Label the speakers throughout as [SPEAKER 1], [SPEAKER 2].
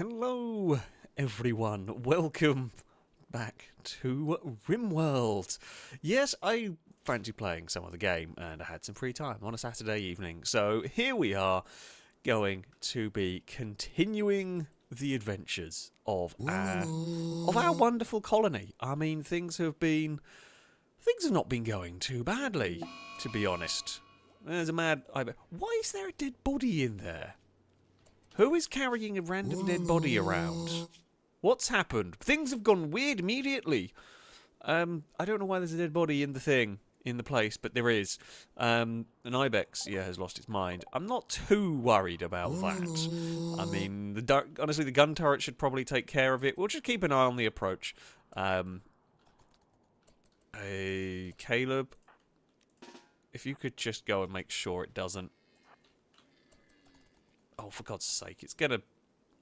[SPEAKER 1] Hello, everyone. Welcome back to Rimworld. Yes, I fancy playing some of the game, and I had some free time on a Saturday evening. So here we are, going to be continuing the adventures of our wonderful colony. I mean, things have not been going too badly, to be honest. There's a mad. Why is there a dead body in there? Who is carrying a random dead body around? What's happened? Things have gone weird immediately. I don't know why there's a dead body in the place, but there is. An ibex, has lost its mind. I'm not too worried about that. I mean, honestly, the gun turret should probably take care of it. We'll just keep an eye on the approach. Hey, Caleb, if you could just go and make sure it doesn't. Oh, for God's sake, it's going to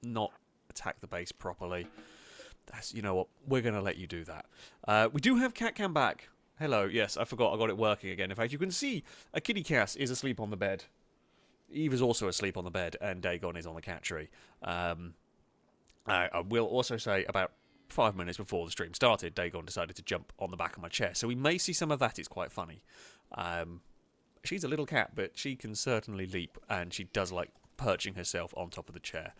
[SPEAKER 1] not attack the base properly. You know what, we're going to let you do that. We do have cat cam back. Hello, yes, I forgot I got it working again. In fact, you can see a kitty cat is asleep on the bed. Eve is also asleep on the bed, and Dagon is on the cat tree. I will also say about 5 minutes before the stream started, Dagon decided to jump on the back of my chair. So we may see some of that. It's quite funny. She's a little cat, but she can certainly leap, and she does like perching herself on top of the chair.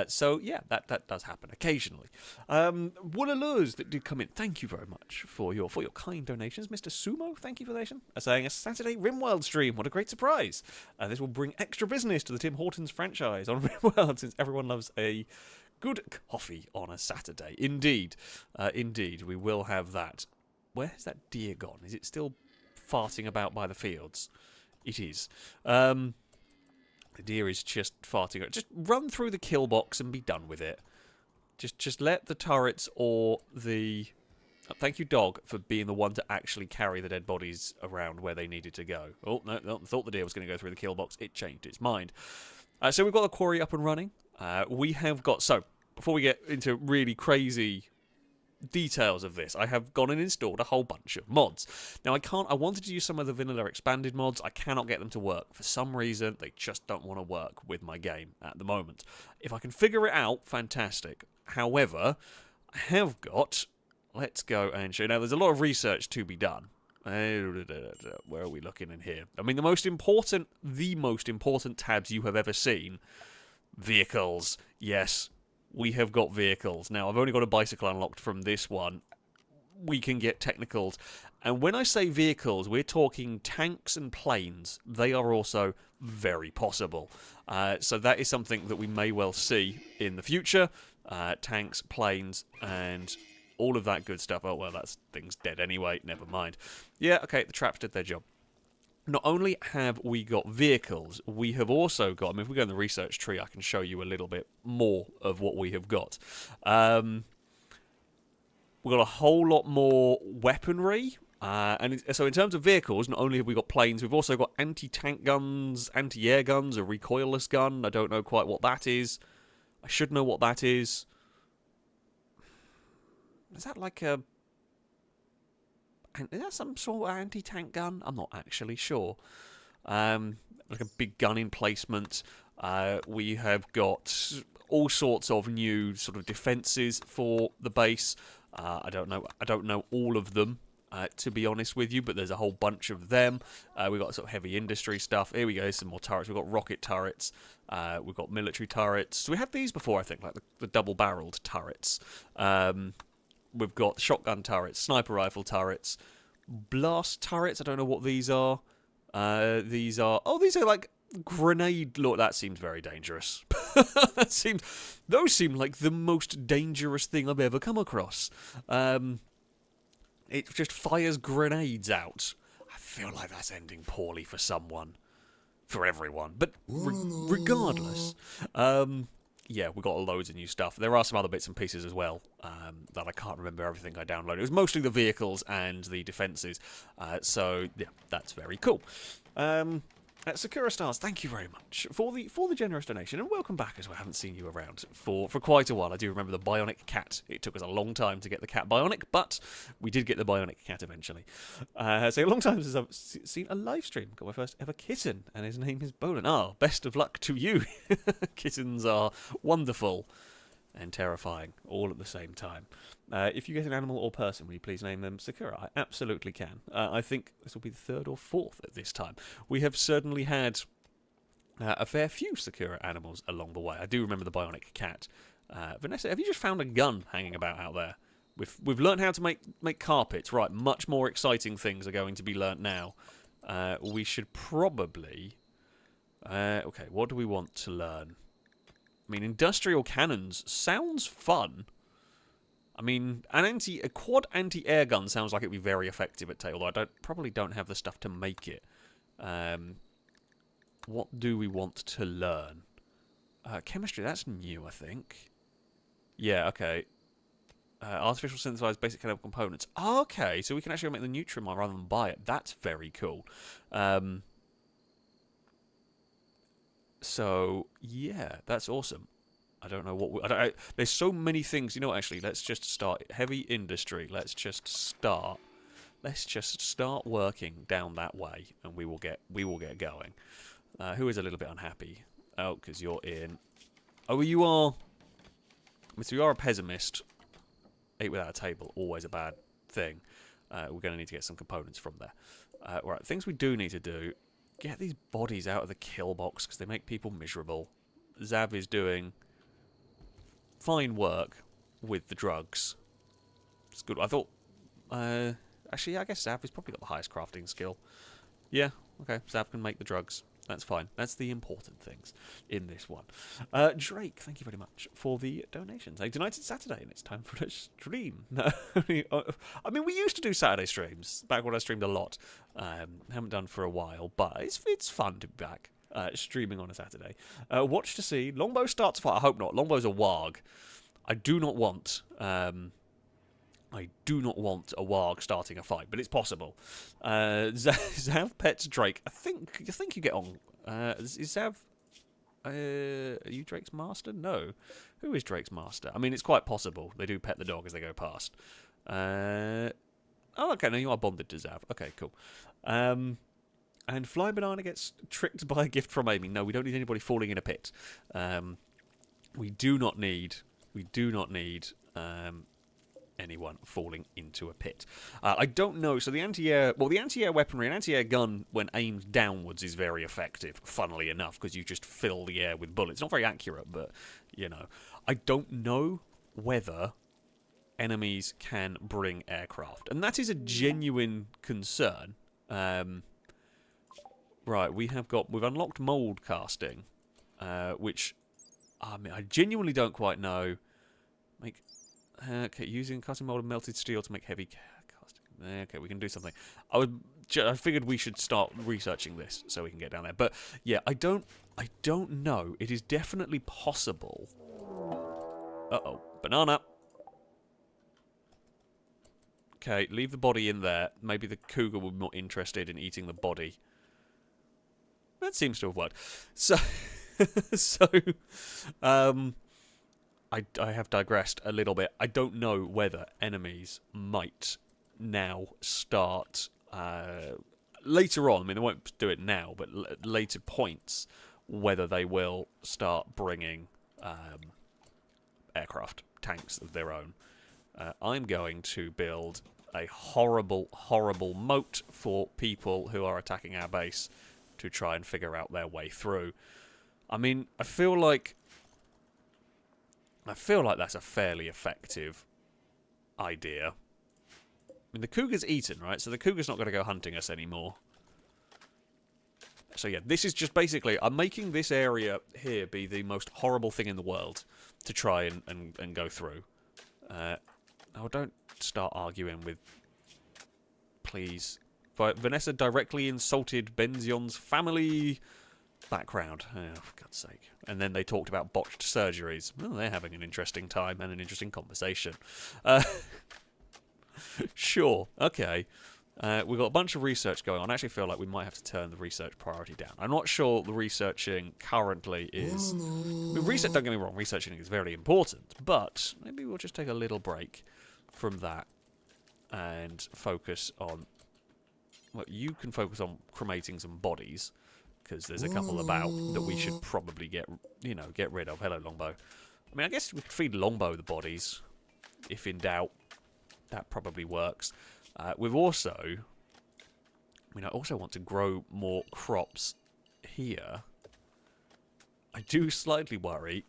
[SPEAKER 1] So yeah, that does happen occasionally. Woolaloos that did come in, thank you very much for your kind donations. Mr. Sumo, thank you for the donation. Saying a Saturday Rimworld stream, what a great surprise. This will bring extra business to the Tim Hortons franchise on Rimworld, since everyone loves a good coffee on a Saturday. Indeed, indeed, we will have that. Where's that deer gone? Is it still farting about by the fields? It is. The deer is just farting. Just run through the kill box and be done with it. Just let the turrets or the... Thank you, dog, for being the one to actually carry the dead bodies around where they needed to go. Oh, no, I thought the deer was going to go through the kill box. It changed its mind. So we've got the quarry up and running. We have got... So, before we get into really crazy details of this, I have gone and installed a whole bunch of mods. Now I wanted to use some of the vanilla expanded mods. I cannot get them to work. For some reason, they just don't want to work with my game at the moment. If I can figure it out, fantastic. However, I have got... Let's go and show... Now, there's a lot of research to be done. Where are we looking in here? I mean, the most important tabs you have ever seen. Vehicles. Yes, we have got vehicles. Now, I've only got a bicycle unlocked from this one. We can get technicals. And when I say vehicles, we're talking tanks and planes. They are also very possible. So that is something that we may well see in the future. Tanks, planes, and all of that good stuff. Oh, well, that thing's dead anyway. Never mind. Yeah, okay, the traps did their job. Not only have we got vehicles, we have also got... I mean, if we go in the research tree, I can show you a little bit more of what we have got. We've got a whole lot more weaponry. So in terms of vehicles, not only have we got planes, we've also got anti-tank guns, anti-air guns, a recoilless gun. I don't know quite what that is. I should know what that is. Is that like a... Is that some sort of anti-tank gun? I'm not actually sure. Like a big gun emplacement. We have got all sorts of new sort of defences for the base. I don't know all of them, to be honest with you, but there's a whole bunch of them. We've got sort of heavy industry stuff. Here we go, some more turrets. We've got rocket turrets. We've got military turrets. So we had these before, I think, like the double-barreled turrets. We've got shotgun turrets, sniper rifle turrets, blast turrets. I don't know what these are. These are like grenade. Look, that seems very dangerous. Those seem like the most dangerous thing I've ever come across. It just fires grenades out. I feel like that's ending poorly for someone, for everyone. But regardless. Yeah, we've got loads of new stuff. There are some other bits and pieces as well that I can't remember everything I downloaded. It was mostly the vehicles and the defences. So, yeah, that's very cool. Sakura Stars, thank you very much for the generous donation, and welcome back, as I haven't seen you around for quite a while. I do remember the bionic cat. It took us a long time to get the cat bionic, but we did get the bionic cat eventually. So a long time since I've seen a live stream. Got my first ever kitten, and his name is Bolan. Ah, best of luck to you. Kittens are wonderful. and terrifying all at the same time. If you get an animal or person, will you please name them Sakura? I absolutely can. I think this will be the third or fourth at this time. We have certainly had a fair few Sakura animals along the way. I do remember the bionic cat. Vanessa, have you just found a gun hanging about out there? We've learned how to make carpets. Right, much more exciting things are going to be learnt now. We should probably... okay, what do we want to learn? I mean, industrial cannons sounds fun. I mean, a quad anti-air gun sounds like it'd be very effective at tail, although I probably don't have the stuff to make it. What do we want to learn? Chemistry, that's new, I think. Yeah, okay. Artificial synthesized basic chemical components. Okay, so we can actually make the nutrient mine rather than buy it. That's very cool. So, yeah, that's awesome. I don't know what... there's so many things. You know what, actually, let's just start. Heavy industry. Let's just start working down that way, and we will get going. Who is a little bit unhappy? Oh, because you're in... Oh, you are... So you are a pessimist. 8 without a table, always a bad thing. We're going to need to get some components from there. Right, things we do need to do... Get these bodies out of the kill box, because they make people miserable. Zav is doing fine work with the drugs. It's good. I thought... actually, I guess Zav has probably got the highest crafting skill. Yeah, okay. Zav can make the drugs. That's fine. That's the important things in this one. Drake, thank you very much for the donations. Tonight it's Saturday and it's time for a stream. I mean, we used to do Saturday streams back when I streamed a lot. Haven't done for a while, but it's fun to be back streaming on a Saturday. Watch to see. Longbow starts a fight. I hope not. Longbow's a warg. I do not want a warg starting a fight, but it's possible. Zav pets Drake. I think you get on. Is Zav... are you Drake's master? No. Who is Drake's master? I mean, it's quite possible. They do pet the dog as they go past. Oh, okay, no, you are bonded to Zav. Okay, cool. And Fly Banana gets tricked by a gift from Amy. No, we don't need anybody falling in a pit. We do not need anyone falling into a pit. I don't know. So the anti-air weaponry, an anti-air gun when aimed downwards is very effective, funnily enough, because you just fill the air with bullets. Not very accurate, but, you know. I don't know whether enemies can bring aircraft, and that is a genuine concern. Right, we've unlocked mold casting, which, I mean, I genuinely don't quite know. Okay, using casting mold of melted steel to make heavy casting. Okay, we can do something. I figured we should start researching this so we can get down there. But yeah, I don't know. It is definitely possible. Uh-oh, banana. Okay, leave the body in there. Maybe the cougar will be more interested in eating the body. That seems to have worked. So, I have digressed a little bit. I don't know whether enemies might now start later on. I mean, they won't do it now, but at later points, whether they will start bringing aircraft, tanks of their own. I'm going to build a horrible, horrible moat for people who are attacking our base to try and figure out their way through. I mean, I feel like that's a fairly effective idea. I mean, the cougar's eaten, right? So the cougar's not going to go hunting us anymore. So yeah, this is just basically... I'm making this area here be the most horrible thing in the world to try and go through. Oh, don't start arguing with... Please. But Vanessa directly insulted Benzion's family... background. Oh, for God's sake. And then they talked about botched surgeries. Well, they're having an interesting time and an interesting conversation. Sure. Okay. We've got a bunch of research going on. I actually feel like we might have to turn the research priority down. I'm not sure the researching currently is... I mean, don't get me wrong, researching is very important, but maybe we'll just take a little break from that and focus on... Well, you can focus on cremating some bodies, because there's a couple about that we should probably get rid of. Hello, Longbow. I mean, I guess we could feed Longbow the bodies. If in doubt, that probably works. We've also... I mean, I also want to grow more crops here. I do slightly worry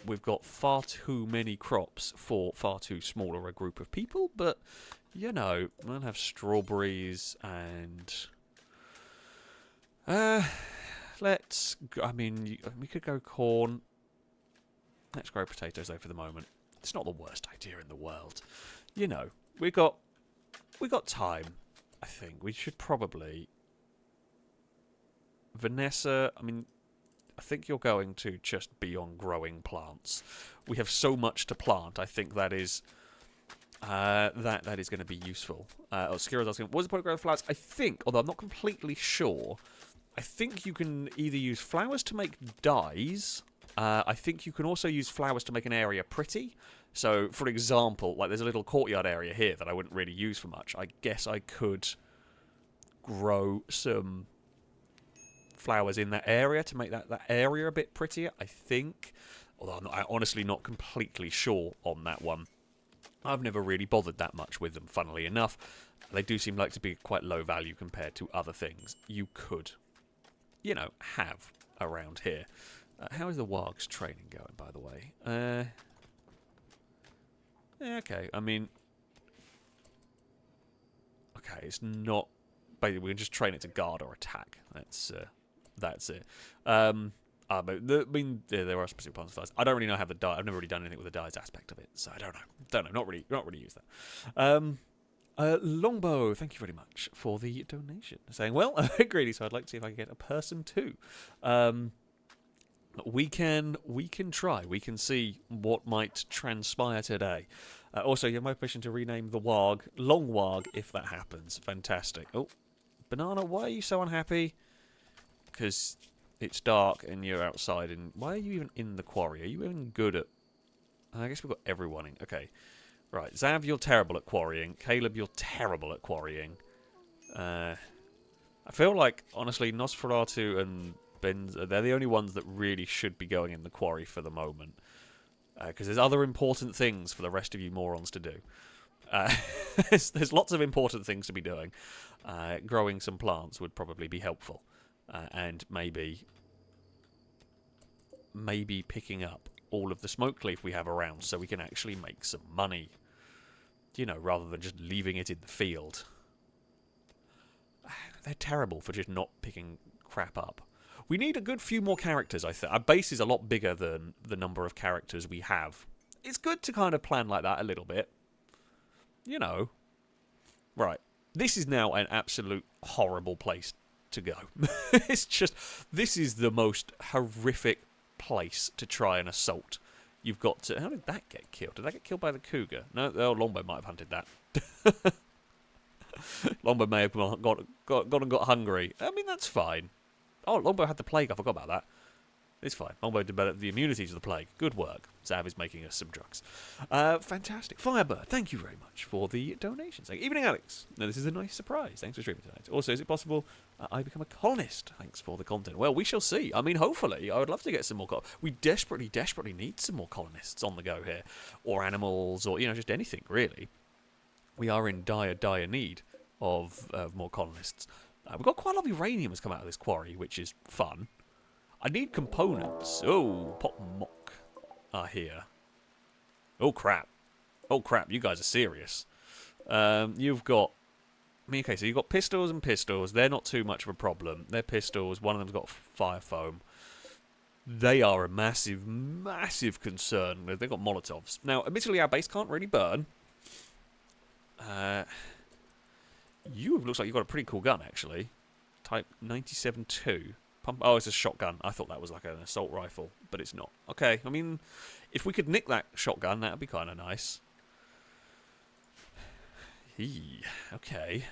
[SPEAKER 1] we've got far too many crops for far too smaller a group of people, but, you know, we'll have strawberries and... let's... I mean, we could go corn. Let's grow potatoes, though, for the moment. It's not the worst idea in the world. You know, we got time, I think. We should probably... Vanessa, I mean... I think you're going to just be on growing plants. We have so much to plant. I think that is that is going to be useful. Skira's asking, what's the point of growing flowers? I think, although I'm not completely sure, I think you can either use flowers to make dyes. I think you can also use flowers to make an area pretty. So, for example, like there's a little courtyard area here that I wouldn't really use for much. I guess I could grow some flowers in that area to make that area a bit prettier, I think. Although I'm honestly not completely sure on that one. I've never really bothered that much with them, funnily enough. They do seem like to be quite low value compared to other things you could, you know, have around here. How is the Warg's training going, by the way? Okay, I mean... Okay, it's not... Basically, we can just train it to guard or attack. That's it. But I mean, there are specific plans for dice. I don't really know how the die. I've never really done anything with the dice aspect of it, so I don't know. Not really use that. Longbow, thank you very much for the donation. Saying, well, greedy. So I'd like to see if I can get a person too. We can try. We can see what might transpire today. Also, you have my permission to rename the Warg Long Warg if that happens. Fantastic. Oh, Banana, why are you so unhappy? Because it's dark and you're outside. And why are you even in the quarry? Are you even good at... I guess we've got everyone in. Okay. Right. Zav, you're terrible at quarrying. Caleb, you're terrible at quarrying. I feel like, honestly, Nosferatu and Benz, they're the only ones that really should be going in the quarry for the moment. Because there's other important things for the rest of you morons to do. There's lots of important things to be doing. Growing some plants would probably be helpful. And maybe picking up all of the smoke leaf we have around so we can actually make some money. You know, rather than just leaving it in the field. They're terrible for just not picking crap up. We need a good few more characters, I think. Our base is a lot bigger than the number of characters we have. It's good to kind of plan like that a little bit. You know. Right. This is now an absolute horrible place to go. It's just... This is the most horrific place to try and assault. You've got to... How did that get killed? Did that get killed by the cougar? No, Longbow might have hunted that. Longbow may have gone and got hungry. I mean, that's fine. Oh, Longbow had the plague. I forgot about that. It's fine. Longbow developed the immunity to the plague. Good work. Zav is making us some drugs. Fantastic. Firebird, thank you very much for the donations. Evening, Alex. Now, this is a nice surprise. Thanks for streaming tonight. Also, is it possible I become a colonist? Thanks for the content. Well, we shall see. I mean, hopefully. I would love to get some more... We desperately need some more colonists on the go here. Or animals, or, you know, just anything, really. We are in dire need of more colonists. We've got quite a lot of uranium has come out of this quarry, which is fun. I need components. Oh, Pop Mock are here. Oh, crap. Oh, crap. You guys are serious. You've got... I mean, okay, so you've got pistols and pistols. They're not too much of a problem. They're pistols. One of them's got fire foam. They are a massive, massive concern. They've got Molotovs. Now, admittedly, our base can't really burn. Looks like you've got a pretty cool gun, actually. Type 97-2. Oh, it's a shotgun. I thought that was like an assault rifle, but it's not. Okay, I mean, if we could nick that shotgun, that would be kind of nice. Okay.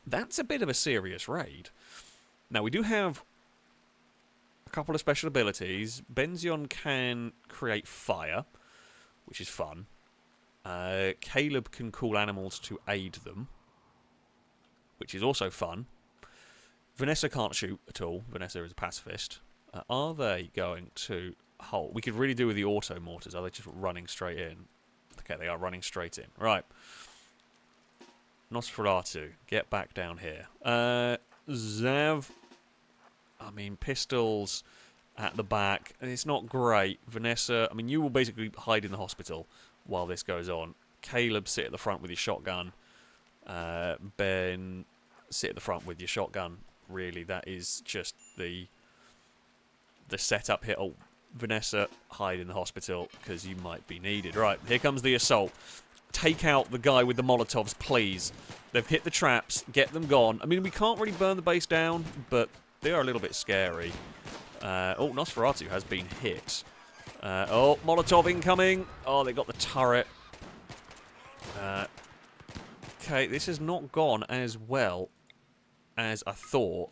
[SPEAKER 1] That's a bit of a serious raid. Now, we do have a couple of special abilities. Benzion can create fire, which is fun. Caleb can call animals to aid them, which is also fun. Vanessa can't shoot at all. Vanessa is a pacifist. Are they going to hole. We could really do with the auto mortars. Are they just running straight in? Okay, they are running straight in. Right. Nosferatu, get back down here. Zav, I mean, pistols at the back. It's not great. Vanessa, I mean, you will basically hide in the hospital while this goes on. Caleb, sit at the front with your shotgun. Ben, sit at the front with your shotgun. Really, that is just the setup here. Oh, Vanessa, hide in the hospital because you might be needed. Right, here comes the assault. Take out the guy with the Molotovs, please. They've hit the traps. Get them gone. I mean, we can't really burn the base down, but they are a little bit scary. Oh, Nosferatu has been hit. Oh, Molotov incoming. Oh, they got the turret. Okay, this has not gone as well as I thought.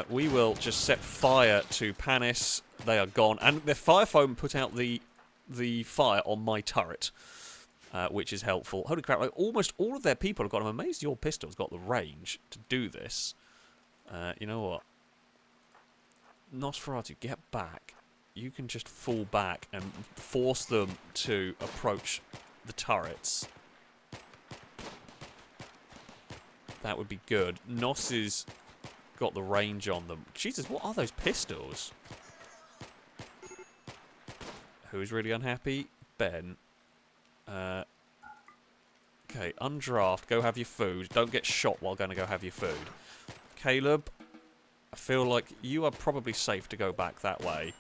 [SPEAKER 1] We will just set fire to Panis. They are gone. And the fire foam put out the fire on my turret. Which is helpful. Holy crap, like almost all of their people have got... I'm amazed your pistol's got the range to do this. You know what? Nosferatu, get back. You can just fall back and force them to approach the turrets. That would be good. Nos has got the range on them. Jesus, what are those pistols? Who's really unhappy? Ben. Okay, undraft, go have your food. Don't get shot while going to go have your food. Caleb, I feel like you are probably safe to go back that way.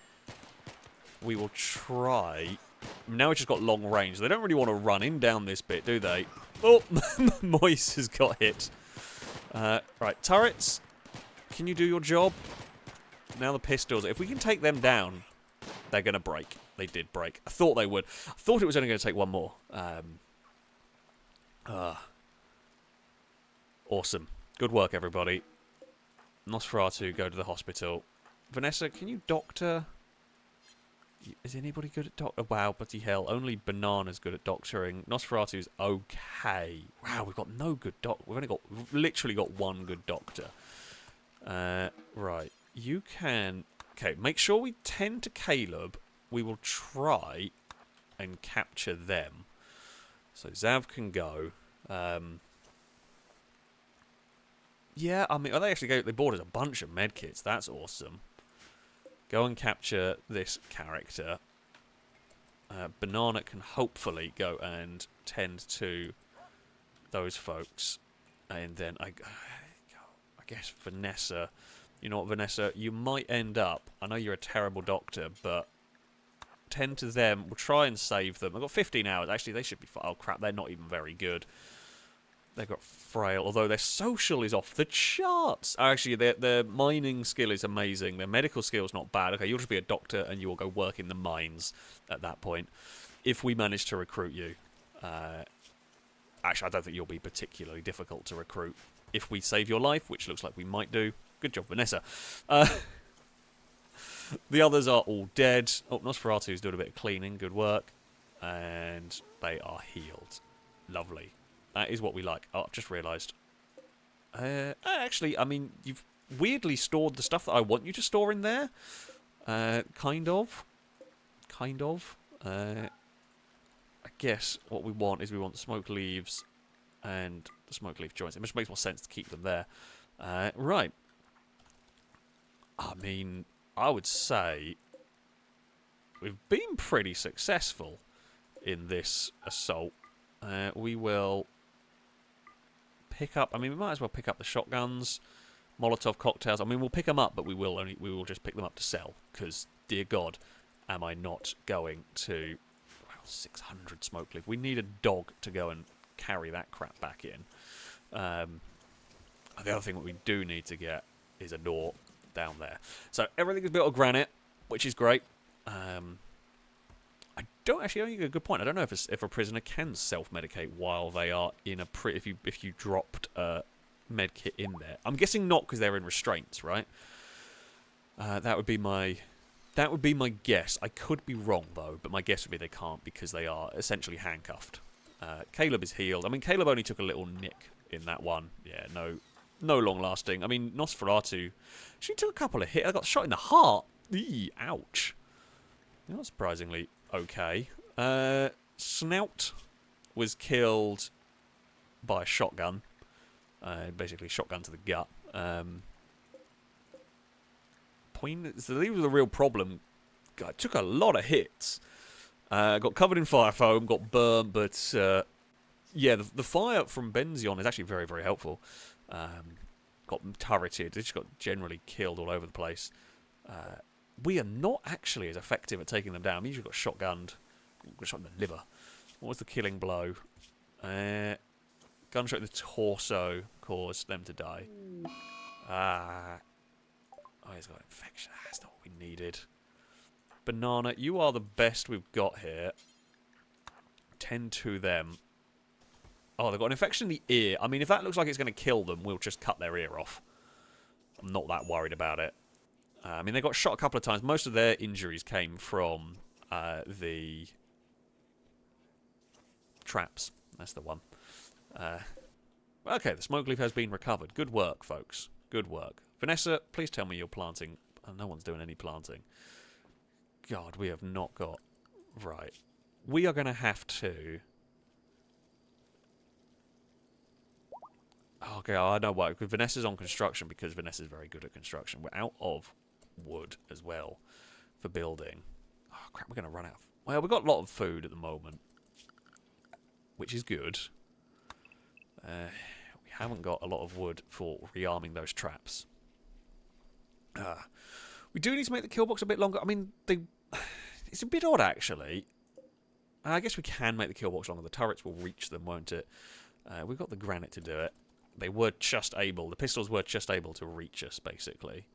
[SPEAKER 1] We will try. Now it's just got long range. They don't really want to run in down this bit, do they? Oh, Moise has got hit. Right, turrets, can you do your job? Now the pistols. If we can take them down, they're going to break. They did break. I thought they would. I thought it was only going to take one more. Awesome. Good work, everybody. Nosferatu, go to the hospital. Vanessa, can you doctor? Is anybody good at doctor? Wow, bloody hell. Only Banana's good at doctoring. Nosferatu's okay. Wow, we've got no good doctor. We've literally got one good doctor. Right. You can... Okay, make sure we tend to Caleb. We will try and capture them. So Zav can go. Yeah, I mean, they actually go. They bought us a bunch of medkits. That's awesome. Go and capture this character. Banana can hopefully go and tend to those folks, and then I guess Vanessa. You know what, Vanessa? You might end up. I know you're a terrible doctor, but tend to them. We'll try and save them. I've got 15 hours. Actually, they should be fine. Oh crap, they're not even very good. They've got frail, although their social is off the charts. Actually, their mining skill is amazing. Their medical skill is not bad. Okay, you'll just be a doctor and you will go work in the mines at that point. If we manage to recruit you. Actually, I don't think you'll be particularly difficult to recruit. If we save your life, which looks like we might do. Good job, Vanessa. The others are all dead. Oh, Nosferatu's doing a bit of cleaning. Good work. And they are healed. Lovely. That is what we like. Oh, I've just realised. Actually, I mean, you've weirdly stored the stuff that I want you to store in there. Kind of. I guess what we want is we want the smoke leaves and the smoke leaf joints. It just makes more sense to keep them there. Right. I mean, I would say we've been pretty successful in this assault. We will pick up. I mean, we might as well pick up the shotguns, Molotov cocktails. I mean, we'll pick them up, but we will just pick them up to sell. Because, dear God, am I not going to? Well, 600 smoke leaf. We need a dog to go and carry that crap back in. The other thing that we do need to get is a door down there. So everything is built of granite, which is great. I don't actually. Only a good point. I don't know if a prisoner can self-medicate while they are in a if you dropped a med kit in there. I'm guessing not because they're in restraints, right? That would be my guess. I could be wrong though, but my guess would be they can't because they are essentially handcuffed. Caleb is healed. I mean, Caleb only took a little nick in that one. Yeah, no long-lasting. I mean, Nosferatu, she took a couple of hits. I got shot in the heart. Eee, ouch. Not surprisingly okay. Snout was killed by a shotgun. Basically, shotgun to the gut. So these were the real problem. God, took a lot of hits. Got covered in fire foam, got burnt, but yeah, the fire from Benzion is actually very, very helpful. Got turreted. They just got generally killed all over the place. We are not actually as effective at taking them down. We usually got shotgunned. Got shot in the liver. What was the killing blow? Gunshot in the torso caused them to die. Oh, he's got infection. That's not what we needed. Banana, you are the best we've got here. Tend to them. Oh, they've got an infection in the ear. I mean, if that looks like it's going to kill them, we'll just cut their ear off. I'm not that worried about it. I mean, they got shot a couple of times. Most of their injuries came from the traps. That's the one. Okay, the smoke leaf has been recovered. Good work, folks. Good work. Vanessa, please tell me you're planting. Oh, no one's doing any planting. God, we have not got... Right. We are going to have to... Okay, I know why. Because Vanessa's on construction because Vanessa's very good at construction. We're out of wood as well for building. Oh, crap, we're going to run out. Well, we've got a lot of food at the moment, which is good. We haven't got a lot of wood for rearming those traps. We do need to make the kill box a bit longer. I mean, it's a bit odd, actually. I guess we can make the kill box longer. The turrets will reach them, won't it? We've got the granite to do it. They were just able... The pistols were just able to reach us, basically.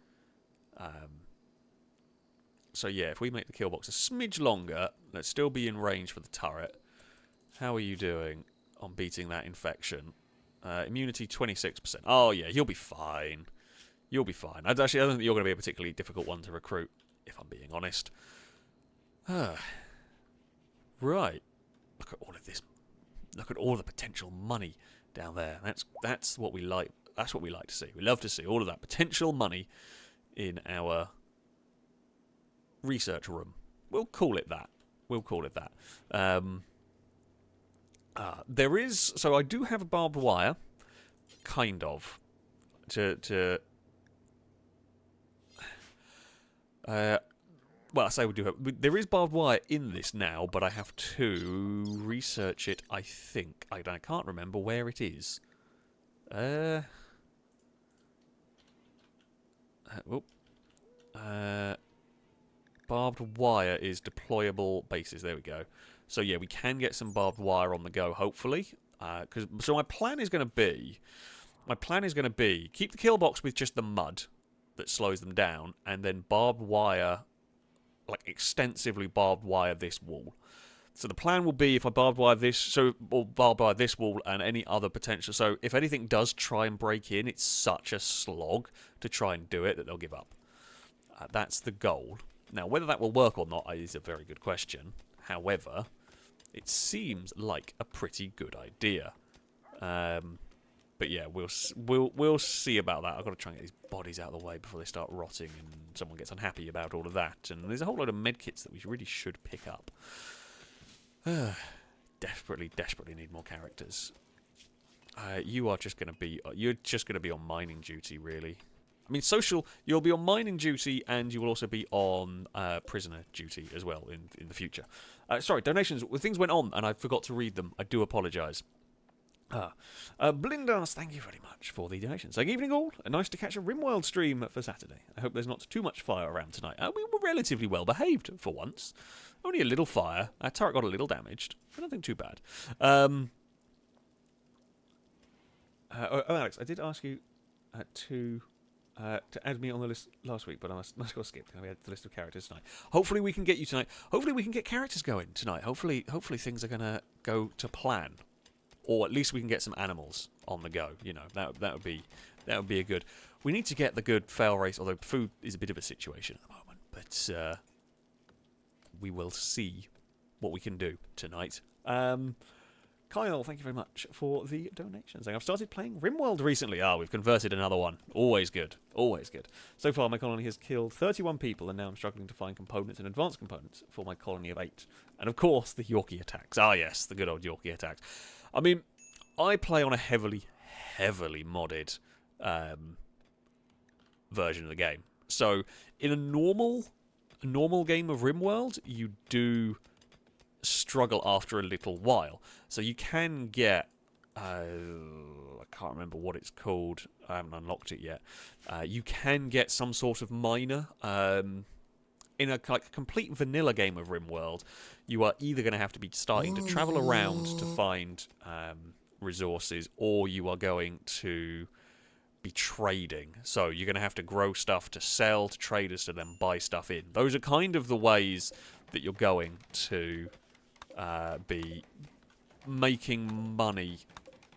[SPEAKER 1] So, yeah, if we make the kill box a smidge longer, let's still be in range for the turret. How are you doing on beating that infection? Immunity 26%. Oh, yeah, you'll be fine. You'll be fine. I don't think you're going to be a particularly difficult one to recruit, if I'm being honest. Right. Look at all of this. Look at all the potential money down there. That's what we like. That's what we like to see. We love to see all of that potential money in our research room. We'll call it that. We'll call it that. There is... So I do have a barbed wire. Kind of. Well, I say we do have... There is barbed wire in this now, but I have to research it, I think. I can't remember where it is. Barbed wire is deployable bases. There we go. So, yeah, we can get some barbed wire on the go, hopefully. So my plan is going to be... keep the kill box with just the mud that slows them down, and then barbed wire... like extensively barbed wire this wall. So the plan will be if I barbed wire this, or barbed wire this wall and any other potential. So if anything does try and break in, it's such a slog to try and do it that they'll give up. That's the goal. Now, whether that will work or not is a very good question. However, it seems like a pretty good idea. But yeah, we'll see about that. I've got to try and get these bodies out of the way before they start rotting and someone gets unhappy about all of that. And there's a whole load of medkits that we really should pick up. Desperately need more characters. You're just going to be on mining duty, really. I mean, you'll be on mining duty and you will also be on prisoner duty as well in the future. Sorry, donations. Things went on and I forgot to read them. I do apologise. Blindas, thank you very much for the donations. Good evening all. Nice to catch a Rimworld stream for Saturday. I hope there's not too much fire around tonight. We were relatively well behaved for once. Only a little fire. Our turret got a little damaged. But nothing too bad. Alex, I did ask you to add me on the list last week, but I must go skip. We had the list of characters tonight. Hopefully we can get you tonight. Hopefully we can get characters going tonight. Hopefully things are going to go to plan. Or at least we can get some animals on the go. You know, that would be a good. We need to get the good fail race. Although food is a bit of a situation at the moment, but we will see what we can do tonight. Kyle, thank you very much for the donations. I've started playing Rimworld recently. We've converted another one. Always good. Always good. So far, my colony has killed 31 people, and now I'm struggling to find components and advanced components for my colony of 8. And of course, the Yorkie attacks. Yes, the good old Yorkie attacks. I mean, I play on a heavily modded version of the game. So, in a normal game of Rimworld, you do struggle after a little while. So you can get, I can't remember what it's called, I haven't unlocked it yet. You can get some sort of miner. In a complete vanilla game of Rimworld, you are either going to have to be starting to travel around to find resources, or you are going to be trading. So you're going to have to grow stuff to sell to traders to then buy stuff in. Those are kind of the ways that you're going to be making money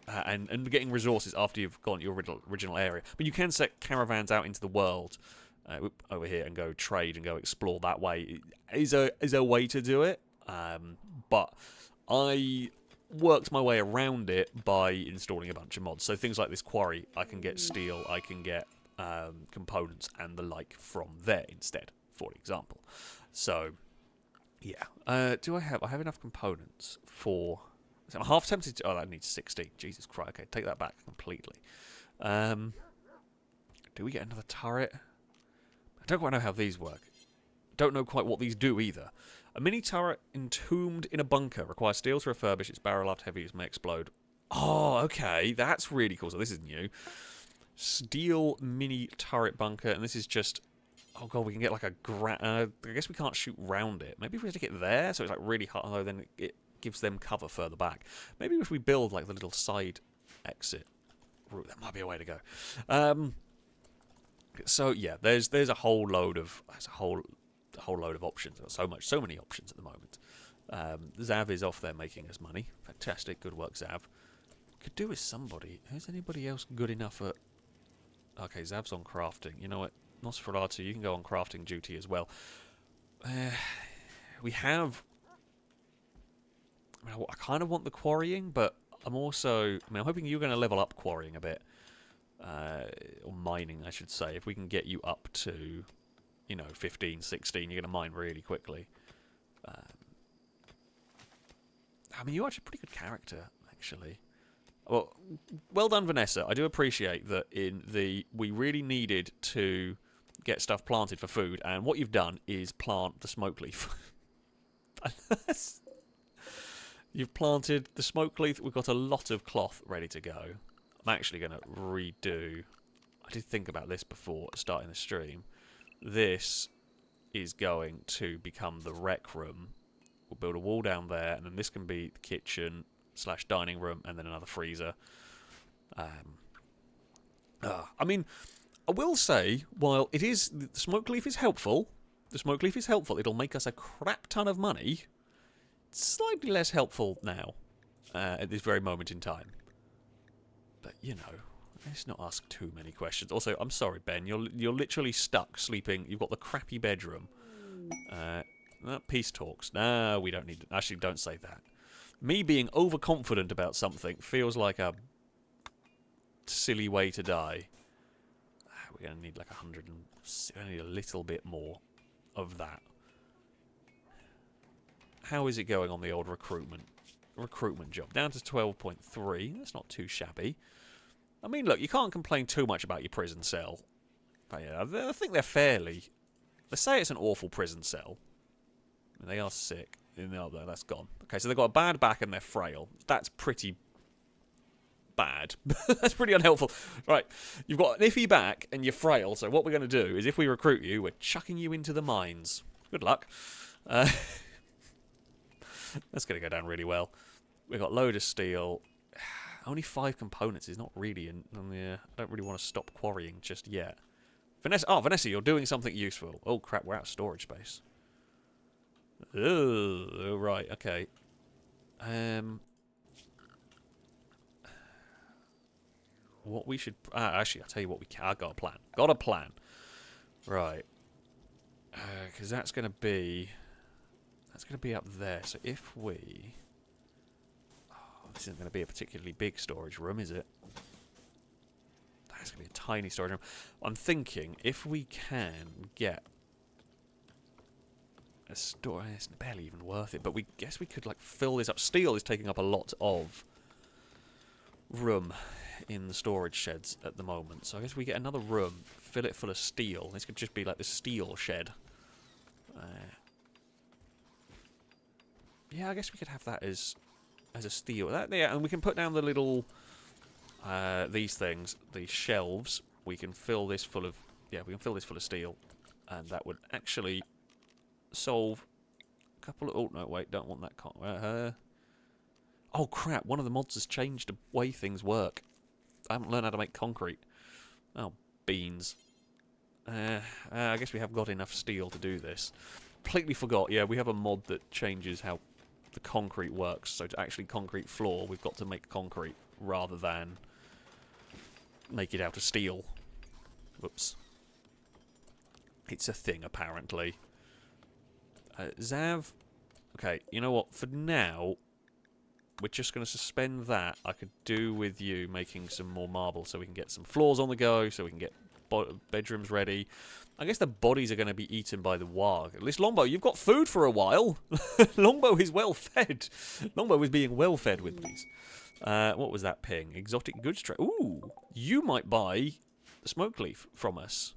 [SPEAKER 1] and getting resources after you've gone to your original area. But you can set caravans out into the world over here and go trade and go explore that way. Is a way to do it, but I worked my way around it by installing a bunch of mods. So things like this quarry, I can get steel, I can get components and the like from there instead, for example. So yeah, do I have enough components for? I'm half tempted to. Oh, that needs 16. Jesus Christ. Okay, take that back completely. Do we get another turret? I don't quite know how these work. Don't know quite what these do either. A mini turret entombed in a bunker requires steel to refurbish its barrel after heavy use may explode. Oh, okay, that's really cool. So this is new. Steel mini turret bunker, and this is just. Oh god, we can get like a I guess we can't shoot round it. Maybe if we stick it there, so it's like really hot, although then it gives them cover further back. Maybe if we build like the little side exit route, that might be a way to go. So yeah, there's a whole load of options. There's so many options at the moment. Zav is off there making us money. Fantastic, good work, Zav. Could do with somebody. Is anybody else good enough at? Okay, Zav's on crafting. You know what? Nosferatu, you can go on crafting duty as well. We have. I kind of want the quarrying, but I'm also. I'm hoping you're going to level up quarrying a bit, or mining, I should say. If we can get you up to, 15, 16, you're going to mine really quickly. I mean, you're actually a pretty good character, actually. Well done, Vanessa. I do appreciate that we really needed to get stuff planted for food, and what you've done is plant the smoke leaf. You've planted the smoke leaf. We've got a lot of cloth ready to go. I'm actually going to redo. I did think about this before starting the stream. This is going to become the rec room. We'll build a wall down there, and then this can be the kitchen / dining room, and then another freezer. I mean, I will say, while the smoke leaf is helpful, it'll make us a crap ton of money. It's slightly less helpful now, at this very moment in time. But, let's not ask too many questions. Also, I'm sorry, Ben, you're literally stuck sleeping. You've got the crappy bedroom. Peace talks. No, we don't need... Actually, don't say that. Me being overconfident about something feels like a silly way to die. We're going to need like 100 and... I need a little bit more of that. How is it going on the old recruitment job? Down to 12.3. That's not too shabby. I mean, look, you can't complain too much about your prison cell. But yeah, I think they're fairly... They say it's an awful prison cell. I mean, they are sick. No, that's gone. Okay, so they've got a bad back and they're frail. That's pretty bad. That's pretty unhelpful. Right, you've got an iffy back and you're frail, so what we're going to do is if we recruit you, we're chucking you into the mines. Good luck. That's going to go down really well. We've got a load of steel. Only 5 components is not really... I don't really want to stop quarrying just yet. Vanessa, you're doing something useful. Oh, crap, we're out of storage space. Oh, right, okay. What we should... actually, I'll tell you what we can... I got a plan. Got a plan. Right. Because that's going to be... That's going to be up there. So if we... Oh, this isn't going to be a particularly big storage room, is it? That's going to be a tiny storage room. I'm thinking if we can get a store, it's barely even worth it, but we guess we could like fill this up. Steel is taking up a lot of room in the storage sheds at the moment, so I guess we get another room, fill it full of steel. This could just be like the steel shed. Yeah, I guess we could have that as a steel. Yeah, and we can put down the little these things, these shelves. We can fill this full of steel, and that would actually solve a couple of... Oh no, wait, don't want that. Oh crap! One of the mods has changed the way things work. I haven't learned how to make concrete. Oh, beans. I guess we have got enough steel to do this. Completely forgot. Yeah, we have a mod that changes how the concrete works. So to actually concrete floor, we've got to make concrete rather than make it out of steel. Whoops. It's a thing, apparently. Zav. Okay, you know what? For now, we're just going to suspend that. I could do with you making some more marble so we can get some floors on the go, so we can get bedrooms ready. I guess the bodies are going to be eaten by the warg. At least Longbow, you've got food for a while. Longbow is well fed. Longbow is being well fed with these. What was that ping? Exotic goods trade. Ooh, you might buy the smoke leaf from us.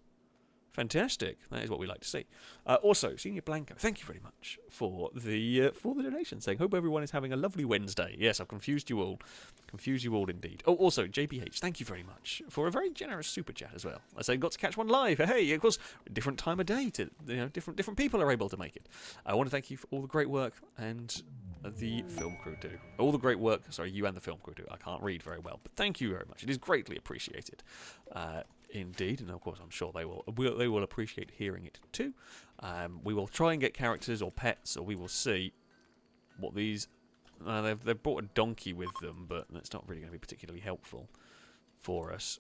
[SPEAKER 1] Fantastic. That is what we like to see. Also, Senior Blanco, thank you very much for the donation, saying, hope everyone is having a lovely Wednesday. Yes, I've confused you all. Confused you all indeed. Oh, also, JPH, thank you very much for a very generous super chat as well. I say, got to catch one live. Hey, of course, different time of day. Different people are able to make it. I want to thank you for all the great work and the film crew do. All the great work, sorry, you and the film crew do. I can't read very well, but thank you very much. It is greatly appreciated. Indeed, and of course I'm sure they will appreciate hearing it too. We will try and get characters or pets, or we will see what these... they've brought a donkey with them, but that's not really going to be particularly helpful for us.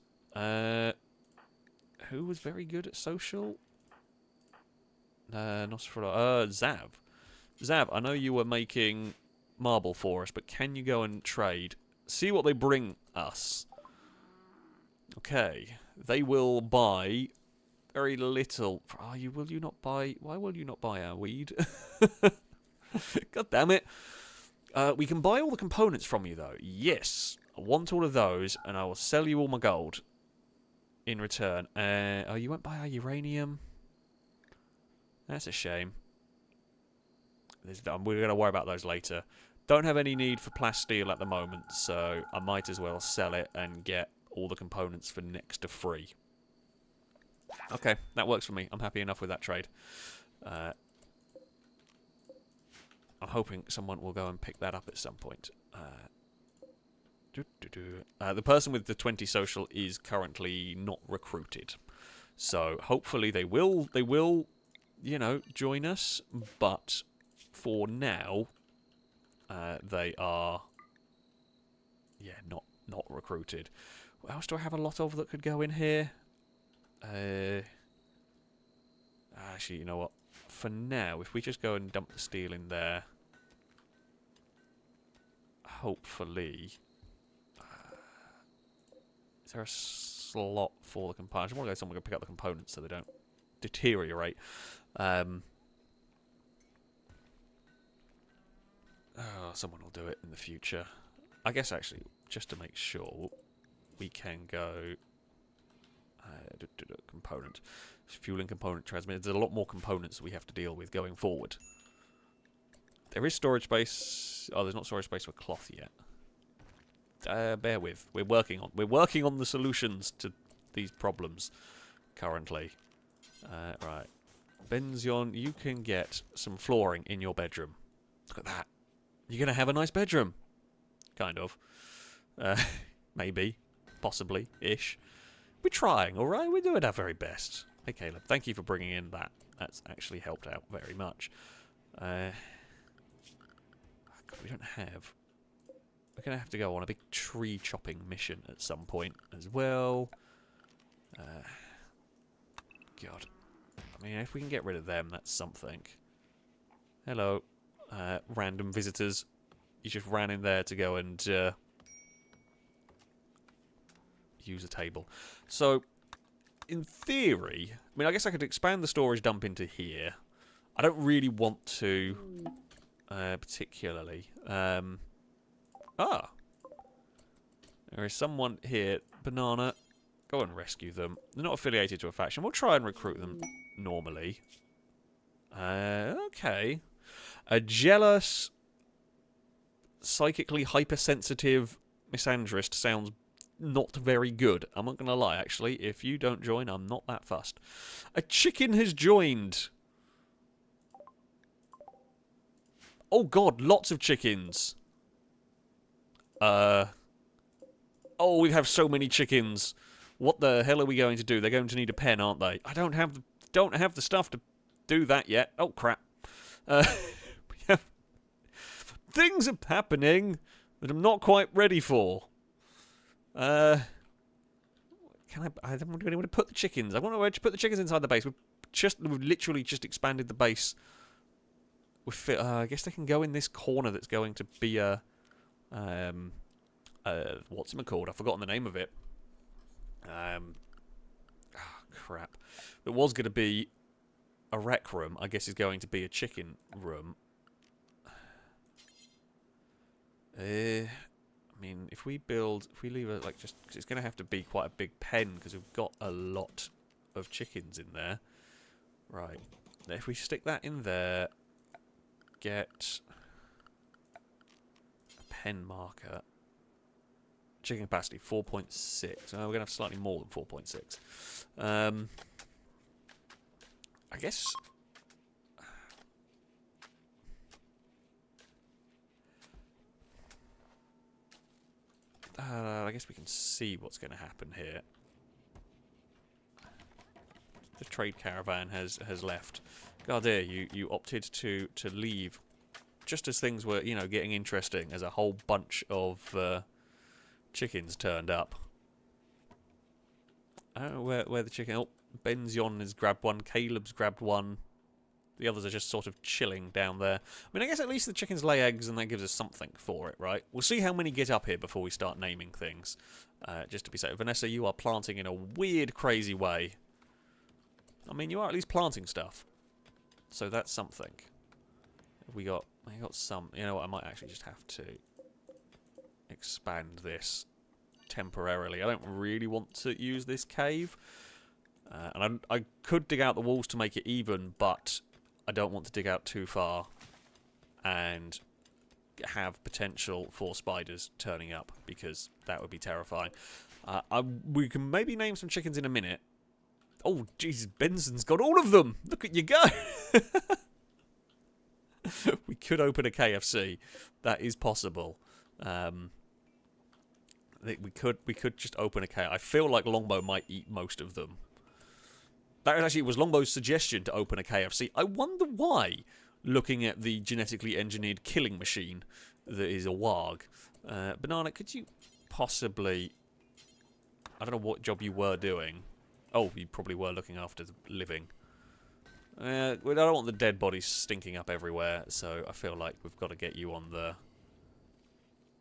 [SPEAKER 1] Who was very good at social? Zav. Zav, I know you were making marble for us, but can you go and trade? See what they bring us. Okay. They will buy very little. Will you not buy? Why will you not buy our weed? God damn it. We can buy all the components from you, though. Yes. I want all of those, and I will sell you all my gold in return. Oh, you won't buy our uranium? That's a shame. We're going to worry about those later. Don't have any need for plasteel at the moment, so I might as well sell it and get all the components for next to free. Okay, that works for me. I'm happy enough with that trade. I'm hoping someone will go and pick that up at some point. The person with the 20 social is currently not recruited. So hopefully they will, you know, join us. But for now, they are, yeah, not recruited. What else do I have a lot of that could go in here? Actually, you know what? For now, if we just go and dump the steel in there, hopefully... is there a slot for the components? I want to go somewhere to pick up the components so they don't deteriorate. Someone will do it in the future. I guess, actually, just to make sure... we can go component, fueling component transmitter. There's a lot more components we have to deal with going forward. There is storage space. Oh, there's not storage space for cloth yet. Bear with. We're working on the solutions to these problems currently. Right, Benzion, you can get some flooring in your bedroom. Look at that. You're gonna have a nice bedroom, kind of. Maybe. Possibly-ish. We're trying, alright? We're doing our very best. Hey, Caleb, thank you for bringing in that. That's actually helped out very much. God, we don't have... we're going to have to go on a big tree-chopping mission at some point as well. God. I mean, if we can get rid of them, that's something. Hello, random visitors. He just ran in there to go and use a table. So, in theory, I mean, I guess I could expand the storage dump into here. I don't really want to, particularly. There is someone here. Banana. Go and rescue them. They're not affiliated to a faction. We'll try and recruit them normally. Okay. A jealous, psychically hypersensitive misandrist sounds not very good. I'm not going to lie, actually. If you don't join, I'm not that fussed. A chicken has joined. Oh god, lots of chickens. Oh, we have so many chickens. What the hell are we going to do? They're going to need a pen, aren't they? I don't have the stuff to do that yet. Oh crap. Things are happening that I'm not quite ready for. I don't really want to put the chickens. I want to put the chickens inside the base. We've literally just expanded the base. I guess they can go in this corner that's going to be a what's it called? I've forgotten the name of it. Crap. There was going to be a rec room. I guess is going to be a chicken room. I mean, if we leave it like just, cause it's going to have to be quite a big pen because we've got a lot of chickens in there. Right. If we stick that in there, get a pen marker. Chicken capacity 4.6. We're going to have slightly more than 4.6. I guess. I guess we can see what's going to happen here. The trade caravan has left. God, dear, you opted to leave just as things were, you know, getting interesting. As a whole bunch of chickens turned up. I don't know where the chicken. Oh, Benzion has grabbed one. Caleb's grabbed one. The others are just sort of chilling down there. I mean, I guess at least the chickens lay eggs and that gives us something for it, right? We'll see how many get up here before we start naming things. Just to be safe. Vanessa, you are planting in a weird, crazy way. I mean, you are at least planting stuff. So that's something. I got some. You know what? I might actually just have to expand this temporarily. I don't really want to use this cave. And I could dig out the walls to make it even, but I don't want to dig out too far and have potential for spiders turning up, because that would be terrifying. We can maybe name some chickens in a minute. Oh, Jesus, Benson's got all of them! Look at you go! We could open a KFC. That is possible. We could just open a KFC. I feel like Longbow might eat most of them. That actually was Longbow's suggestion to open a KFC. I wonder why, looking at the genetically engineered killing machine that is a warg. Banana, could you possibly... I don't know what job you were doing. Oh, you probably were looking after the living. I don't want the dead bodies stinking up everywhere, so I feel like we've got to get you on the...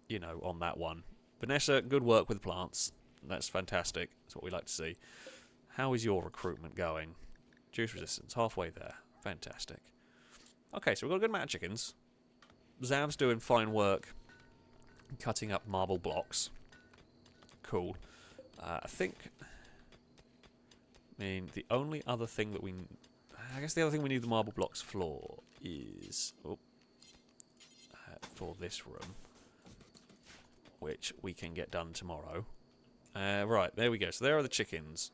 [SPEAKER 1] You know, on that one. Vanessa, good work with plants. That's fantastic. That's what we like to see. How is your recruitment going? Juice resistance, halfway there. Fantastic. Okay, so we've got a good amount of chickens. Zav's doing fine work cutting up marble blocks. Cool. I think... I mean, the only other thing that we... I guess the other thing we need the marble blocks for is... Oh, for this room. Which we can get done tomorrow. Right, there we go. So there are the chickens.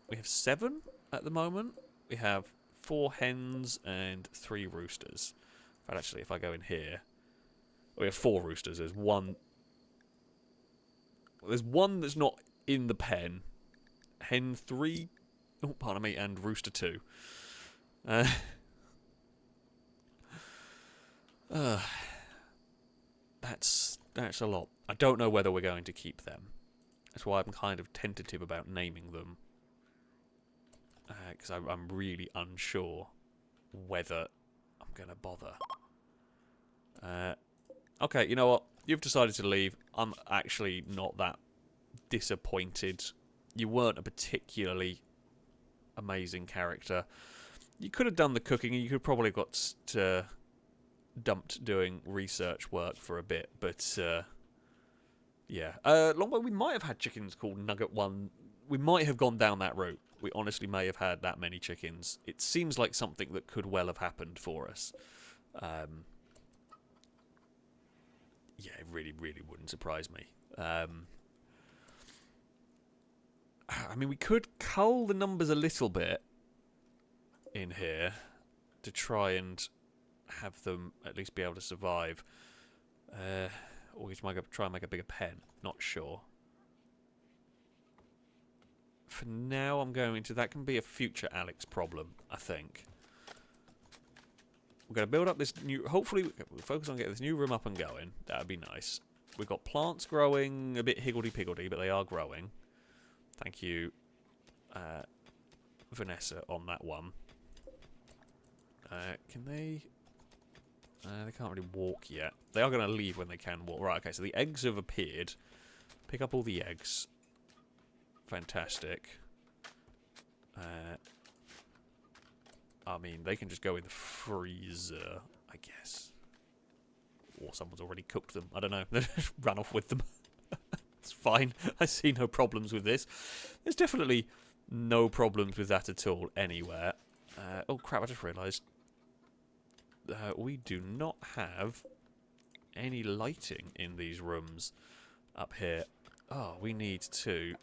[SPEAKER 1] We have 7 at the moment. We have 4 hens and 3 roosters. But actually, if I go in here, we have 4 roosters. There's one that's not in the pen. Hen 3, oh, pardon me, and rooster 2. That's a lot. I don't know whether we're going to keep them. That's why I'm kind of tentative about naming them. Because I'm really unsure whether I'm going to bother. Okay, you know what? You've decided to leave. I'm actually not that disappointed. You weren't a particularly amazing character. You could have done the cooking, and you could probably have got dumped doing research work for a bit, but yeah. Longbow, we might have had chickens called Nugget 1. We might have gone down that route. We honestly may have had that many chickens. It seems like something that could well have happened for us. Yeah, it really, really wouldn't surprise me. I mean, we could cull the numbers a little bit in here to try and have them at least be able to survive. Or we might try and make a bigger pen. Not sure. For now, I'm going to... That can be a future Alex problem, I think. We're going to build up this new... Hopefully, we'll focus on getting this new room up and going. That would be nice. We've got plants growing a bit higgledy-piggledy, but they are growing. Thank you, Vanessa, on that one. Can they... they can't really walk yet. They are going to leave when they can walk. Right, okay, so the eggs have appeared. Pick up all the eggs. Fantastic. I mean, they can just go in the freezer, I guess. Or someone's already cooked them. I don't know. They just ran off with them. It's fine. I see no problems with this. There's definitely no problems with that at all anywhere. Oh, crap, I just realised. We do not have any lighting in these rooms up here. Oh, we need to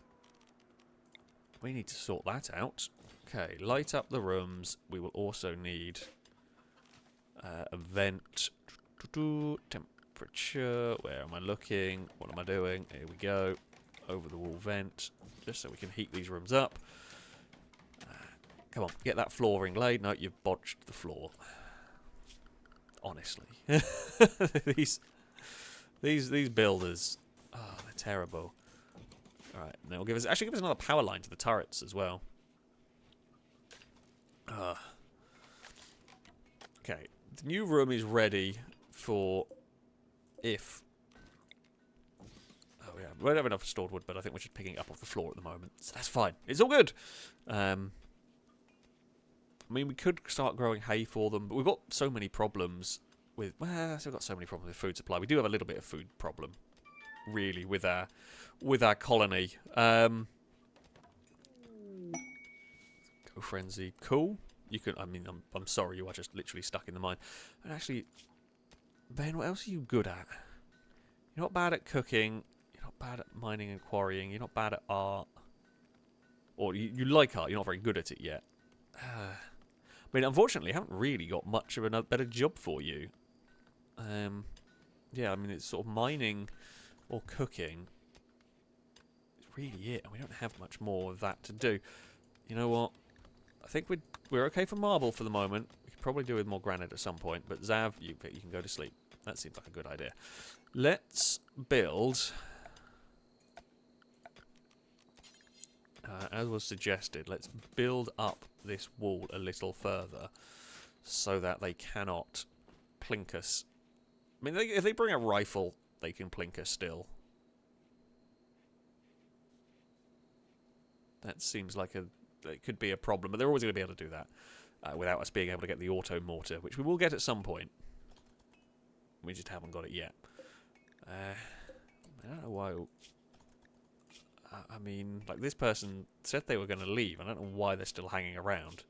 [SPEAKER 1] sort that out. Okay, light up the rooms. We will also need a vent. Temperature. Where am I looking? What am I doing? Here we go. Over the wall vent. Just so we can heat these rooms up. Come on, get that flooring laid. No, you've botched the floor. Honestly. these builders. Oh, they're terrible. Alright, now we'll give us another power line to the turrets as well. Okay, the new room is ready for if... Oh yeah, we don't have enough stored wood, but I think we're just picking it up off the floor at the moment. So that's fine. It's all good. I mean, we could start growing hay for them, but we've got so many problems with... Well, we've got so many problems with food supply. We do have a little bit of food problem, really, with our colony. Go frenzy. Cool. You can... I mean, I'm sorry, you are just literally stuck in the mine. And actually, Ben, what else are you good at? You're not bad at cooking. You're not bad at mining and quarrying. You're not bad at art. Or you like art. You're not very good at it yet. I mean, unfortunately, I haven't really got much of a better job for you. Yeah, I mean, it's sort of mining or cooking. It's really it, and we don't have much more of that to do. You know what? I think we're okay for marble for the moment. We could probably do with more granite at some point, but Zav, you can go to sleep. That seems like a good idea. Let's build... as was suggested, let's build up this wall a little further so that they cannot plink us. I mean, if they bring a rifle, they can plink us still. That seems like it could be a problem, but they're always going to be able to do that without us being able to get the auto mortar, which we will get at some point. We just haven't got it yet. I don't know why... I mean, like, this person said they were going to leave. I don't know why they're still hanging around.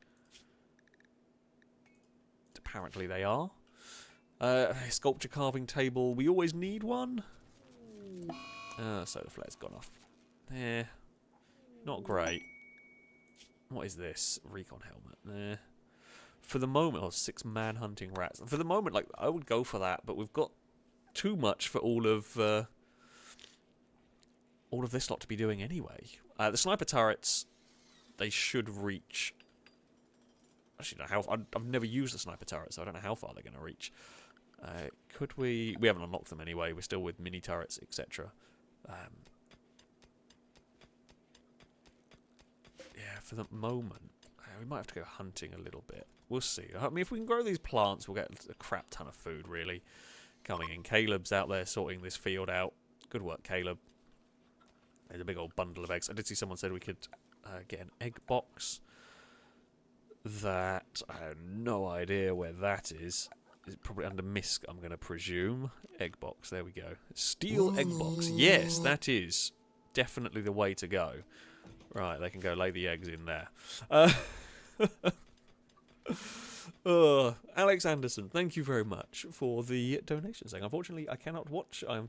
[SPEAKER 1] Apparently they are. Sculpture carving table. We always need one. Solar flare's gone off. Not great. What is this? Recon helmet. For the moment, 6 man-hunting rats. For the moment, like, I would go for that, but we've got too much for all of this lot to be doing anyway. The sniper turrets, they should reach... Actually, I've never used the sniper turret, so I don't know how far they're going to reach. Could we... We haven't unlocked them anyway. We're still with mini turrets, etc. Yeah, for the moment, we might have to go hunting a little bit. We'll see. I mean, if we can grow these plants, we'll get a crap ton of food, really. coming in. Caleb's out there sorting this field out. Good work, Caleb. There's a big old bundle of eggs. I did see someone said we could get an egg box. That, I have no idea where that is. Is it probably under MISC, I'm going to presume. Egg box, there we go. Steel egg box. Yes, that is definitely the way to go. Right, they can go lay the eggs in there. Alex Anderson, thank you very much for the donation. Saying, unfortunately, I cannot watch. I am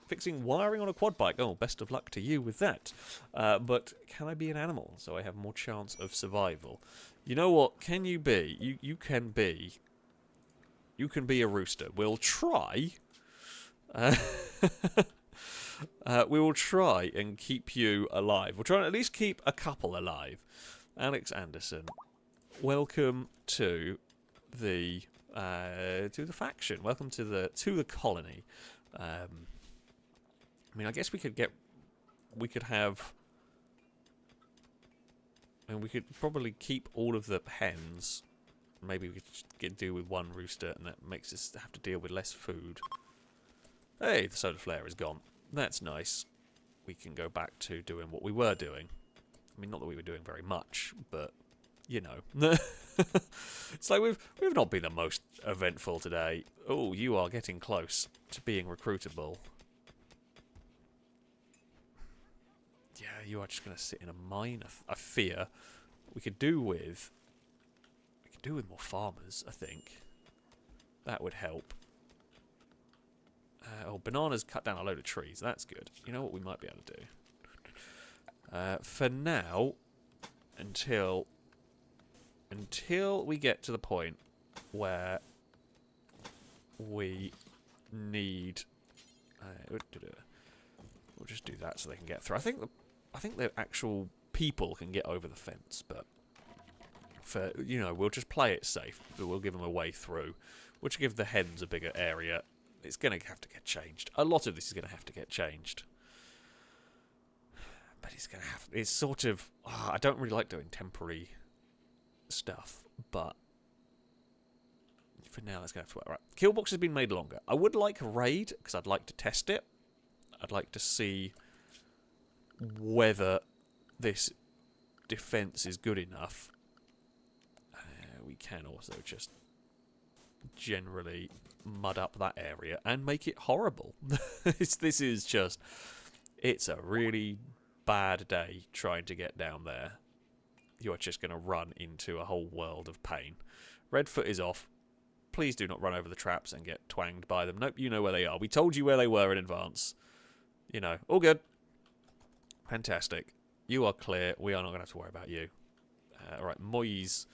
[SPEAKER 1] fixing wiring on a quad bike. Oh, best of luck to you with that. But can I be an animal so I have more chance of survival? You know what? Can you be? You can be. You can be a rooster. We'll try. We will try and keep you alive. We'll try and at least keep a couple alive. Alex Anderson, welcome to the faction. Welcome to the colony. I mean, I guess we could have. I mean, we could probably keep all of the hens. Maybe we could just do with one rooster, and that makes us have to deal with less food. Hey, the solar flare is gone. That's nice. We can go back to doing what we were doing. I mean, not that we were doing very much, but you know, it's like we've not been the most eventful today. Oh, you are getting close to being recruitable. Yeah, you are just going to sit in a mine. I fear we could do with more farmers. I think that would help. Oh, bananas cut down a load of trees. That's good. You know what we might be able to do? For now, until we get to the point where we need... we'll just do that so they can get through. I think the actual people can get over the fence, but for, you know, we'll just play it safe. We'll give them a way through, which will give the hens a bigger area. It's going to have to get changed. A lot of this is going to have to get changed. But it's going to have... It's sort of... I don't really like doing temporary stuff, but for now, that's going to have to work. Right. Kill box has been made longer. I would like a raid, because I'd like to test it. I'd like to see whether this defense is good enough. We can also just generally mud up that area and make it horrible. This is just... It's a really bad day trying to get down there. You are just going to run into a whole world of pain. Redfoot is off. Please do not run over the traps and get twanged by them. Nope, you know where they are. We told you where they were in advance. You know, all good. Fantastic. You are clear. We are not going to have to worry about you. Alright, Moise,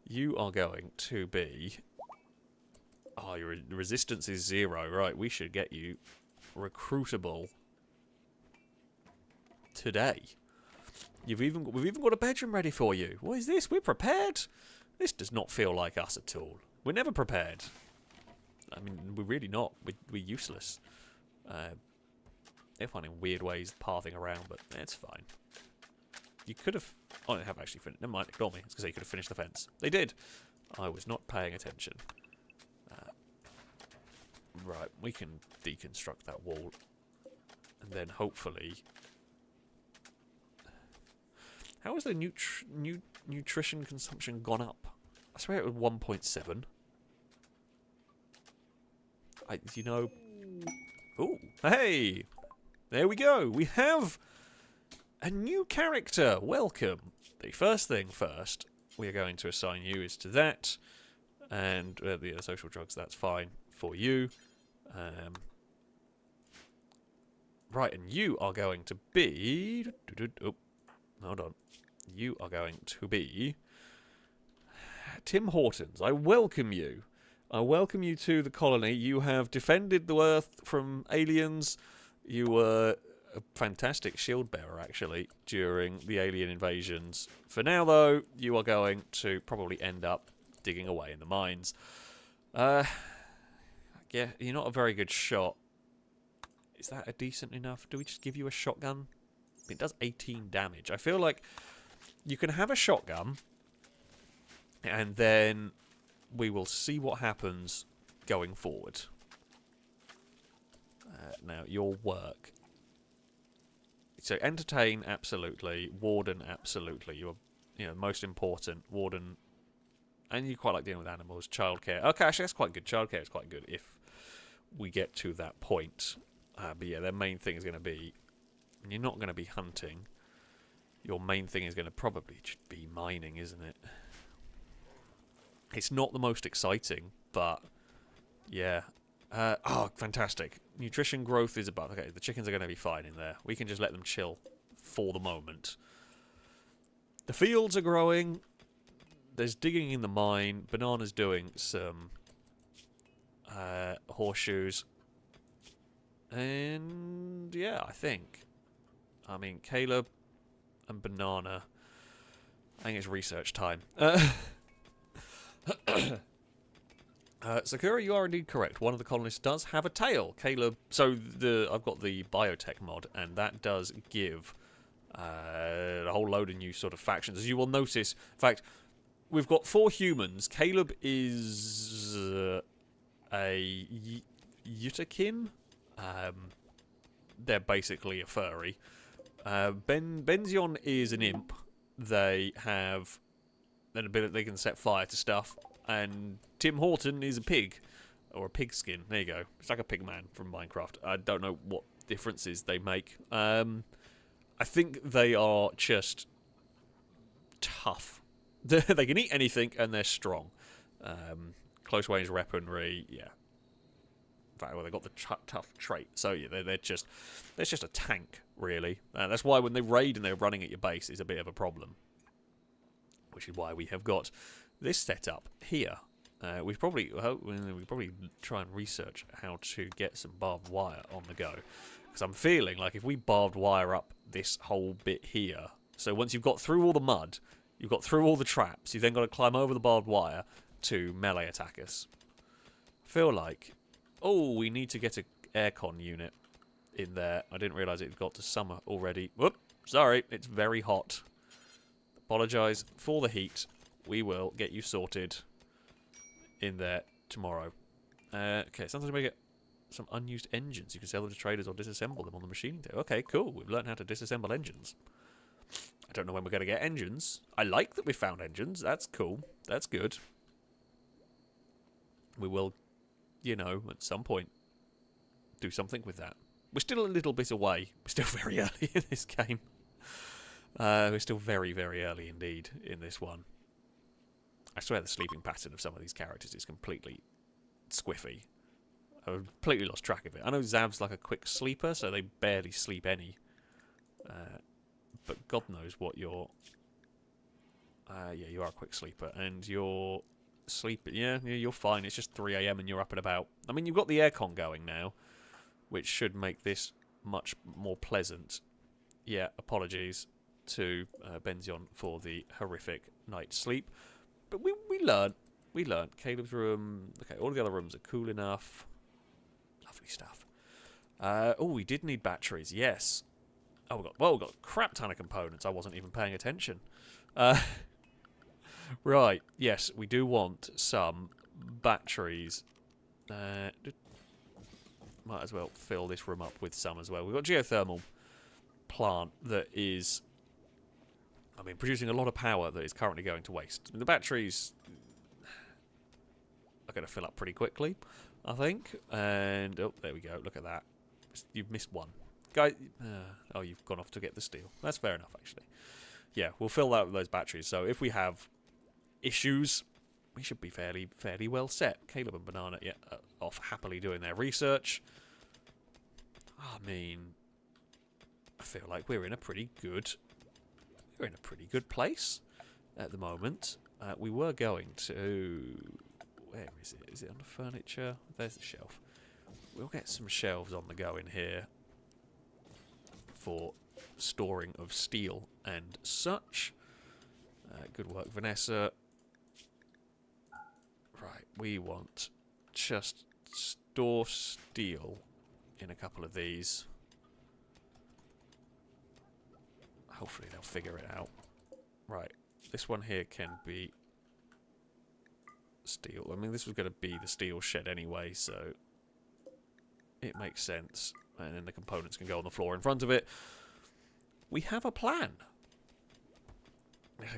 [SPEAKER 1] you are going to be... Oh, your resistance is 0. Right, we should get you recruitable today. We've even got a bedroom ready for you. What is this? We're prepared. This does not feel like us at all. We're never prepared. I mean, we're really not. We're useless. They're finding weird ways of pathing around, but it's fine. You could have... Oh, they have actually finished. Never mind, ignore me. I was going to say you could have finished the fence. They did. I was not paying attention. Right, we can deconstruct that wall. And then hopefully... How has the nutrition consumption gone up? I swear it was 1.7. You know... Ooh, hey! There we go! We have a new character! Welcome! The first thing first, we are going to assign you is to that. And the social drugs, that's fine for you. Right, and you are going to be... Oh, hold on. You are going to be... Tim Hortons. I welcome you. I welcome you to the colony. You have defended the Earth from aliens. You were a fantastic shield bearer, actually, during the alien invasions. For now, though, you are going to probably end up digging away in the mines. Yeah, you're not a very good shot. Is that a decent enough? Do we just give you a shotgun? It does 18 damage. I feel like you can have a shotgun, and then we will see what happens going forward. Now, your work. So, entertain, absolutely. Warden, absolutely. You're, most important. Warden, and you quite like dealing with animals. Childcare. Okay, actually, that's quite good. Childcare is quite good if we get to that point. But yeah, their main thing is going to be, you're not going to be hunting. Your main thing is going to probably just be mining, isn't it? It's not the most exciting, but yeah. Oh, fantastic. Nutrition growth is above. Okay, the chickens are going to be fine in there. We can just let them chill for the moment. The fields are growing. There's digging in the mine. Banana's doing some horseshoes. And yeah, I mean, Caleb and Banana. I think it's research time. Sakura, you are indeed correct. One of the colonists does have a tail. Caleb, so I've got the BioTech mod, and that does give a whole load of new sort of factions. As you will notice, in fact, we've got 4 humans. Caleb is a Yutakin. They're basically a furry. Benzion is an imp. They have an ability they can set fire to stuff. And Tim Horton is a pig. Or a pigskin. There you go. It's like a pig man from Minecraft. I don't know what differences they make. I think they are just tough. They can eat anything and they're strong. Close range weaponry, yeah. In fact, well, they got the tough trait. So yeah, they're just a tank, really. That's why when they raid and they're running at your base, it's a bit of a problem. Which is why we have got this setup here. We probably try and research how to get some barbed wire on the go, because I'm feeling like if we barbed wire up this whole bit here, so once you've got through all the mud, you've got through all the traps, you've then got to climb over the barbed wire to melee attack us. I feel like, oh, we need to get an aircon unit in there. I didn't realise it got to summer already. Whoop, sorry, it's very hot. Apologise for the heat. We will get you sorted in there tomorrow. Okay, sometimes we get some unused engines. You can sell them to traders or disassemble them on the machining table. Okay, cool. We've learned how to disassemble engines. I don't know when we're going to get engines. I like that we found engines. That's cool. That's good. We will, at some point, do something with that. We're still a little bit away. We're still very early in this game. We're still very, very early indeed in this one. I swear the sleeping pattern of some of these characters is completely squiffy. I've completely lost track of it. I know Zav's like a quick sleeper, so they barely sleep any. But God knows what your... yeah, you are a quick sleeper. And your sleep... Yeah, you're fine. It's just 3 AM and you're up and about. I mean, you've got the aircon going now, which should make this much more pleasant. Yeah, apologies to Benzion for the horrific night's sleep. But we learned. We learned. Caleb's room. Okay, all the other rooms are cool enough. Lovely stuff. Oh, we did need batteries. Yes. Oh, we got a crap ton of components. I wasn't even paying attention. Right. Yes, we do want some batteries. Might as well fill this room up with some as well. We've got geothermal plant that is... producing a lot of power that is currently going to waste. The batteries are going to fill up pretty quickly, I think. And, oh, there we go. Look at that. You've missed one. Guy, oh, you've gone off to get the steel. That's fair enough, actually. Yeah, we'll fill that with those batteries. So if we have issues, we should be fairly well set. Caleb and Banana, yeah, off happily doing their research. I feel like we're in a pretty good... We're in a pretty good place at the moment. We were going to... Where is it? Is it on the furniture? There's the shelf. We'll get some shelves on the go in here for storing of steel and such. Good work, Vanessa. Right, we want just store steel in a couple of these. Hopefully they'll figure it out. Right, this one here can be steel. This was going to be the steel shed anyway, so it makes sense. And then the components can go on the floor in front of it. We have a plan.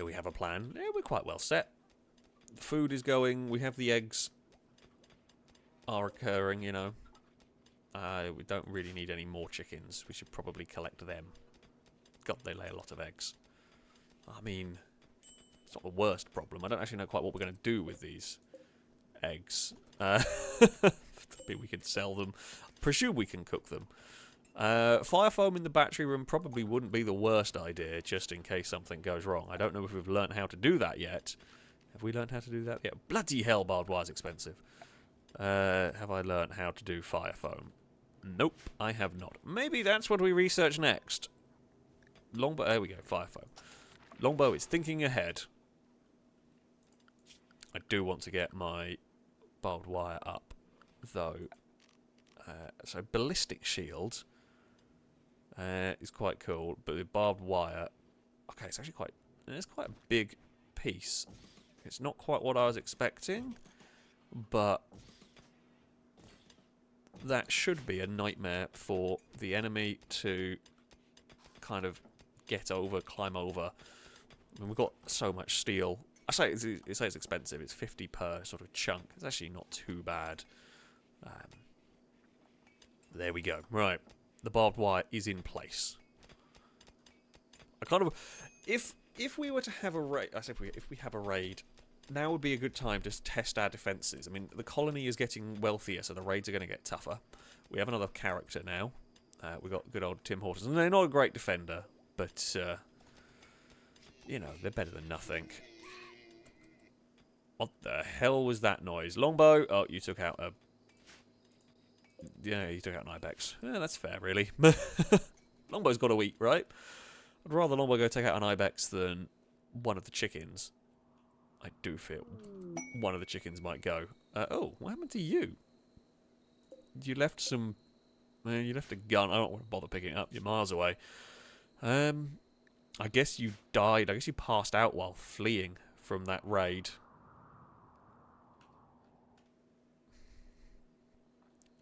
[SPEAKER 1] We have a plan. Yeah, we're quite well set. The food is going. We have the eggs are occurring, you know. We don't really need any more chickens. We should probably collect them. God, they lay a lot of eggs. I mean, it's not the worst problem. I don't actually know quite what we're going to do with these eggs. Maybe we could sell them. Presume we can cook them. Fire foam in the battery room probably wouldn't be the worst idea, just in case something goes wrong. I don't know if we've learnt how to do that yet. Have we learnt how to do that yet? Bloody hell, barbed wire's expensive. Have I learnt how to do fire foam? Nope, I have not. Maybe that's what we research next. Longbow, there we go, fire foam. Longbow is thinking ahead. I do want to get my barbed wire up, though. So ballistic shield is quite cool, but the barbed wire, okay, it's actually quite a big piece. It's not quite what I was expecting, but that should be a nightmare for the enemy to kind of get over, climb over. I mean, we've got so much steel. I say it's expensive. It's 50 per sort of chunk. It's actually not too bad. There we go. Right, the barbed wire is in place. I kind of, if we were to have a raid, I say if we have a raid, now would be a good time to test our defences. I mean, the colony is getting wealthier, so the raids are going to get tougher. We have another character now. We've got good old Tim Hortons. And they're not a great defender, but, you know, they're better than nothing. What the hell was that noise? Longbow? Oh, you took out a... Yeah, you took out an ibex. Yeah, that's fair, really. Longbow's got to eat, right? I'd rather Longbow go take out an ibex than one of the chickens. I do feel one of the chickens might go. Oh, what happened to you? You left some... you left a gun. I don't want to bother picking it up. You're miles away. I guess you died. I guess you passed out while fleeing from that raid.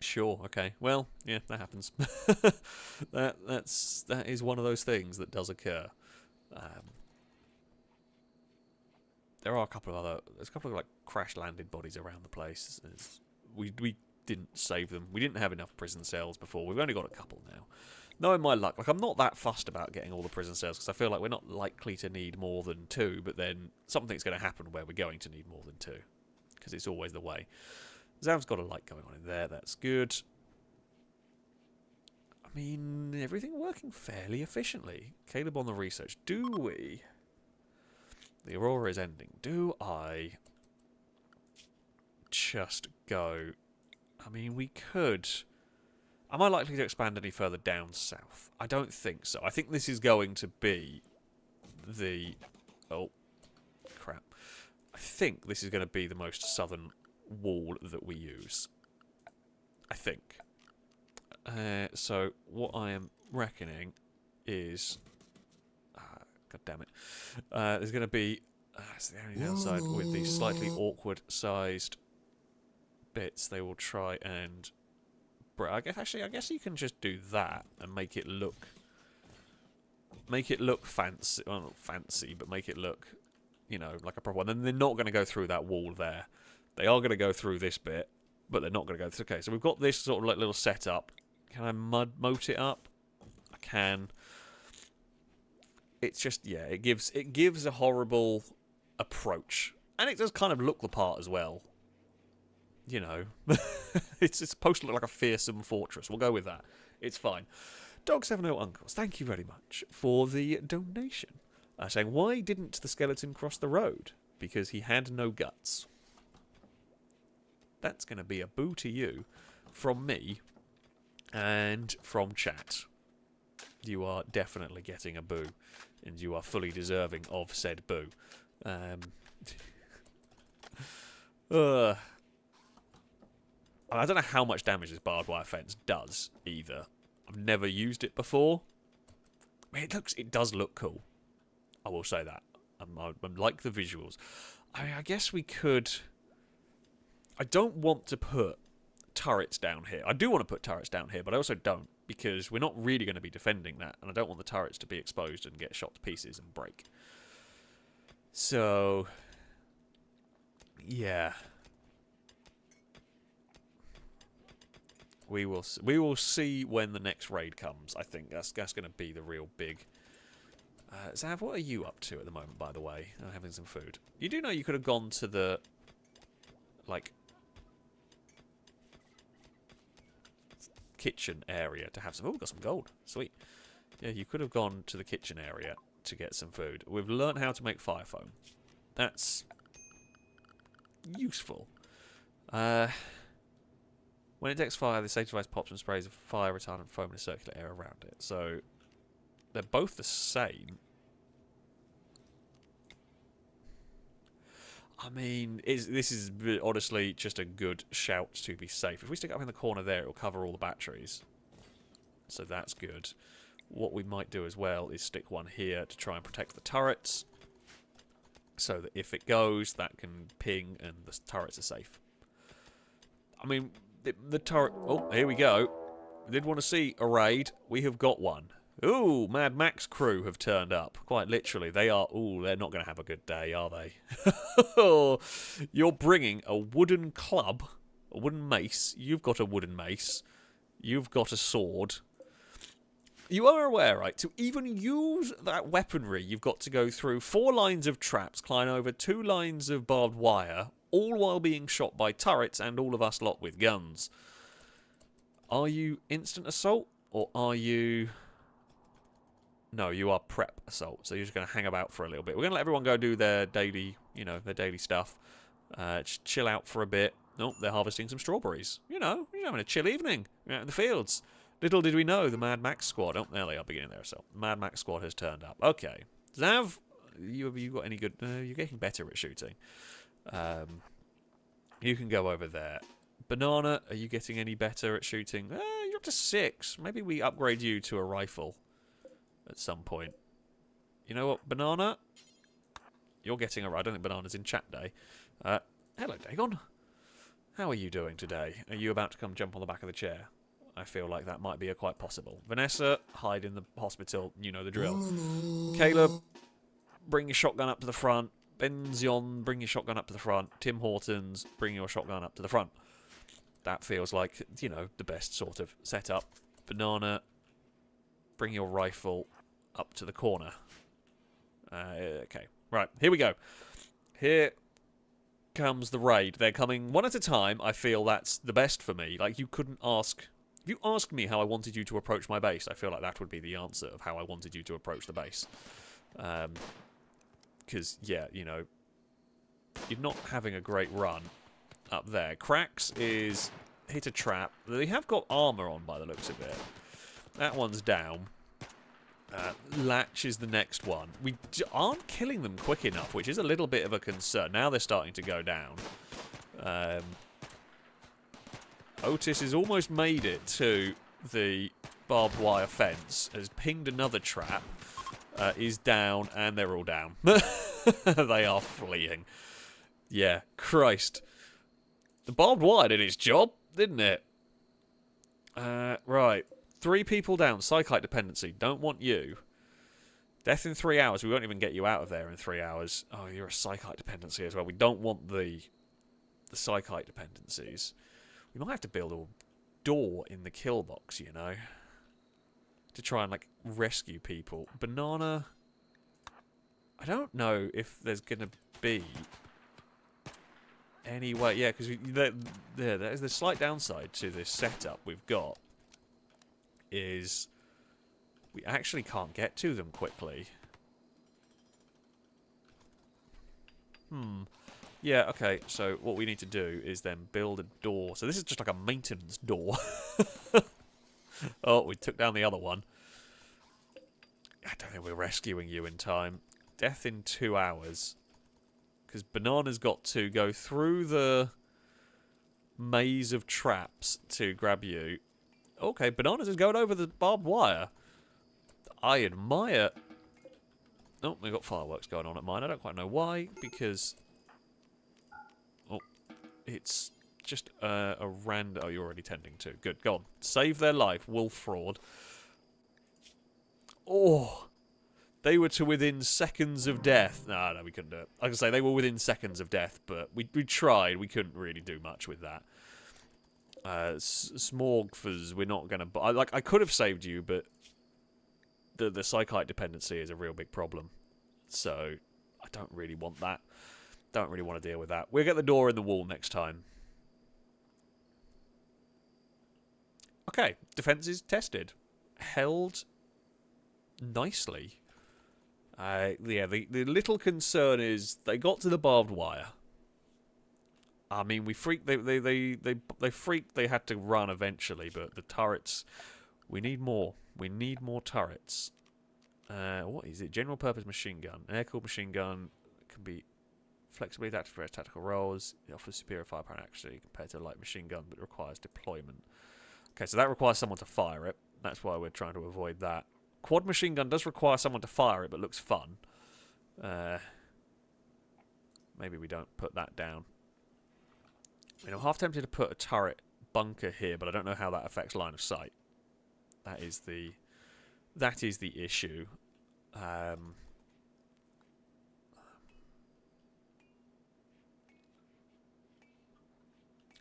[SPEAKER 1] Sure, okay. Well, yeah, that happens. that is one of those things that does occur. There are a couple of there's a couple of like crash landed bodies around the place. We didn't save them. We didn't have enough prison cells before. We've only got a couple now. Knowing my luck, like I'm not that fussed about getting all the prison cells because I feel like we're not likely to need more than 2, but then something's going to happen where we're going to need more than 2 because it's always the way. Zav's got a light going on in there. That's good. I mean, everything working fairly efficiently. Caleb on the research. Do we... The Aurora is ending. Do I just go... I mean, we could... Am I likely to expand any further down south? I don't think so. I think this is going to be the... Oh, crap. I think this is going to be the most southern wall that we use. I think. So, what I am reckoning is... God damn it. There's going to be... That's the only downside with these slightly awkward sized bits. They will try and... I guess you can just do that and make it look fancy. Well, not fancy, but make it look, you know, like a proper one. And they're not going to go through that wall there. They are going to go through this bit, but they're not going to go through. Okay, so we've got this sort of like little setup. Can I moat it up? I can. It's just, yeah, it gives a horrible approach, and it does kind of look the part as well. You know, it's supposed to look like a fearsome fortress. We'll go with that. It's fine. Dogs have no uncles. Thank you very much for the donation. Saying, why didn't the skeleton cross the road? Because he had no guts. That's going to be a boo to you from me and from chat. You are definitely getting a boo, and you are fully deserving of said boo. I don't know how much damage this barbed wire fence does either. I've never used it before. I mean, it does look cool. I will say that. I like the visuals. I mean, I guess we could... I don't want to put turrets down here. I do want to put turrets down here, but I also don't, because we're not really going to be defending that, and I don't want the turrets to be exposed and get shot to pieces and break. So, yeah. We will see when the next raid comes. I think that's going to be the real big. Zav, what are you up to at the moment, by the way? I'm having some food. You do know you could have gone to the, like, kitchen area to have some... Oh, we've got some gold. Sweet. Yeah, you could have gone to the kitchen area to get some food. We've learned how to make fire foam. That's useful. When it detects fire, the safety device pops and sprays a fire retardant foam in a circular air around it. So, they're both the same. I mean, this is honestly just a good shout to be safe. If we stick it up in the corner there, it'll cover all the batteries. So that's good. What we might do as well is stick one here to try and protect the turrets. So that if it goes, that can ping and the turrets are safe. I mean... The turret... Oh, here we go. I did want to see a raid. We have got one. Ooh, Mad Max crew have turned up. Quite literally. They are... Ooh, they're not going to have a good day, are they? You're bringing a wooden club, a wooden mace. You've got a wooden mace. You've got a sword. You are aware, right? To even use that weaponry, you've got to go through 4 lines of traps, climb over 2 lines of barbed wire, all while being shot by turrets and all of us lot with guns. Are you instant assault, or are you... No, you are prep assault, so you're just going to hang about for a little bit. We're going to let everyone go do their daily, you know, their daily stuff. Just chill out for a bit. Oh, they're harvesting some strawberries. You know, you're having a chill evening. You're out in the fields. Little did we know the Mad Max squad... Oh, there they are beginning their assault. The Mad Max squad has turned up. Okay. Zav, you got any good... you're getting better at shooting. You can go over there. Banana, are you getting any better at shooting? You're up to 6. Maybe we upgrade you to a rifle at some point. You know what, Banana? You're getting a... I don't think Banana's in chat day. Hello, Dagon. How are you doing today? Are you about to come jump on the back of the chair? I feel like that might be quite possible. Vanessa, hide in the hospital. You know the drill. Caleb, bring your shotgun up to the front. Benzion, bring your shotgun up to the front. Tim Hortons, bring your shotgun up to the front. That feels like, you know, the best sort of setup. Banana, bring your rifle up to the corner. Okay, right, here we go. Here comes the raid. They're coming one at a time. I feel that's the best for me. Like, you couldn't ask... If you asked me how I wanted you to approach my base, I feel like that would be the answer of how I wanted you to approach the base. Because, yeah, you know, you're not having a great run up there. Cracks is hit a trap. They have got armour on by the looks of it. That one's down. Latch is the next one. We aren't killing them quick enough, which is a little bit of a concern. Now they're starting to go down. Otis has almost made it to the barbed wire fence, has pinged another trap, is down, and they're all down. They are fleeing. Yeah, Christ. The barbed wire did its job, didn't it? Right. 3 people down. Psychite dependency. Don't want you. Death in 3 hours. We won't even get you out of there in 3 hours. Oh, you're a psychite dependency as well. We don't want the psychite dependencies. We might have to build a door in the kill box, you know, to try and, like, rescue people. Banana... I don't know if there's going to be any way... Yeah, because there's the slight downside to this setup we've got is we actually can't get to them quickly. Yeah, okay, so what we need to do is then build a door. So this is just like a maintenance door. Oh, we took down the other one. I don't think we're rescuing you in time. Death in 2 hours. Because Banana's got to go through the maze of traps to grab you. Okay, Bananas is going over the barbed wire. I admire... Oh, we've got fireworks going on at mine. I don't quite know why, because... Oh, it's just a random... Oh, you're already tending to. Good, go on. Save their life, wolf fraud. Oh, they were to within seconds of death. No, we couldn't do it. Like I say, they were within seconds of death, but we tried. We couldn't really do much with that. Smorgfers, we're not going to... I could have saved you, but the psychite dependency is a real big problem. So, I don't really want that. Don't really want to deal with that. We'll get the door in the wall next time. Okay, defenses tested. Held nicely. Yeah, the little concern is they got to the barbed wire. I mean, we freaked. They freaked. They had to run eventually, but the turrets. We need more. We need more turrets. What is it? General purpose machine gun. An air-cooled machine gun can be flexibly adapted for tactical roles. It offers superior firepower actually compared to a light machine gun, but it requires deployment. Okay, so that requires someone to fire it. That's why we're trying to avoid that. Quad machine gun does require someone to fire it, but looks fun. Maybe we don't put that down. I mean, I'm half tempted to put a turret bunker here, but I don't know how that affects line of sight. That is the issue. I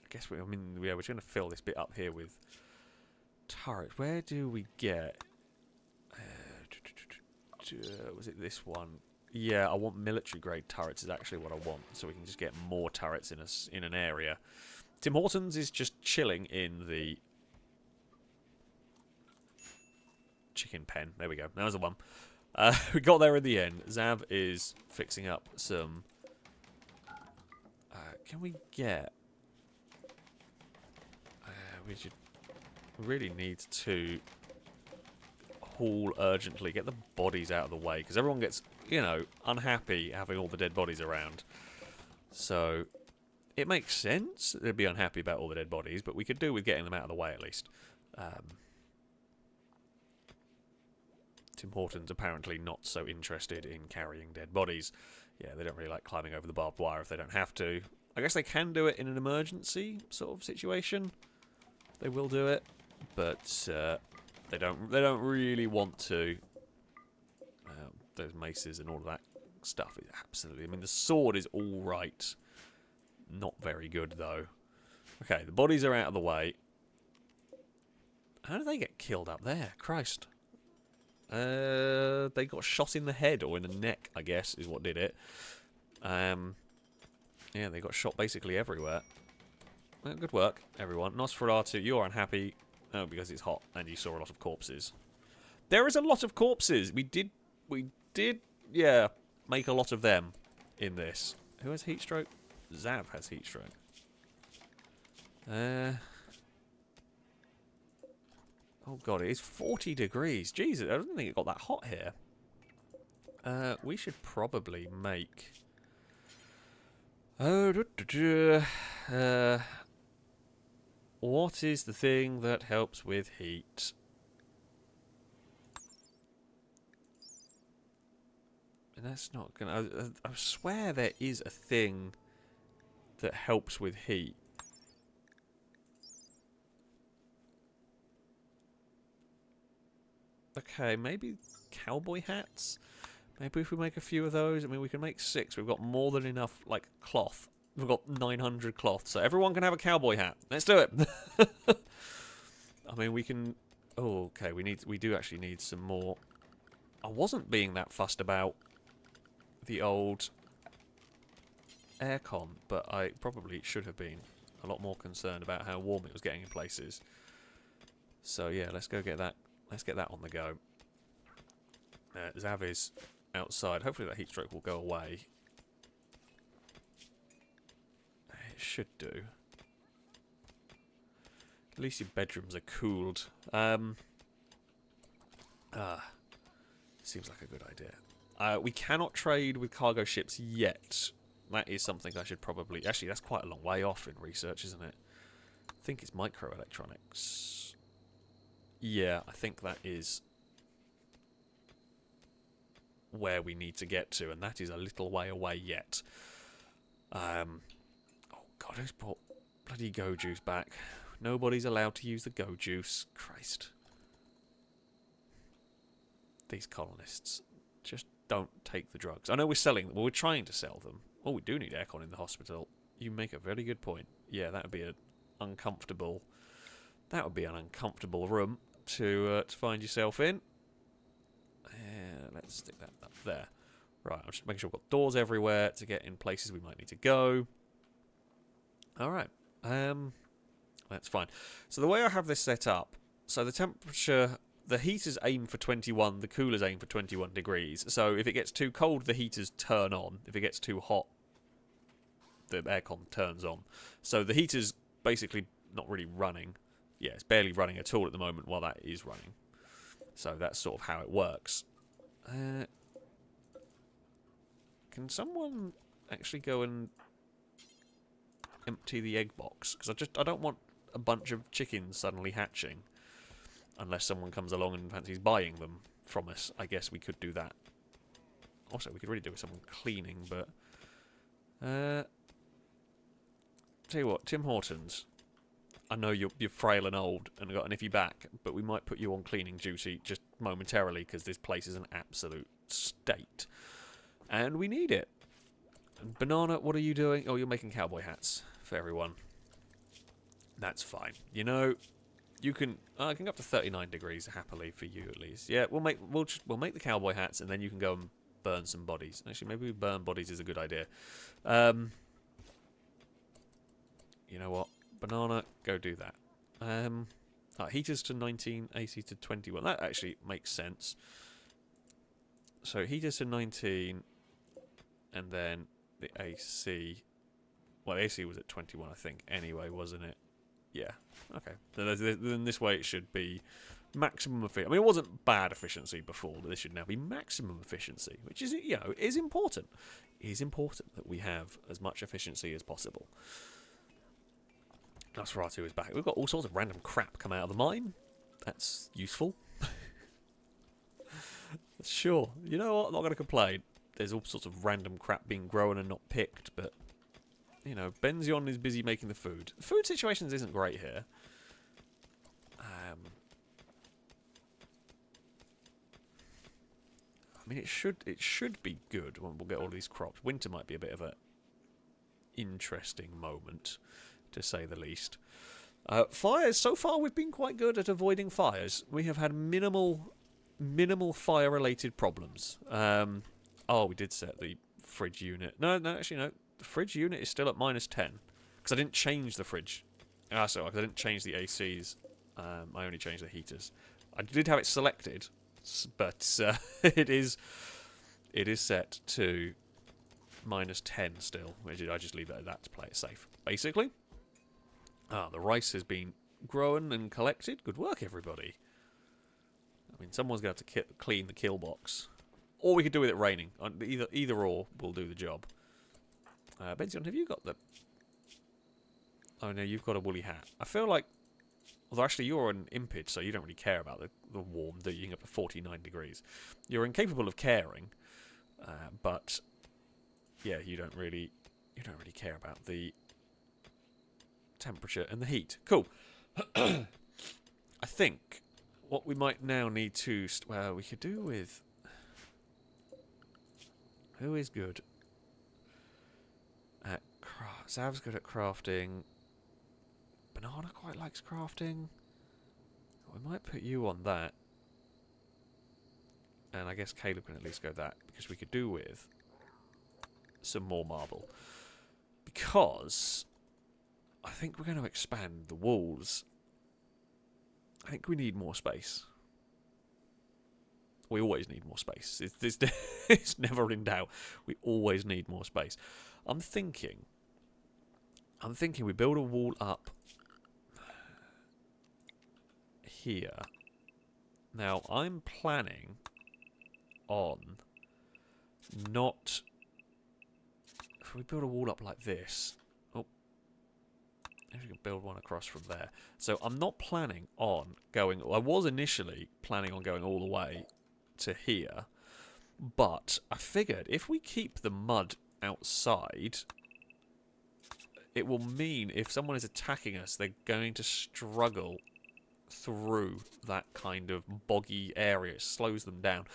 [SPEAKER 1] guess we're going to fill this bit up here with turrets. Where do we get? Was it this one? Yeah, I want military grade turrets is actually what I want, so we can just get more turrets in an area. Tim Hortons is just chilling in the chicken pen. There we go. That was the one. We got there in the end. Zav is fixing up some... can we get... we should really need to haul urgently. Get the bodies out of the way, because everyone gets, you know, unhappy having all the dead bodies around. So, it makes sense that they'd be unhappy about all the dead bodies, but we could do with getting them out of the way at least. Tim Hortons apparently not so interested in carrying dead bodies. Yeah, they don't really like climbing over the barbed wire if they don't have to. I guess they can do it in an emergency sort of situation. They will do it, but they don't really want to. Those maces and all of that stuff is absolutely... I mean, the sword is all right. Not very good, though. Okay, the bodies are out of the way. How did they get killed up there? Christ. They got shot in the head or in the neck, I guess, is what did it. Yeah, they got shot basically everywhere. Well, good work, everyone. Nosferatu, you're unhappy. Oh, because it's hot and you saw a lot of corpses. There is a lot of corpses. We did, yeah, make a lot of them in this. Who has heat stroke? Zav has heat stroke. Oh god, it is 40 degrees. Jesus, I don't think it got that hot here. We should probably make... what is the thing that helps with heat? And that's not gonna... I swear there is a thing that helps with heat. Okay, maybe cowboy hats? Maybe if we make a few of those, I mean, we can make 6. We've got more than enough, like, cloth. We've got 900 cloth, so everyone can have a cowboy hat. Let's do it! I mean, we can... Oh, okay, we do actually need some more. I wasn't being that fussed about the old aircon, but I probably should have been a lot more concerned about how warm it was getting in places. So, yeah, let's go get that. Let's get that on the go. Zav is outside. Hopefully that heat stroke will go away. It should do. At least your bedrooms are cooled. Seems like a good idea. We cannot trade with cargo ships yet. That is something I should probably... Actually, that's quite a long way off in research, isn't it? I think it's microelectronics. Yeah, I think that is where we need to get to, and that is a little way away yet. Oh god, who's bought Bloody go juice back. Nobody's allowed to use the go juice. Christ. These colonists just don't take the drugs. I know we're selling them. Well, we're trying to sell them. Oh, we do need aircon in the hospital. You make a very good point. Yeah, that would be an uncomfortable... That would be an uncomfortable room to find yourself in. Let's stick that up there. Right, I'm just making sure we've got doors everywhere to get in places we might need to go. Alright. That's fine. So the way I have this set up, so the temperature... The heaters aim for 21, the coolers aim for 21 degrees. So if it gets too cold, the heaters turn on. If it gets too hot, the aircon turns on. So the heater's basically not really running. Yeah, it's barely running at all at the moment while that is running. So that's sort of how it works. Can someone actually go and empty the egg box? Because I don't want a bunch of chickens suddenly hatching. Unless someone comes along and fancies buying them from us. I guess we could do that. Also, we could really do with someone cleaning, but... tell you what, Tim Hortons. I know you're frail and old and got an iffy back, but we might put you on cleaning duty just momentarily because this place is an absolute state. And we need it. And Banana, what are you doing? Oh, you're making cowboy hats for everyone. That's fine. You know... You can, I can go up to 39 degrees happily for you at least. Yeah, we'll make the cowboy hats and then you can go and burn some bodies. Actually, maybe burn bodies is a good idea. You know what, Banana, go do that. Heaters to 19, AC to 21. That actually makes sense. So heaters to 19, and then the AC. Well, the AC was at 21, I think. Anyway, wasn't it? Yeah. Okay. Then this way it should be maximum efficiency. I mean, it wasn't bad efficiency before, but this should now be maximum efficiency, which is, you know, is important. It is important that we have as much efficiency as possible. Nosferatu is back. We've got all sorts of random crap come out of the mine. That's useful. Sure. You know what? I'm not going to complain. There's all sorts of random crap being grown and not picked, but... You know, Benzion is busy making the food. The food situations isn't great here. I mean, it should be good when we'll get all these crops. Winter might be a bit of a interesting moment, to say the least. Fires. So far, we've been quite good at avoiding fires. We have had minimal fire-related problems. Oh, we did set the fridge unit. No, actually, no. The fridge unit is still at -10 because I didn't change the fridge. So I didn't change the ACs. I only changed the heaters. I did have it selected, but it is set to -10 still. I just leave it at that to play it safe, basically. The rice has been grown and collected. Good work, everybody. I mean, someone's going to have to clean the kill box, or we could do with it raining. Either or will do the job. Benzion, have you got the... Oh, no, you've got a woolly hat. I feel like... Although, actually, you're an impid, so you don't really care about the warm, do you? You can get up to 49 degrees. You're incapable of caring, but... Yeah, you don't really care about the temperature and the heat. Cool. I think what we might now need to... Well, we could do with... Who is good? Zav's good at crafting. Banana quite likes crafting. We might put you on that. And I guess Caleb can at least go that, because we could do with some more marble. Because I think we're going to expand the walls. I think we need more space. We always need more space. It's never in doubt. We always need more space. I'm thinking we build a wall up here. Now, I'm planning on not... If we build a wall up like this... Oh. Maybe we can build one across from there. So I'm not planning on going... I was initially planning on going all the way to here. But I figured if we keep the mud outside... it will mean if someone is attacking us, they're going to struggle through that kind of boggy area. It slows them down.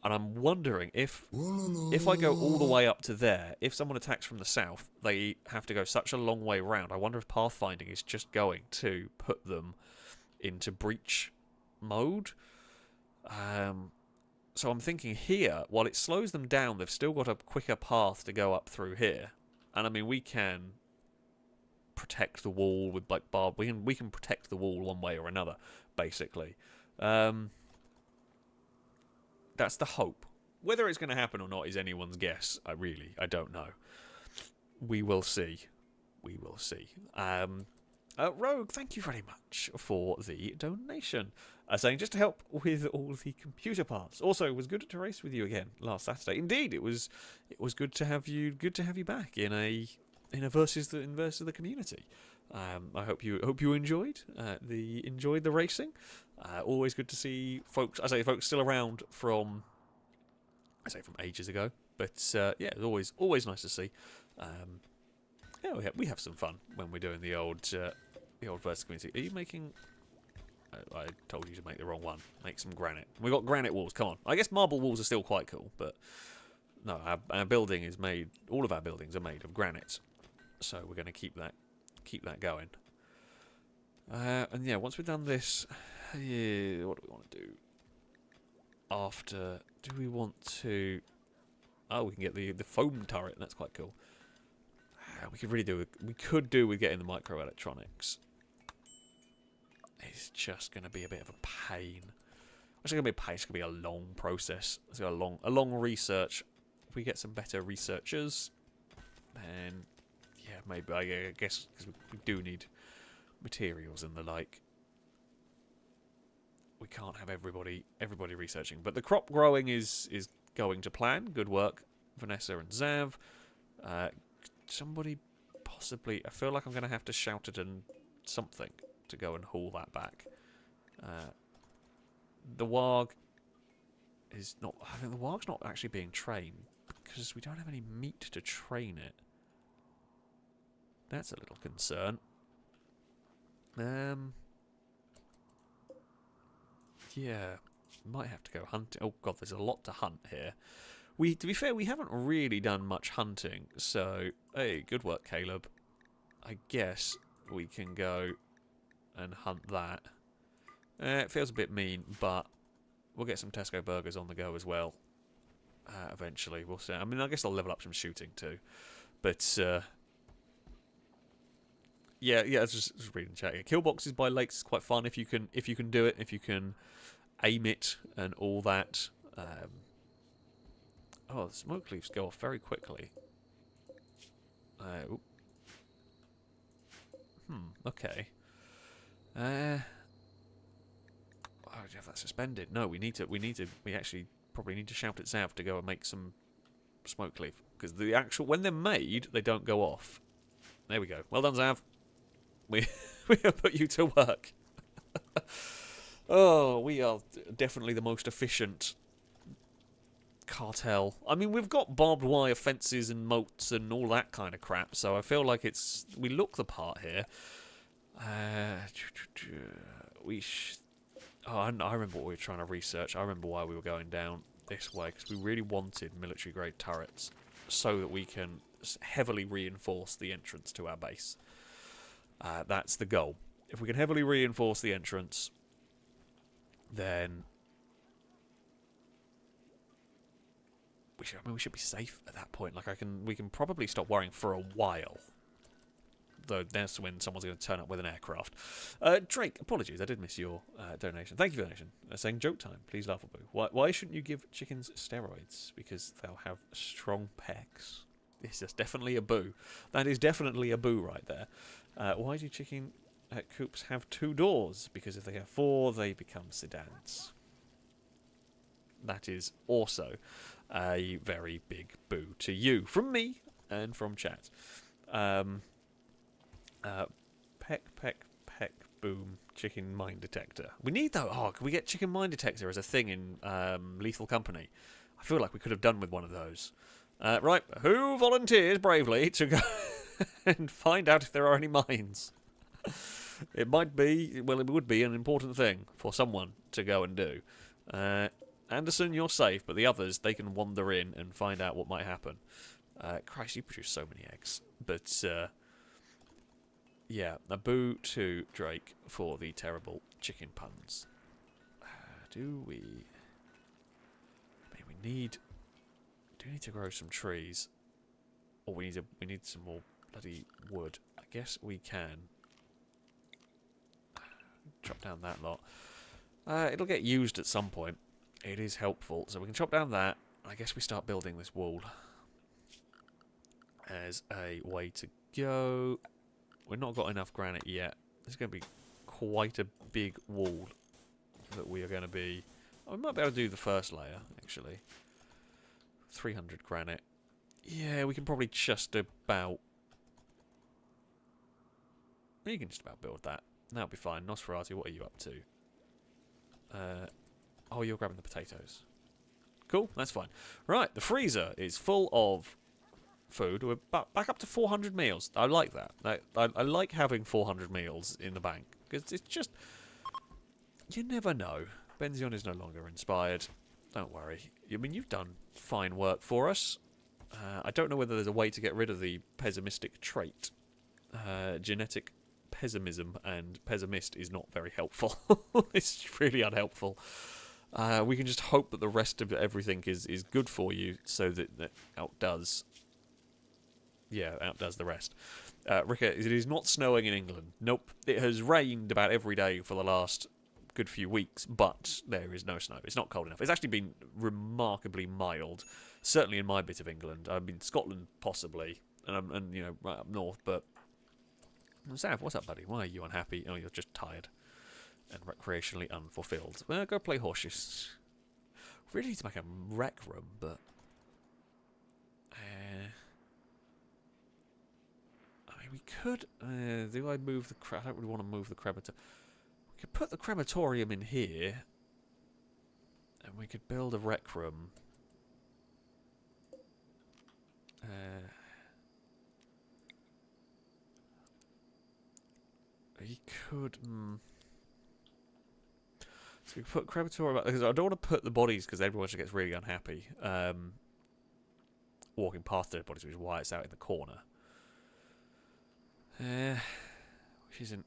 [SPEAKER 1] And I'm wondering if I go all the way up to there, if someone attacks from the south, they have to go such a long way round. I wonder if pathfinding is just going to put them into breach mode. So I'm thinking here, while it slows them down, they've still got a quicker path to go up through here. And I mean, we can protect the wall with like barb. We can protect the wall one way or another, basically. That's the hope. Whether it's going to happen or not is anyone's guess. I don't know. We will see. We will see. Rogue, thank you very much for the donation. Saying just to help with all the computer parts. Also, it was good to race with you again last Saturday. Indeed, it was good to have you back in a versus the community. I hope you enjoyed the racing. Always good to see folks. I say folks still around from ages ago, but yeah, it's always nice to see. Yeah, we have some fun when we're doing the old versus community. Are you making? I told you to make the wrong one. Make some granite. We've got granite walls. Come on. I guess marble walls are still quite cool, but no, our building is made. All of our buildings are made of granite, so we're going to keep that going. And yeah, once we've done this, yeah, what do we want to do? After, do we want to? Oh, we can get the foam turret. That's quite cool. We could really do. We could do with getting the microelectronics. It's just going to be a bit of a pain. It's going to be a pain. It's going to be a long process. It's going to be a long research. If we get some better researchers, then yeah, maybe I guess because we do need materials and the like. We can't have everybody researching, but the crop growing is going to plan. Good work, Vanessa and Zav. Somebody possibly. I feel like I'm going to have to shout at something to go and haul that back. The warg is not. I think the warg's not actually being trained because we don't have any meat to train it. That's a little concern. Yeah, might have to go hunting. Oh god, there's a lot to hunt here. To be fair, we haven't really done much hunting, so hey, good work, Caleb. I guess we can go and hunt that. It feels a bit mean, but we'll get some Tesco burgers on the go as well. Eventually, we'll see. I mean, I guess I'll level up some shooting too, but yeah. I was just reading chat. Yeah, kill boxes by lakes is quite fun if you can do it, if you can aim it and all that. Oh, the smoke leaves go off very quickly. Okay. Oh, do you have that suspended? No, we actually probably need to shout at Zav to go and make some smoke leaf. Because when they're made, they don't go off. There we go. Well done, Zav. We have put you to work. Oh, we are definitely the most efficient cartel. I mean, we've got barbed wire fences and moats and all that kind of crap, so I feel like we look the part here. I remember what we were trying to research. I remember why we were going down this way, because we really wanted military-grade turrets so that we can heavily reinforce the entrance to our base. That's the goal. If we can heavily reinforce the entrance, then we should be safe at that point. Like we can probably stop worrying for a while. Though that's when someone's going to turn up with an aircraft. Drake, apologies, I did miss your donation. Thank you for the donation. Saying joke time, please laugh a boo. Why shouldn't you give chickens steroids? Because they'll have strong pecs. This is definitely a boo. That is definitely a boo right there. Why do chicken coops have 2 doors? Because if they have 4, they become sedans. That is also a very big boo to you. From me and from chat. Peck, boom, chicken mine detector. We need though. Oh, can we get chicken mine detector as a thing in Lethal Company? I feel like we could have done with one of those. Right, who volunteers bravely to go and find out if there are any mines. It might be, well, it would be an important thing for someone to go and do. Anderson, you're safe, but the others, they can wander in and find out what might happen. Christ, you produce so many eggs. But, yeah, a boo to Drake for the terrible chicken puns. Do we... I mean, we need... Do we need to grow some trees? Or we need some more bloody wood. I guess we can. Chop down that lot. It'll get used at some point. It is helpful. So we can chop down that. I guess we start building this wall as a way to go. We've not got enough granite yet. This is going to be quite a big wall that we are going to be... Oh, we might be able to do the first layer, actually. 300 granite. Yeah, we can probably just about... You can just about build that. That'll be fine. Nosferatu, what are you up to? Oh, you're grabbing the potatoes. Cool, that's fine. Right, the freezer is full of food. We're back up to 400 meals. I like that. I like having 400 meals in the bank. Because it's just... You never know. Benzion is no longer inspired. Don't worry. I mean, you've done fine work for us. I don't know whether there's a way to get rid of the pessimistic trait. Genetic pessimism and pessimist is not very helpful. It's really unhelpful. We can just hope that the rest of everything is good for you, so that outdoes the rest. Ricka, it is not snowing in England. Nope. It has rained about every day for the last good few weeks, but there is no snow. It's not cold enough. It's actually been remarkably mild, certainly in my bit of England. I mean, Scotland possibly, and you know, right up north, but... Sav, what's up, buddy? Why are you unhappy? Oh, you're just tired and recreationally unfulfilled. Well, go play horseshoes. Really need to make a rec room, but... I mean, we could... do I move the... I don't really want to move the crematorium. We could put the crematorium in here, and we could build a rec room. We could... So we put crematorium... Because I don't want to put the bodies, because everyone just gets really unhappy. Walking past their bodies, which is why it's out in the corner.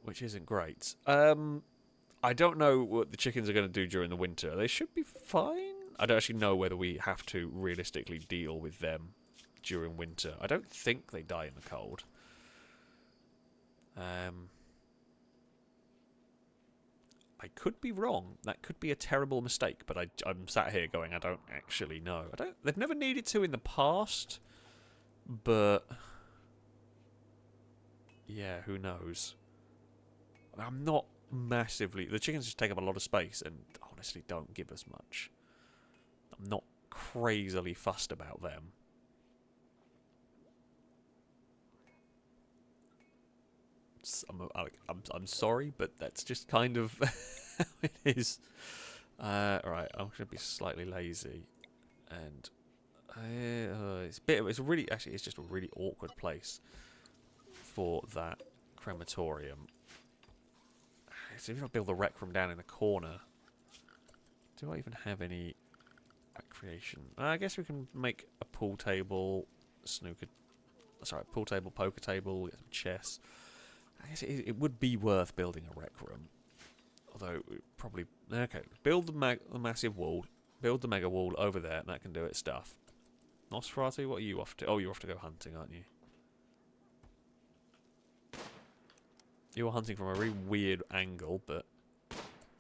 [SPEAKER 1] Which isn't great. I don't know what the chickens are going to do during the winter. They should be fine. I don't actually know whether we have to realistically deal with them during winter. I don't think they die in the cold. I could be wrong. That could be a terrible mistake, but I'm sat here going, I don't actually know. They've never needed to in the past, but yeah, who knows? I'm not massively... The chickens just take up a lot of space and honestly don't give us much. I'm not crazily fussed about them. I'm sorry, but that's just kind of how it is. Right, I'm going to be slightly lazy, and it's just a really awkward place for that crematorium. So if I build the rec room down in the corner, do I even have any recreation? I guess we can make a pool table, pool table, poker table, get some chess. I guess it would be worth building a rec room. Although, probably... Okay, build the massive wall. Build the mega wall over there, and that can do its stuff. Nosferatu, what are you off to? Oh, you're off to go hunting, aren't you? You're hunting from a really weird angle, but...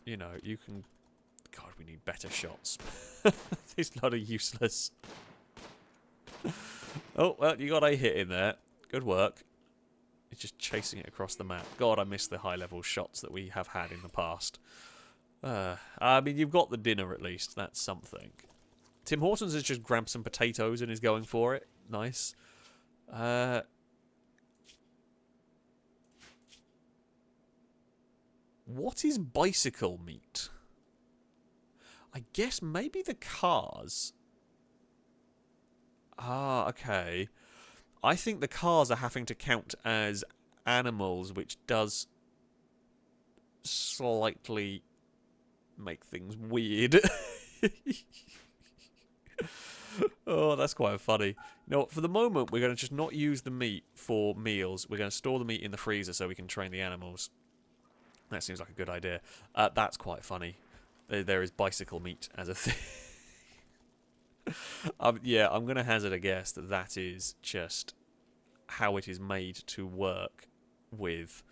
[SPEAKER 1] You know, you can... God, we need better shots. These lot are useless. Oh, well, you got a hit in there. Good work. It's just chasing it across the map. God, I miss the high-level shots that we have had in the past. I mean, you've got the dinner at least. That's something. Tim Hortons has just grabbed some potatoes and is going for it. Nice. What is bicycle meat? I guess maybe the cars. Ah, okay. I think the cars are having to count as animals, which does slightly make things weird. Oh, that's quite funny. You know what, for the moment, we're going to just not use the meat for meals. We're going to store the meat in the freezer so we can train the animals. That seems like a good idea. That's quite funny. There is bicycle meat as a thing. Yeah, I'm going to hazard a guess that that is just how it is made to work with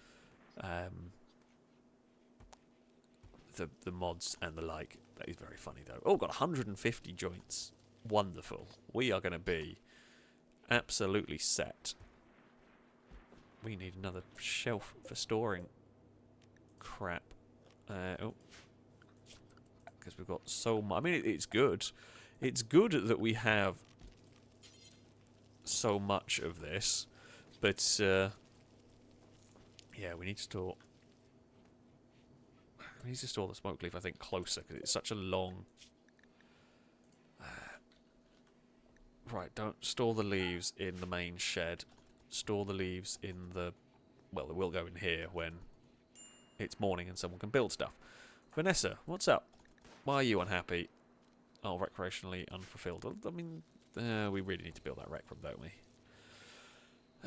[SPEAKER 1] the mods and the like. That is very funny, though. Oh, got 150 joints. Wonderful. We are going to be absolutely set. We need another shelf for storing crap. Oh. Because we've got so much. I mean, it's good. It's good that we have so much of this. But, yeah, we need to store... We need to store the smoke leaf, I think, closer, because it's such a long... Right, don't store the leaves in the main shed. Store the leaves in the... Well, they will go in here when it's morning and someone can build stuff. Vanessa, what's up? Why are you unhappy? Oh, recreationally unfulfilled. I mean, we really need to build that rec room, don't we?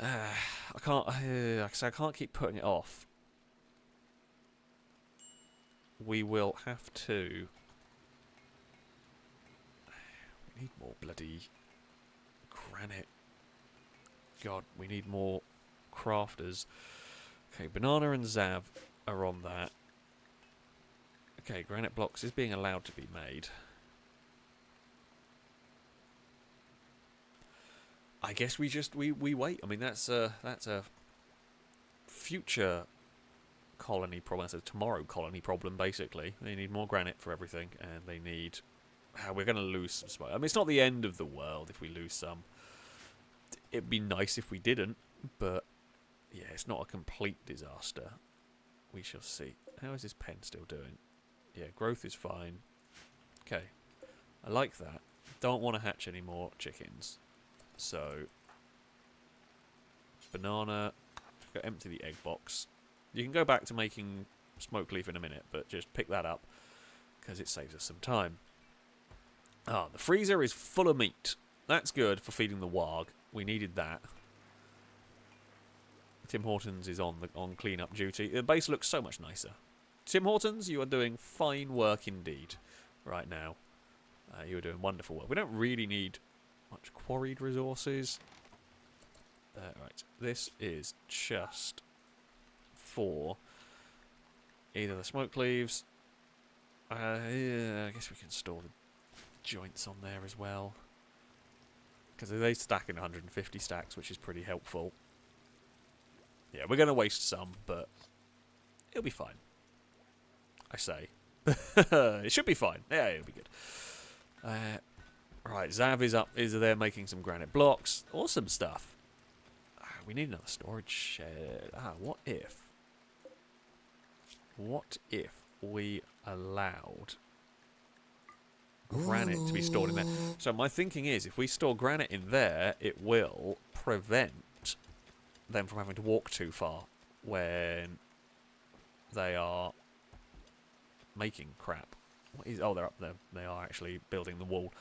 [SPEAKER 1] I can't... I can't keep putting it off. We will have to... We need more bloody... granite. God, we need more crafters. Okay, Banana and Zav are on that. Okay, granite blocks is being allowed to be made. I guess we just we wait. I mean, that's a future colony problem. That's a tomorrow colony problem, basically. They need more granite for everything, and they need... we're going to lose some smoke. I mean, it's not the end of the world if we lose some. It'd be nice if we didn't, but yeah, it's not a complete disaster. We shall see. How is this pen still doing? Yeah, growth is fine. Okay, I like that. Don't want to hatch any more chickens. So, banana, go empty the egg box. You can go back to making smoke leaf in a minute, but just pick that up, because it saves us some time. Ah, the freezer is full of meat. That's good for feeding the warg. We needed that. Tim Hortons is on clean-up duty. The base looks so much nicer. Tim Hortons, you are doing fine work indeed right now. You are doing wonderful work. We don't really need much quarried resources. Right, this is just for either the smoke leaves. Yeah, I guess we can store the joints on there as well, because they stack in 150 stacks, which is pretty helpful. Yeah, we're going to waste some, but it'll be fine. I say. It should be fine. Yeah, it'll be good. Right, Zav is there making some granite blocks. Awesome stuff. We need another storage shed. What if we allowed granite to be stored in there? So my thinking is, if we store granite in there, it will prevent them from having to walk too far when they are making crap. What is? Oh, they're up there. They are actually building the wall.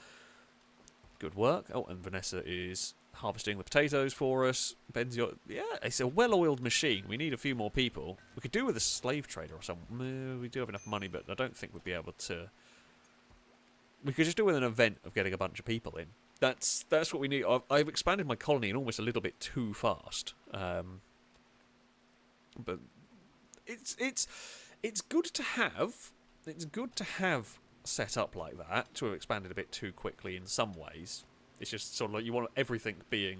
[SPEAKER 1] Good work. Oh, and Vanessa is harvesting the potatoes for us. Benzio, yeah, it's a well-oiled machine. We need a few more people. We could do with a slave trader or something. We do have enough money, but I don't think we'd be able to. We could just do with an event of getting a bunch of people in. That's what we need. I've expanded my colony in almost a little bit too fast. But it's good to have. It's good to have set up like that, to have expanded a bit too quickly in some ways. It's just sort of like you want everything being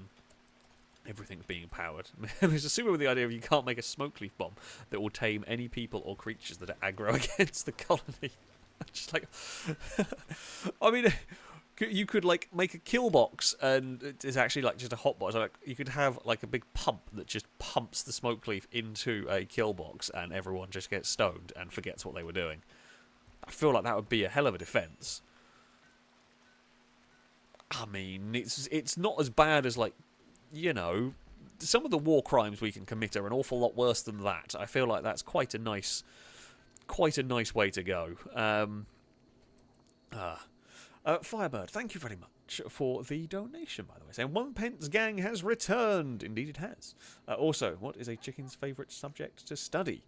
[SPEAKER 1] powered. It's assuming with the idea of you can't make a smoke leaf bomb that will tame any people or creatures that are aggro against the colony. Just like, I mean, you could like make a kill box, and it's actually like just a hot box. Like you could have like a big pump that just pumps the smoke leaf into a kill box, and everyone just gets stoned and forgets what they were doing. I feel like that would be a hell of a defense. I mean, it's not as bad as like you know, some of the war crimes we can commit are an awful lot worse than that. I feel like that's quite a nice way to go. Firebird, thank you very much for the donation, by the way. Saying 1p gang has returned. Indeed it has. Also, what is a chicken's favourite subject to study?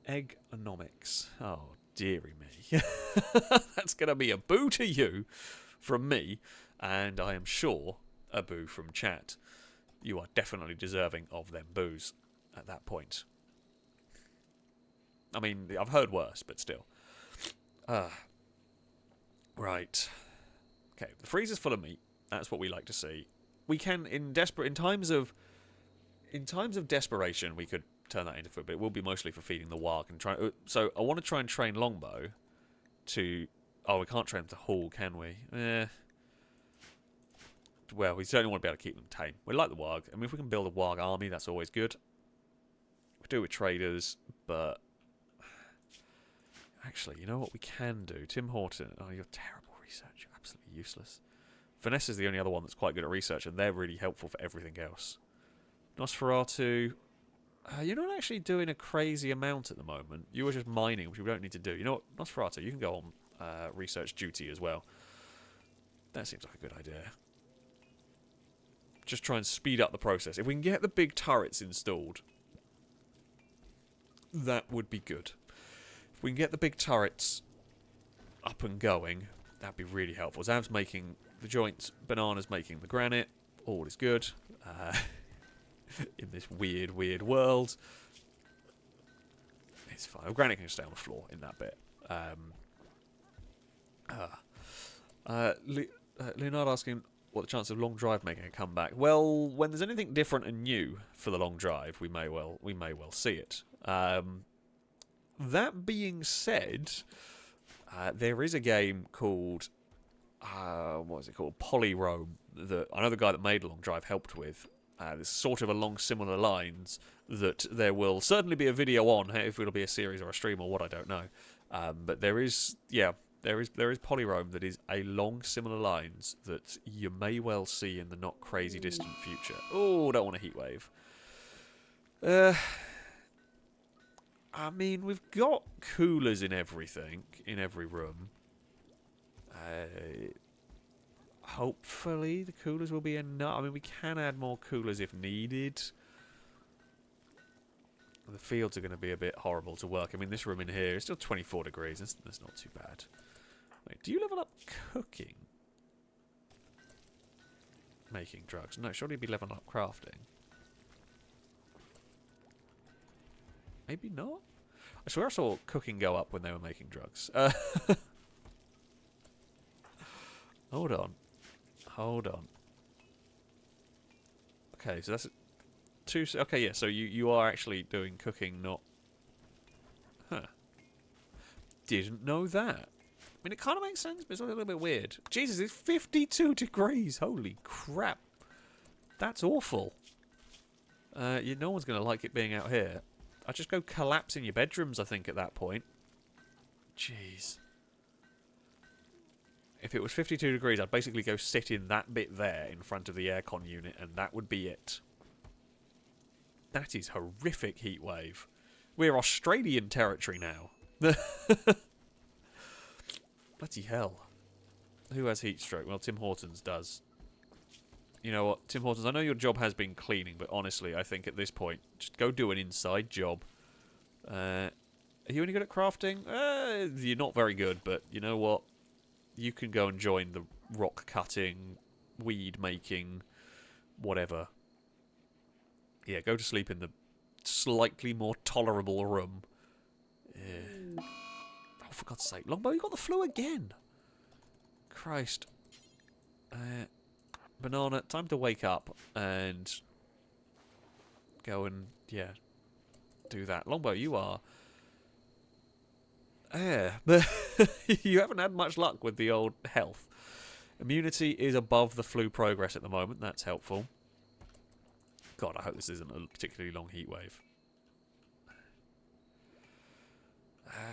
[SPEAKER 1] Eggonomics. Oh, dearie me. That's going to be a boo to you from me, and I am sure a boo from chat. You are definitely deserving of them boos at that point. I mean, I've heard worse, but still. Right. Okay, the freezer's full of meat. That's what we like to see. We can, in times of desperation, we could turn that into food, but it will be mostly for feeding the warg and try. So I want to try and train Longbow to. Oh, we can't train them to haul, can we? Well, we certainly want to be able to keep them tame. We like the warg. I mean, if we can build a warg army, that's always good. We do it with traders, but actually, you know what we can do? Tim Horton. Oh, you're terrible research. You're absolutely useless. Vanessa's the only other one that's quite good at research, and they're really helpful for everything else. Nosferatu. You're not actually doing a crazy amount at the moment. You were just mining, which we don't need to do. You know what? Nosferatu, you can go on research duty as well. That seems like a good idea. Just try and speed up the process. If we can get the big turrets installed, that would be good. If we can get the big turrets up and going, that'd be really helpful. Zav's making the joints, Banana's making the granite. All is good. In this weird, weird world. It's fine. Granite can stay on the floor in that bit. Leonardo asking what the chance of long drive making a comeback. Well, when there's anything different and new for the long drive, we may well see it. That being said, there is a game called what is it called? Polyrome. That I know the guy that made Long Drive helped with. It's sort of along similar lines that there will certainly be a video on. If it'll be a series or a stream or what, I don't know. But there is Polyrome that is along similar lines that you may well see in the not crazy distant future. Oh, don't want a heat wave. I mean, we've got coolers in everything, in every room. Hopefully the coolers will be enough. I mean, we can add more coolers if needed. The fields are going to be a bit horrible to work. I mean, this room in here is still 24 degrees. That's not too bad. Wait, do you level up cooking? Making drugs? No, surely you'd be leveling up crafting. Maybe not? I swear I saw cooking go up when they were making drugs. Hold on. Hold on. Okay, so that's two. Okay, yeah. So you are actually doing cooking, not. Huh. Didn't know that. I mean, it kind of makes sense, but it's a little bit weird. Jesus, it's 52 degrees. Holy crap. That's awful. No one's going to like it being out here. I'd just go collapse in your bedrooms, I think, at that point. Jeez. If it was 52 degrees, I'd basically go sit in that bit there in front of the aircon unit, and that would be it. That is horrific heat wave. We're Australian territory now. Bloody hell. Who has heat stroke? Well, Tim Hortons does. You know what, Tim Hortons, I know your job has been cleaning, but honestly, I think at this point, just go do an inside job. Are you any good at crafting? You're not very good, but you know what? You can go and join the rock cutting, weed making, whatever. Yeah, go to sleep in the slightly more tolerable room. Oh, for God's sake. Longbow, you got the flu again. Christ. Banana, time to wake up and go and, yeah, do that. Longbow, you are... you haven't had much luck with the old health. Immunity is above the flu progress at the moment. That's helpful. God, I hope this isn't a particularly long heat wave.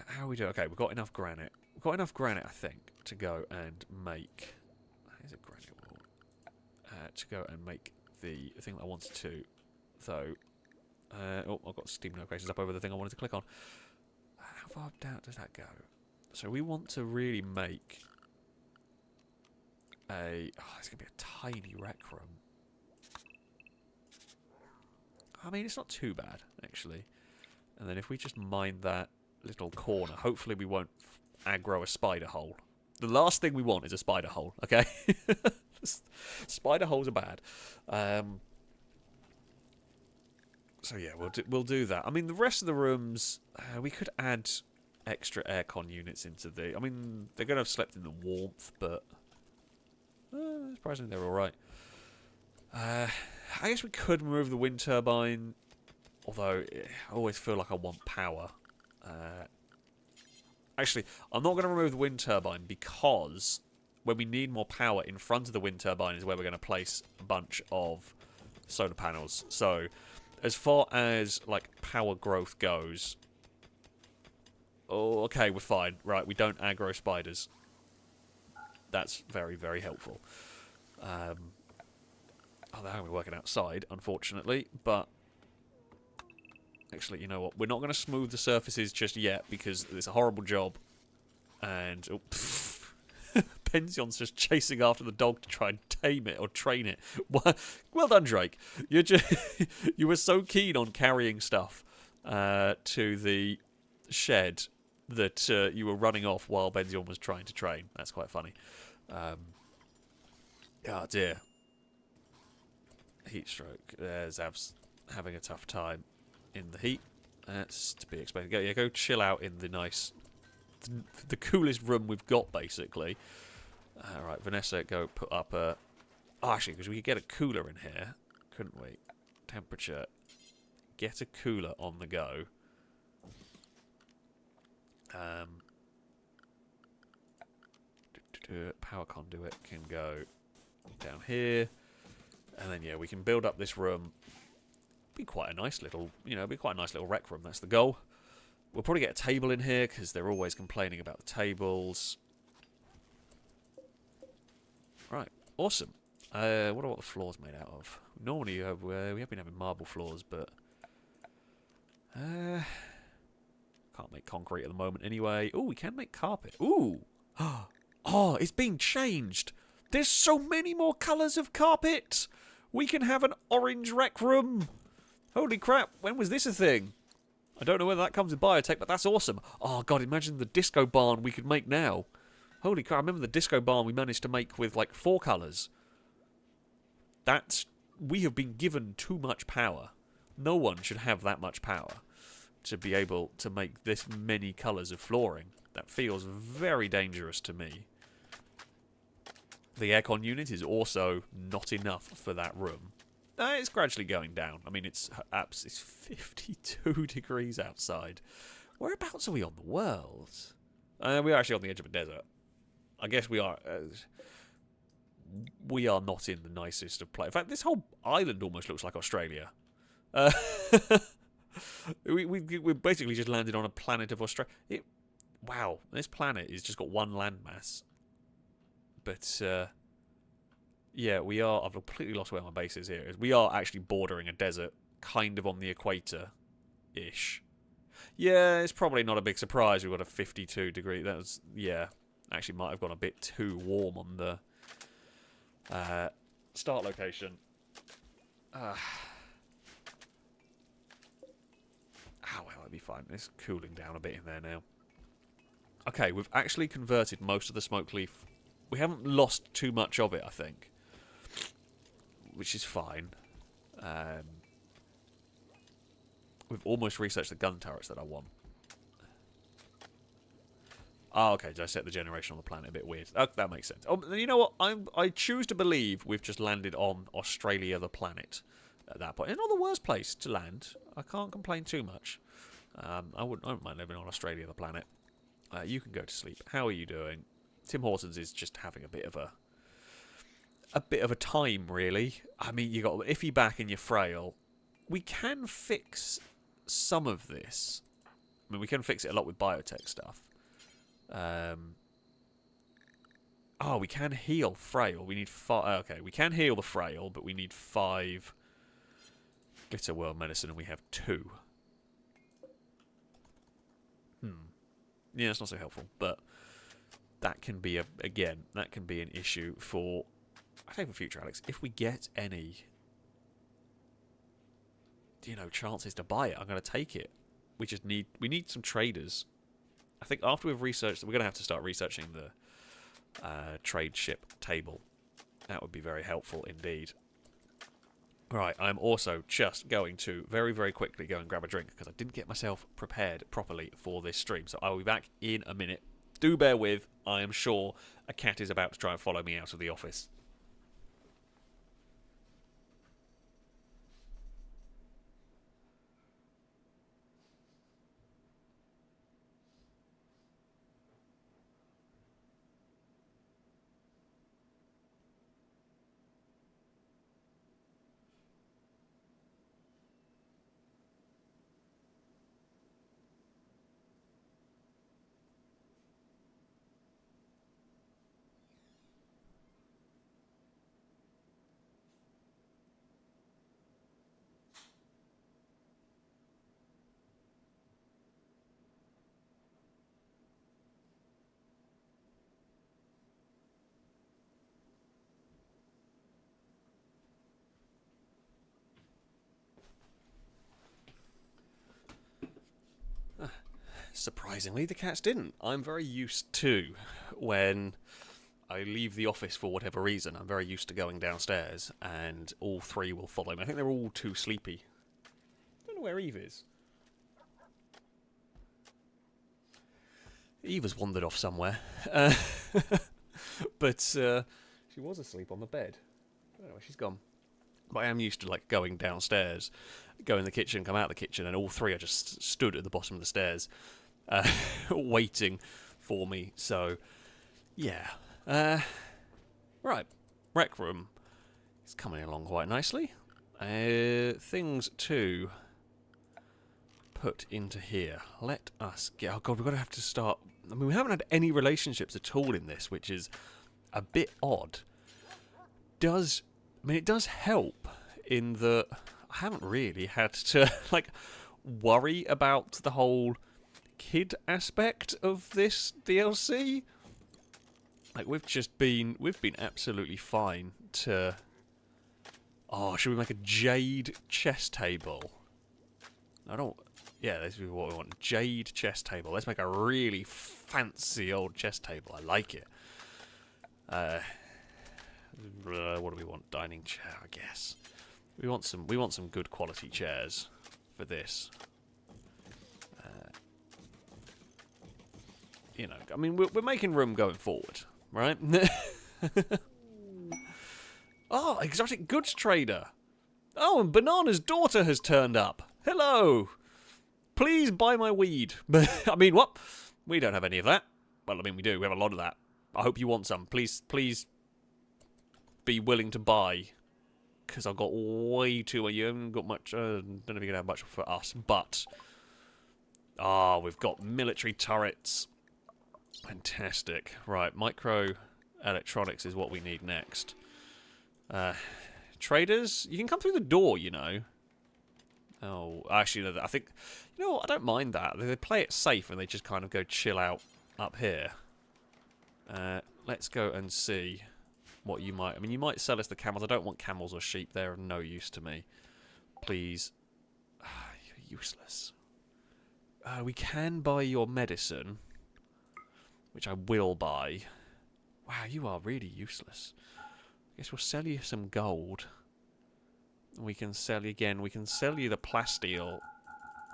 [SPEAKER 1] How are we doing? Okay, we've got enough granite. We've got enough granite, I think, to go and make... Here's a granite wall. To go and make the thing that I wanted to, though. Oh, I've got Steam notifications up over the thing I wanted to click on. How far down does that go? So we want to really make a... Oh, it's going to be a tiny rec room. I mean, it's not too bad, actually. And then if we just mind that little corner, hopefully we won't aggro a spider hole. The last thing we want is a spider hole, okay? Spider holes are bad. So yeah, we'll do that. I mean, the rest of the rooms, we could add extra aircon units into the... I mean, they're going to have slept in the warmth, but... surprisingly, they're alright. I guess we could remove the wind turbine, although I always feel like I want power. Actually, I'm not going to remove the wind turbine because when we need more power, in front of the wind turbine is where we're going to place a bunch of solar panels. So, as far as like power growth goes, oh, okay, we're fine. Right, we don't aggro spiders. That's very, very helpful. Oh, they're only working outside, unfortunately, but actually, you know what? We're not going to smooth the surfaces just yet because it's a horrible job. And oh, Pension's just chasing after the dog to try and tame it or train it. Well done, Drake. You were so keen on carrying stuff to the shed that you were running off while Benzion was trying to train. That's quite funny. Oh dear. Heat stroke. There's Avs having a tough time in the heat. That's to be expected. Go chill out in the nice, the coolest room we've got, basically. Right, Vanessa, go put up a... Oh, actually, because we could get a cooler in here, couldn't we? Temperature. Get a cooler on the go. Power conduit can go down here. And then, yeah, we can build up this room. Be quite a nice little, be quite a nice little rec room. That's the goal. We'll probably get a table in here because they're always complaining about the tables. Right, awesome. What are all the floors made out of? Normally, we have been having marble floors, but can't make concrete at the moment anyway. Oh, we can make carpet. Ooh, oh, it's being changed. There's so many more colours of carpet. We can have an orange rec room. Holy crap, when was this a thing? I don't know whether that comes with BioTech, but that's awesome. Oh, God, imagine the disco barn we could make now. Holy crap, I remember the disco barn we managed to make with, like, 4 colours. We have been given too much power. No one should have that much power to be able to make this many colours of flooring. That feels very dangerous to me. The aircon unit is also not enough for that room. It's gradually going down. I mean, it's 52 degrees outside. Whereabouts are we on the world? We're actually on the edge of a desert. I guess we are. We are not in the nicest of places. In fact, this whole island almost looks like Australia. We basically just landed on a planet of Australia. Wow, this planet has just got one landmass. But, yeah, we are... I've completely lost where my base is here. We are actually bordering a desert, kind of on the equator-ish. Yeah, it's probably not a big surprise we've got a 52 degree... That was... Yeah, actually might have gone a bit too warm on the start location. Oh, well, that'd be fine. It's cooling down a bit in there now. Okay, we've actually converted most of the smoke leaf. We haven't lost too much of it, I think. Which is fine. We've almost researched the gun turrets that I want. Oh, okay, did I set the generation on the planet a bit weird? Oh, that makes sense. Oh, you know what? I choose to believe we've just landed on Australia, the planet, at that point. It's not the worst place to land. I can't complain too much. I don't mind living on Australia, the planet. You can go to sleep. How are you doing? Tim Hortons is just having a bit of a time, really. I mean, you got iffy back and you're frail. We can fix some of this. I mean, we can fix it a lot with biotech stuff. Oh, we can heal frail. We need 5. Okay, we can heal the frail, but we need 5 glitter world medicine, and we have 2. Yeah, it's not so helpful, but that can be again, that can be an issue for, I think, for future, Alex. If we get any, chances to buy it, I'm going to take it. We need some traders. I think after we've researched, we're going to have to start researching the trade ship table. That would be very helpful indeed. Right, I'm also just going to very, very quickly go and grab a drink because I didn't get myself prepared properly for this stream. So I will be back in a minute. Do bear with. I am sure a cat is about to try and follow me out of the office. Surprisingly, the cats didn't. I'm very used to when I leave the office for whatever reason. I'm very used to going downstairs and all 3 will follow me. I think they're all too sleepy. I don't know where Eve is. Eve has wandered off somewhere. But she was asleep on the bed. I don't know where she's gone. But I am used to going downstairs, go in the kitchen, come out the kitchen, and all 3 are just stood at the bottom of the stairs, waiting for me. So, yeah. Right. Rec room is coming along quite nicely. Things to put into here. Let us get... Oh, God, we're going to have to start... I mean, we haven't had any relationships at all in this, which is a bit odd. It does help in that I haven't really had to, worry about the whole kid aspect of this DLC. We've been absolutely fine to... Oh, should we make a jade chess table? Yeah, this is what we want. Jade chess table. Let's make a really fancy old chess table. I like it. What do we want? Dining chair, I guess. We want some good quality chairs for this. I mean, we're making room going forward, right? Oh, exotic goods trader. Oh, and Banana's daughter has turned up. Hello. Please buy my weed. I mean, what? We don't have any of that. Well, I mean, we do. We have a lot of that. I hope you want some. Please be willing to buy. Because I've got way too much. You haven't got much. Don't know if you're going to have much for us. But, we've got military turrets. Fantastic. Right, micro electronics is what we need next. Traders, you can come through the door, Oh, actually, no, I think... You know what, I don't mind that. They play it safe and they just kind of go chill out up here. Let's go and see what you might... I mean, you might sell us the camels. I don't want camels or sheep. They're of no use to me. Please. You're useless. We can buy your medicine, which I will buy. Wow, you are really useless. I guess we'll sell you some gold. We can sell you again. We can sell you the plasteel.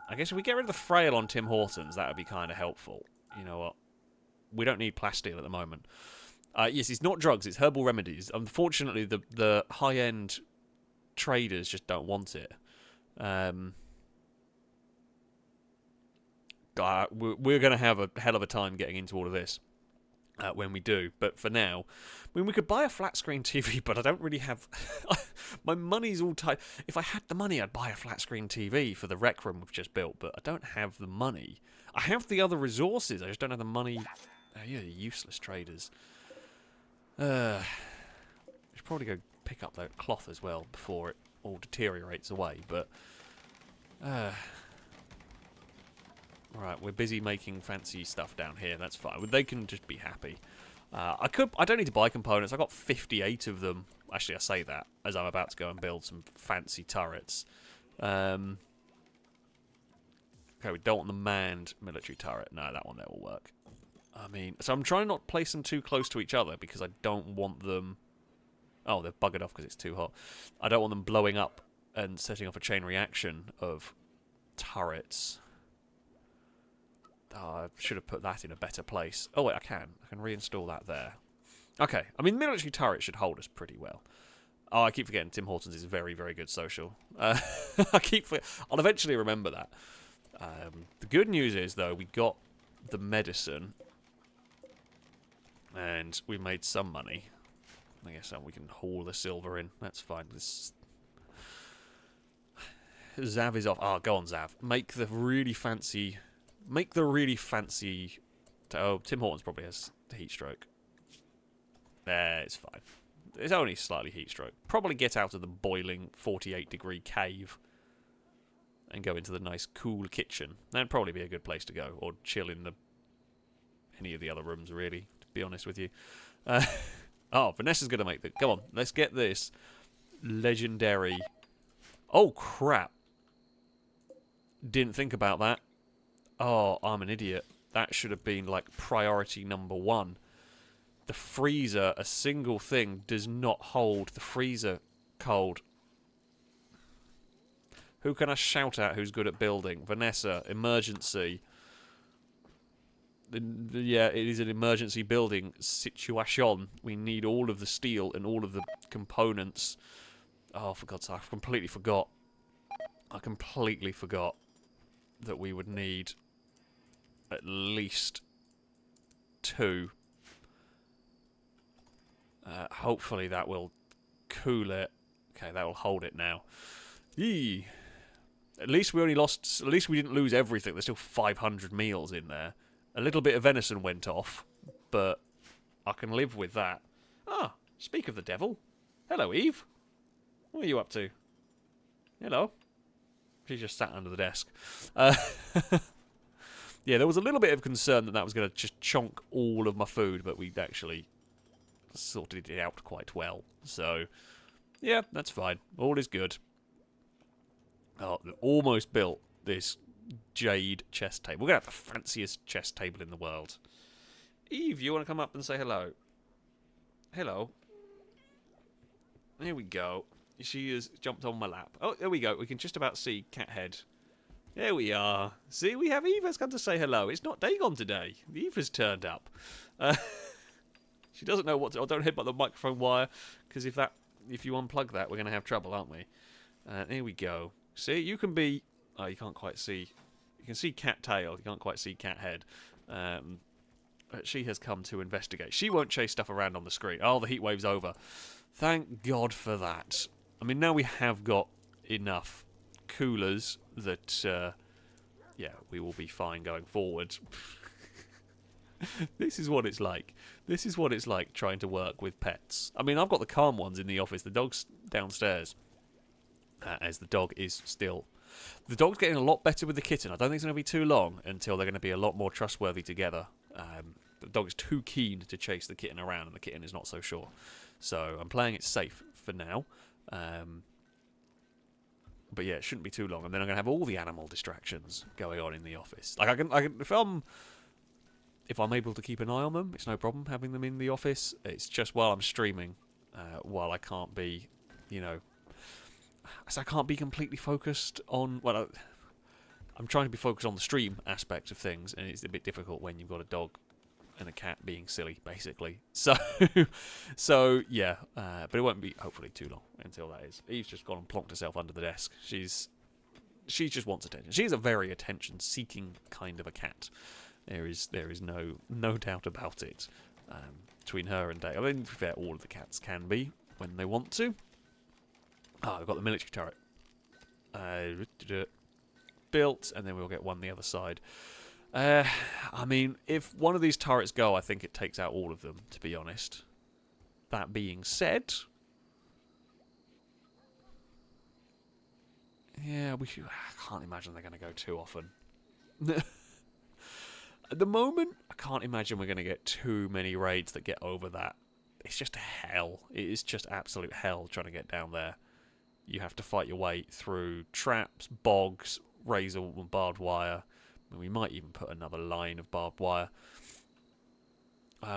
[SPEAKER 1] I guess if we get rid of the frail on Tim Hortons, that would be kind of helpful. You know what? We don't need plasteel at the moment. Yes, it's not drugs. It's herbal remedies. Unfortunately, the high-end traders just don't want it. We're going to have a hell of a time getting into all of this. When we do, but for now, I mean, we could buy a flat screen TV, but I don't really have... My money's all tight. If I had the money, I'd buy a flat screen TV for the rec room we've just built, but I don't have the money. I have the other resources, I just don't have the money. You're useless traders. Should probably go pick up that cloth as well before it all deteriorates away, but... Right, we're busy making fancy stuff down here, that's fine. They can just be happy. I don't need to buy components, I got 58 of them. Actually, I say that as I'm about to go and build some fancy turrets. Okay, we don't want the manned military turret. No, that one there will work. I mean, so I'm trying not to place them too close to each other because I don't want them... Oh, they're buggered off because it's too hot. I don't want them blowing up and setting off a chain reaction of turrets. I should have put that in a better place. Oh, wait, I can. I can reinstall that there. Okay, I mean, military turrets should hold us pretty well. Oh, I keep forgetting Tim Hortons is very, very good social. I'll eventually remember that. The good news is, though, we got the medicine. And we made some money. I guess we can haul the silver in. That's fine. Zav is off. Oh, go on, Zav. Make the really fancy... Oh, Tim Hortons probably has the heat stroke. It's fine. It's only slightly heat stroke. Probably get out of the boiling 48-degree cave and go into the nice, cool kitchen. That'd probably be a good place to go. Or chill in any of the other rooms, really, to be honest with you. Oh, Vanessa's going to make the... Come on, let's get this legendary... Oh, crap. Didn't think about that. Oh, I'm an idiot. That should have been, like, priority number 1. The freezer, a single thing, does not hold the freezer cold. Who can I shout at who's good at building? Vanessa, emergency. Yeah, it is an emergency building situation. We need all of the steel and all of the components. Oh, for God's sake, I completely forgot. I completely forgot that we would need at least 2. Hopefully that will cool it. Okay, that will hold it now. Yee. At least we only lost... At least we didn't lose everything. There's still 500 meals in there. A little bit of venison went off, but I can live with that. Ah, speak of the devil. Hello, Eve. What are you up to? Hello. She just sat under the desk. Yeah, there was a little bit of concern that was going to just chonk all of my food, but we'd actually sorted it out quite well. So, yeah, that's fine. All is good. Oh, almost built this jade chess table. We're going to have the fanciest chess table in the world. Eve, you want to come up and say hello? Hello. There we go. She has jumped on my lap. Oh, there we go. We can just about see Cat Head. There we are. See, we have Eve has come to say hello. It's not Dagon today. Eve has turned up. She doesn't know what to... Oh, don't headbutt the microphone wire, because if you unplug that, we're going to have trouble, aren't we? There we go. See, you can be... Oh, you can't quite see... You can see cat tail. You can't quite see cat head. But she has come to investigate. She won't chase stuff around on the screen. Oh, the heat wave's over. Thank God for that. I mean, now we have got enough coolers that, yeah, we will be fine going forward. This is what it's like. This is what it's like trying to work with pets. I mean, I've got the calm ones in the office. The dog's downstairs. As the dog is still... The dog's getting a lot better with the kitten. I don't think it's going to be too long until they're going to be a lot more trustworthy together. The dog is too keen to chase the kitten around, and the kitten is not so sure. So I'm playing it safe for now. But yeah, it shouldn't be too long, and then I'm going to have all the animal distractions going on in the office. Like I can, if I'm able to keep an eye on them, it's no problem having them in the office. It's just while I'm streaming, while I can't be, you know, so I can't be completely focused on. Well, I'm trying to be focused on the stream aspect of things, and it's a bit difficult when you've got a dog and a cat being silly, basically. So, yeah, but it won't be hopefully too long until that is. Eve's just gone and plonked herself under the desk. She just wants attention. She's a very attention-seeking kind of a cat. There is no doubt about it. Between her and Dave, I mean, to be fair, all of the cats can be when they want to. Ah, I've got the military turret. Built, and then we'll get one the other side. I mean, if one of these turrets go, I think it takes out all of them, to be honest. That being said... Yeah, I can't imagine they're going to go too often. At the moment, I can't imagine we're going to get too many raids that get over that. It's just hell. It is just absolute hell trying to get down there. You have to fight your way through traps, bogs, razor and barbed wire. I mean, we might even put another line of barbed wire.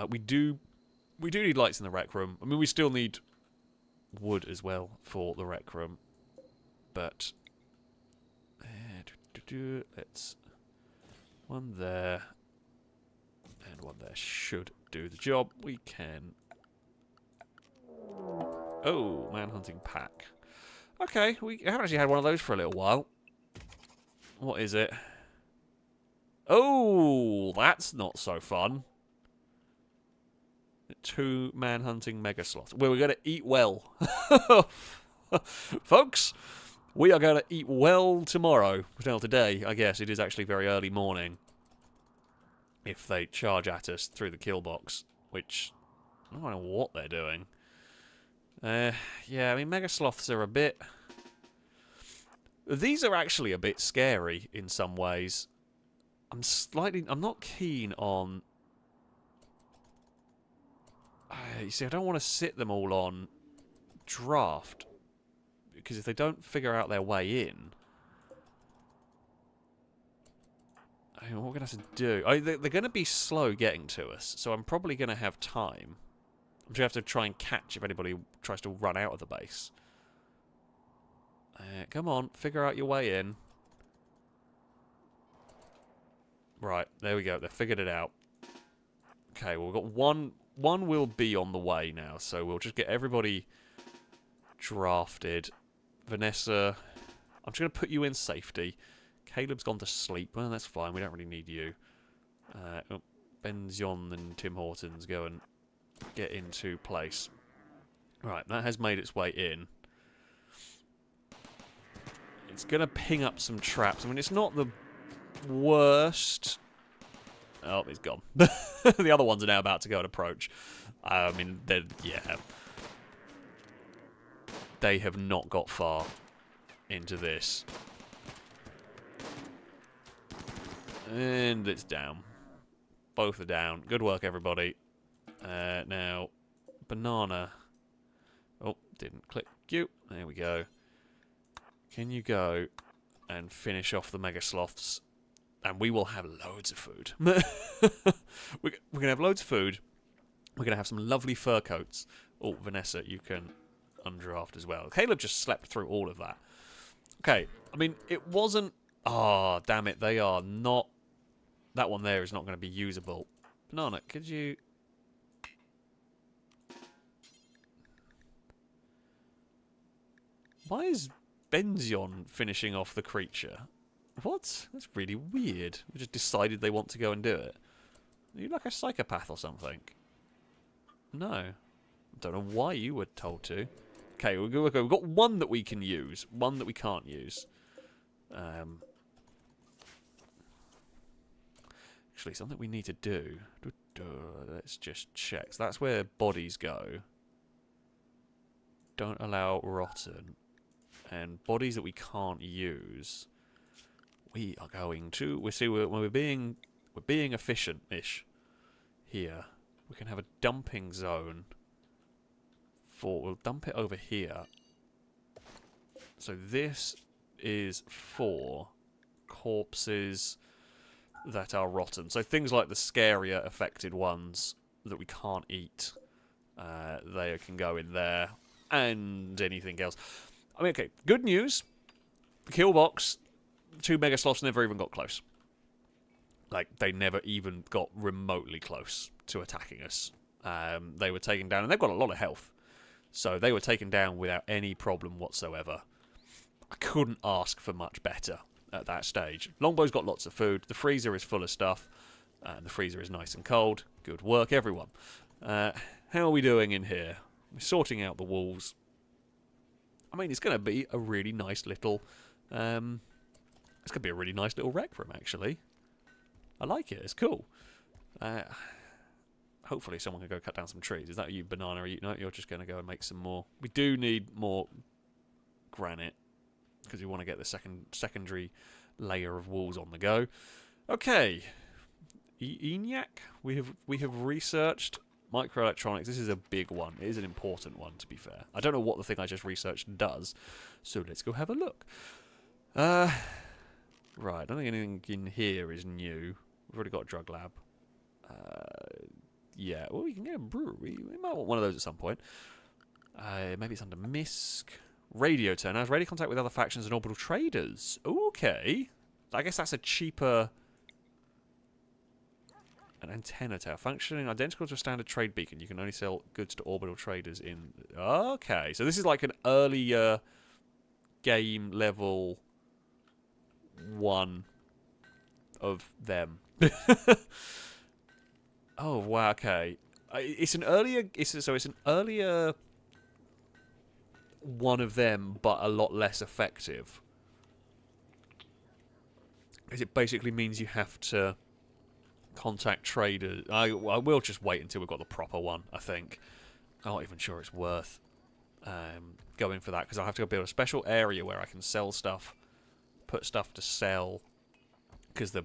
[SPEAKER 1] We do need lights in the rec room. I mean, we still need wood as well for the rec room. But let's one there and one there should do the job. We can. Oh, man-hunting pack. Okay, we haven't actually had one of those for a little while. What is it? Oh, that's not so fun. 2 man-hunting mega sloths. Well, we're going to eat well. Folks, we are going to eat well tomorrow. Well, today, I guess. It is actually very early morning. If they charge at us through the kill box. Which, I don't know what they're doing. Yeah, I mean, mega sloths are a bit... These are actually a bit scary in some ways. I'm not keen on... you see, I don't want to sit them all on draft. Because if they don't figure out their way in... I mean, what we're going to have to do... they're going to be slow getting to us, so I'm probably going to have time. I'm just going to have to try and catch if anybody tries to run out of the base. Come on, figure out your way in. Right, there we go. They figured it out. Okay, well, we've got one. One will be on the way now, so we'll just get everybody drafted. Vanessa, I'm just going to put you in safety. Caleb's gone to sleep. Well, that's fine. We don't really need you. Benzion and Tim Hortons go and get into place. Right, that has made its way in. It's going to ping up some traps. I mean, it's not the worst. Oh, he's gone. The other ones are now about to go and approach. I mean, yeah. They have not got far into this. And it's down. Both are down. Good work, everybody. Now, banana. Oh, didn't click you. There we go. Can you go and finish off the mega sloths? And we will have loads of food. We're going to have loads of food. We're going to have some lovely fur coats. Oh, Vanessa, you can undraft as well. Caleb just slept through all of that. Okay, I mean, it wasn't... Ah, damn it, they are not... That one there is not going to be usable. Banana, could you... Why is Benzion finishing off the creature? What? That's really weird. We just decided they want to go and do it. Are you like a psychopath or something? No. I don't know why you were told to. Okay, we've got one that we can use. One that we can't use. Actually, something we need to do. Let's just check. So that's where bodies go. Don't allow rotten. And bodies that we can't use, we are going to. We're being efficient-ish here. We can have a dumping zone. We'll dump it over here. So this is for corpses that are rotten. So things like the scarier affected ones that we can't eat, they can go in there, and anything else. I mean, okay, good news. The kill box, 2 mega sloths never even got close. Like, they never even got remotely close to attacking us. They were taken down, and they've got a lot of health. So they were taken down without any problem whatsoever. I couldn't ask for much better at that stage. Longbow's got lots of food. The freezer is full of stuff. The freezer is nice and cold. Good work, everyone. How are we doing in here? We're sorting out the walls. I mean, it's going to be a really nice little... it's going to be a really nice little rec room, actually. I like it. It's cool. I hopefully someone can go cut down some trees. Is that you, Banana? No, you're just going to go and make some more. We do need more granite because we want to get the secondary layer of walls on the go. Okay, ENIAC. We have researched microelectronics. This is a big one. It is an important one, to be fair. I don't know what the thing I just researched does, so let's go have a look. Right, I don't think anything in here is new. We've already got a drug lab. Yeah, well, we can get a brewery. We might want one of those at some point. Maybe it's under MISC. Radio turn. Has radio contact with other factions and orbital traders. Okay. I guess that's a cheaper... An antenna tower. Functioning identical to a standard trade beacon. You can only sell goods to orbital traders in... Okay. So this is like an earlier game level 1 of them. Oh, wow, okay. It's an earlier... So it's an earlier one of them, but a lot less effective. Because it basically means you have to contact traders. I will just wait until we've got the proper one, I think. I'm not even sure it's worth going for that, because I'll have to go build a special area where I can sell stuff, put stuff to sell, because the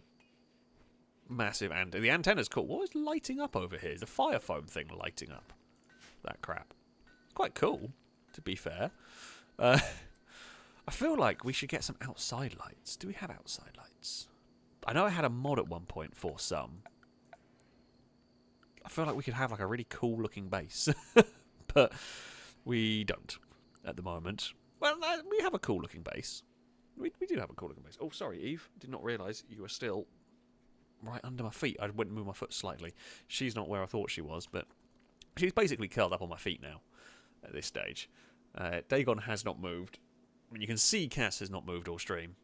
[SPEAKER 1] massive... and the antenna's cool. What is lighting up over here? Is the fire foam thing lighting up? That crap. Quite cool, to be fair. I feel like we should get some outside lights. Do we have outside lights? I know I had a mod at one point for some. I feel like we could have like a really cool looking base. But we don't at the moment. Well, we have a cool looking base. We do have a cool looking base. Oh, sorry, Eve. Did not realise you were still right under my feet. I went and moved my foot slightly. She's not where I thought she was, but she's basically curled up on my feet now at this stage. Dagon has not moved. I mean, you can see Cass has not moved all stream.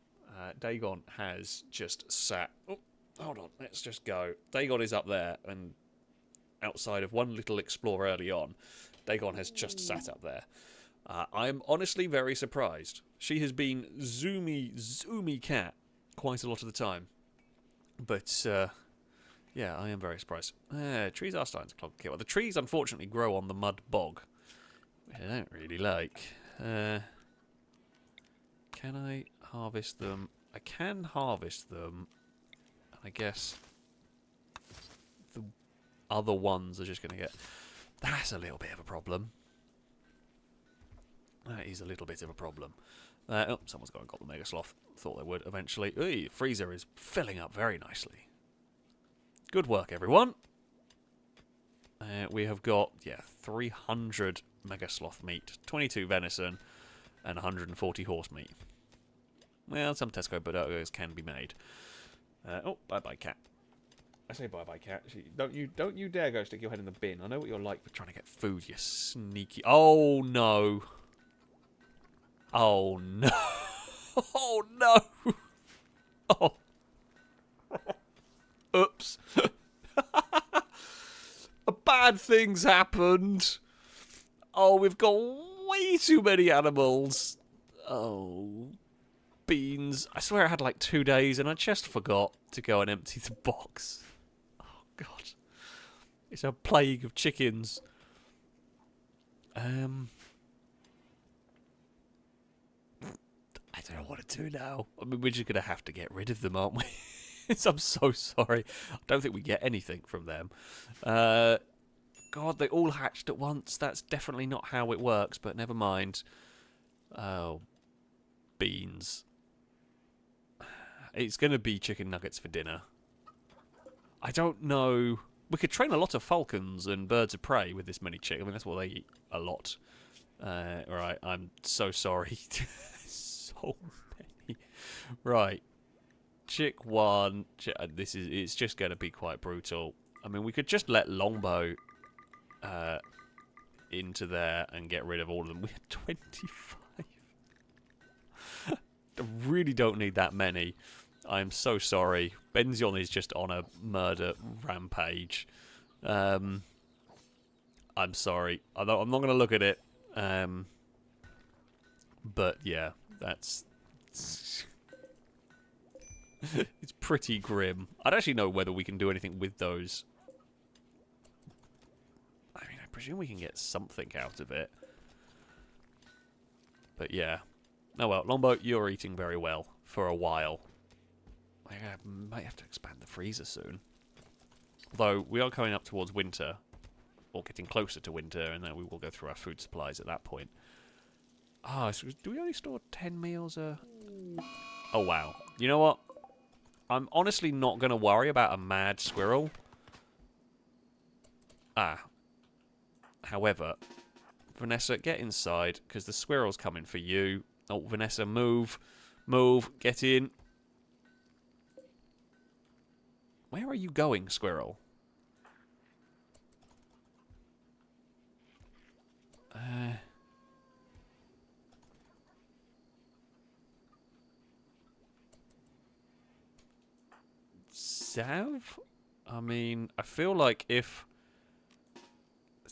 [SPEAKER 1] Dagon has just sat... Oh, hold on, let's just go. Dagon is up there, and outside of one little explore early on, Dagon has just sat up there. I'm honestly very surprised. She has been zoomy cat quite a lot of the time. But, yeah, I am very surprised. Trees are starting to clog the kit. Well, the trees, unfortunately, grow on the mud bog, which I don't really like. Can I harvest them? I can harvest them. I guess the other ones are just going to get... That's a little bit of a problem. That is a little bit of a problem. Oh, someone's gone and got the Mega Sloth. Thought they would eventually. Ooh, freezer is filling up very nicely. Good work, everyone. We have got, 300 Mega Sloth meat, 22 venison, and 140 horse meat. Well, some Tesco burgers can be made. Oh, bye-bye, cat. I say bye-bye, cat. Don't you dare go stick your head in the bin. I know what you're like for trying to get food, you sneaky... Oh, no. Oh, no. Oh, no. Oh. Oops. Bad things happened. Oh, we've got way too many animals. Oh, beans. I swear I had like 2 days and I just forgot to go and empty the box. Oh, God. It's a plague of chickens. I don't know what to do now. I mean, we're just going to have to get rid of them, aren't we? I'm so sorry. I don't think we get anything from them. God, they all hatched at once. That's definitely not how it works, but never mind. Oh, beans. It's going to be chicken nuggets for dinner. I don't know. We could train a lot of falcons and birds of prey with this many chicks. I mean, that's what they eat a lot. Right, I'm so sorry. So many. Right. Chick 1. It's just going to be quite brutal. I mean, we could just let Longbow into there and get rid of all of them. We had 25. I really don't need that many. I'm so sorry. Benzion is just on a murder rampage. I'm sorry. I'm not going to look at it. But yeah, that's... It's pretty grim. I don't actually know whether we can do anything with those presume we can get something out of it. But yeah. Oh well, Longbow, you're eating very well for a while. I might have to expand the freezer soon. Although, we are coming up towards winter. Or getting closer to winter, and then we will go through our food supplies at that point. Ah, so do we only store 10 meals Oh, wow. You know what? I'm honestly not going to worry about a mad squirrel. However, Vanessa, get inside, because the squirrel's coming for you. Oh, Vanessa, move. Move. Get in. Where are you going, squirrel? Zav? I mean, I feel like if...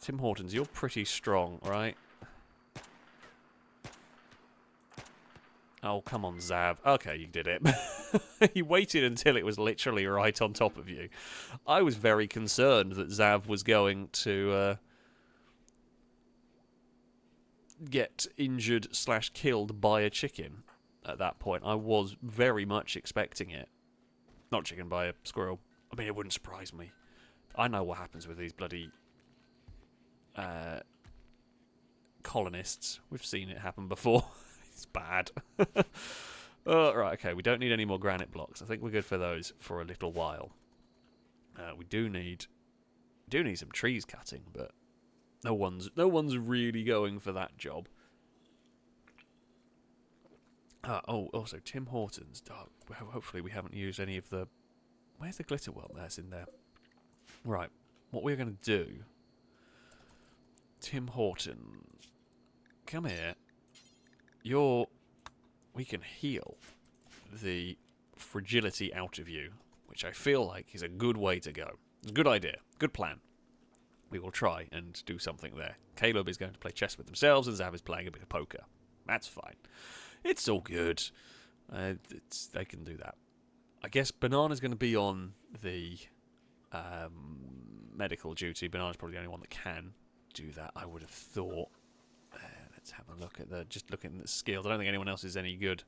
[SPEAKER 1] Tim Hortons, you're pretty strong, right? Oh, come on, Zav. Okay, you did it. You waited until it was literally right on top of you. I was very concerned that Zav was going to get injured / killed by a chicken at that point. I was very much expecting it. Not chicken, by a squirrel. I mean, it wouldn't surprise me. I know what happens with these bloody colonists. We've seen it happen before. It's bad. Right, okay, we don't need any more granite blocks. I think we're good for those for a little while. We do need some trees cutting, but no one's really going for that job. Oh, also Tim Hortons. Hopefully we haven't used any of the... Where's the glitter worm? That's in there. Right, what we're going to do... Tim Hortons, come here. We can heal the fragility out of you, which I feel like is a good way to go. Good idea. Good plan. We will try and do something there. Caleb is going to play chess with themselves, and Zav is playing a bit of poker. That's fine. It's all good. They can do that. I guess Banana's going to be on the medical duty. Banana's probably the only one that can do that, I would have thought. Let's have a look at just looking at the skills. I don't think anyone else is any good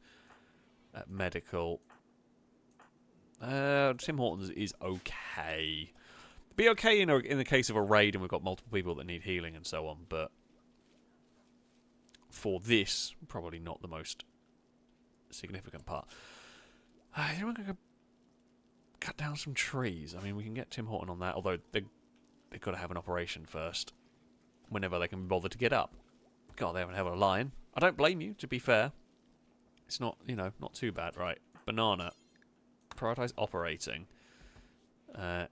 [SPEAKER 1] at medical. Tim Hortons is okay. Be okay in the case of a raid and we've got multiple people that need healing and so on, but for this, probably not the most significant part. We're going to cut down some trees. I mean, we can get Tim Horton on that, although they've got to have an operation first. Whenever they can be bothered to get up. God, they haven't had a lion. I don't blame you, to be fair. It's not, not too bad. Right. Banana. Prioritise operating. Yep,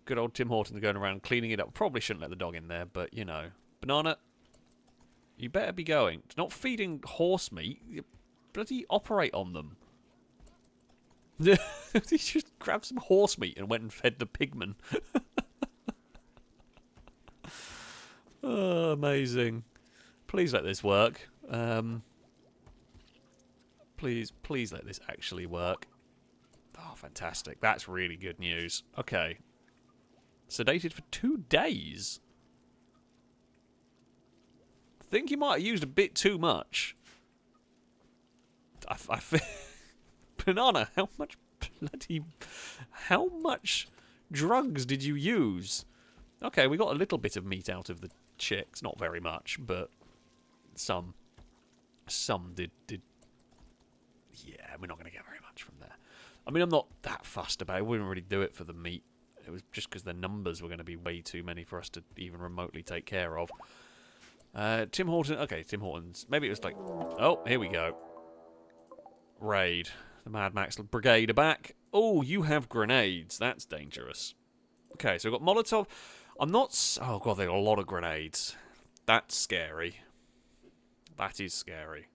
[SPEAKER 1] good old Tim Horton going around cleaning it up. Probably shouldn't let the dog in there, but, Banana, you better be going. It's not feeding horse meat. You bloody operate on them. He just grabbed some horse meat and went and fed the pigman. Oh, amazing. Please let this work. Please let this actually work. Oh, fantastic. That's really good news. Okay. Sedated for 2 days. I think you might have used a bit too much. I Banana, how much drugs did you use? Okay, we got a little bit of meat out of the chicks. Not very much, but some did. Yeah, we're not going to get very much from there. I mean, I'm not that fussed about it. We wouldn't really do it for the meat. It was just because the numbers were going to be way too many for us to even remotely take care of. Tim Horton. Okay, Tim Hortons. Maybe it was like... Oh, here we go. Raid. The Mad Max Brigade are back. Oh, you have grenades. That's dangerous. Okay, so we've got Molotov. I'm not... Oh, God, they got a lot of grenades. That's scary. That is scary.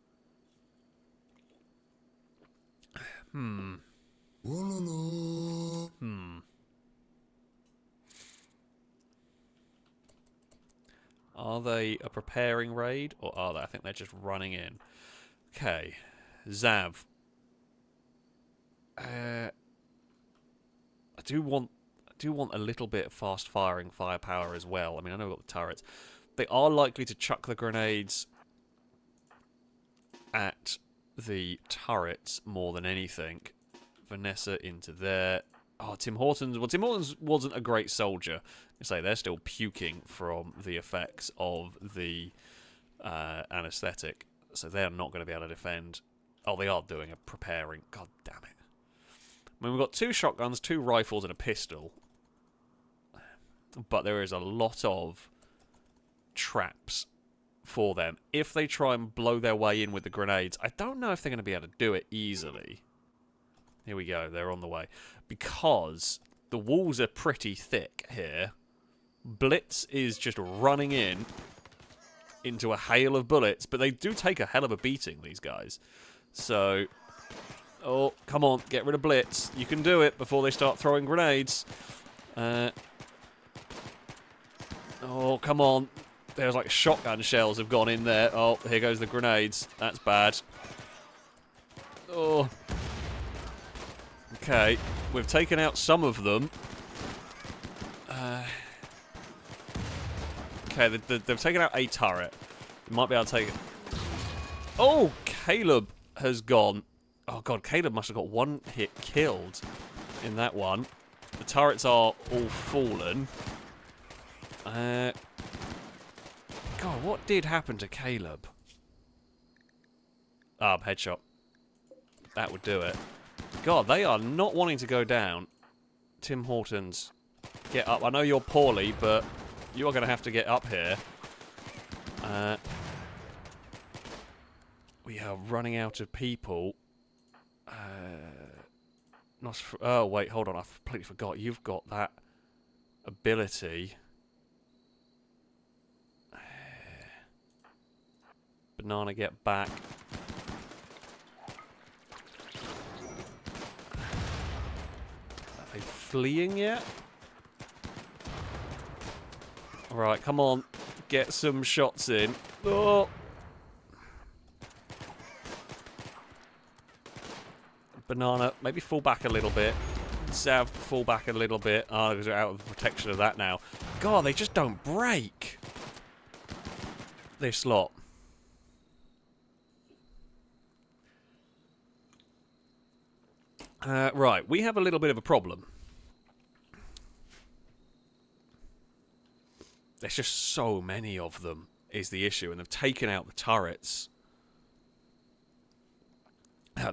[SPEAKER 1] Are they a preparing raid, or are they? I think they're just running in. Okay. Zav. I do do want a little bit of fast-firing firepower as well. I mean, I know we've got the turrets. They are likely to chuck the grenades at the turrets more than anything. Vanessa into there. Oh, Tim Hortons. Well, Tim Hortons wasn't a great soldier. I say they're still puking from the effects of the anesthetic, so they're not going to be able to defend. Oh, they are doing a preparing. God damn it. I mean, we've got 2 shotguns, 2 rifles, and a pistol. But there is a lot of traps for them. If they try and blow their way in with the grenades, I don't know if they're going to be able to do it easily. Here we go. They're on the way. Because the walls are pretty thick here. Blitz is just running into a hail of bullets, but they do take a hell of a beating, these guys. So, oh, come on, get rid of Blitz. You can do it before they start throwing grenades. Oh, come on. There's like shotgun shells have gone in there. Oh, here goes the grenades. That's bad. Oh. Okay, we've taken out some of them. Okay, they've taken out a turret. We might be able to take it. Oh, Caleb has gone. Oh, God, Caleb must have got 1 hit killed in that one. The turrets are all fallen. God, what did happen to Caleb? Ah, headshot. That would do it. God, they are not wanting to go down. Tim Hortons, get up. I know you're poorly, but you are going to have to get up here. We are running out of people. Oh, wait, hold on. I completely forgot. You've got that ability. Banana, get back. Are they fleeing yet? Alright, come on. Get some shots in. Oh! Banana, maybe fall back a little bit. Zav, fall back a little bit. Oh, because we're out of the protection of that now. God, they just don't break. This lot. Right, we have a little bit of a problem. There's just so many of them is the issue, and they've taken out the turrets.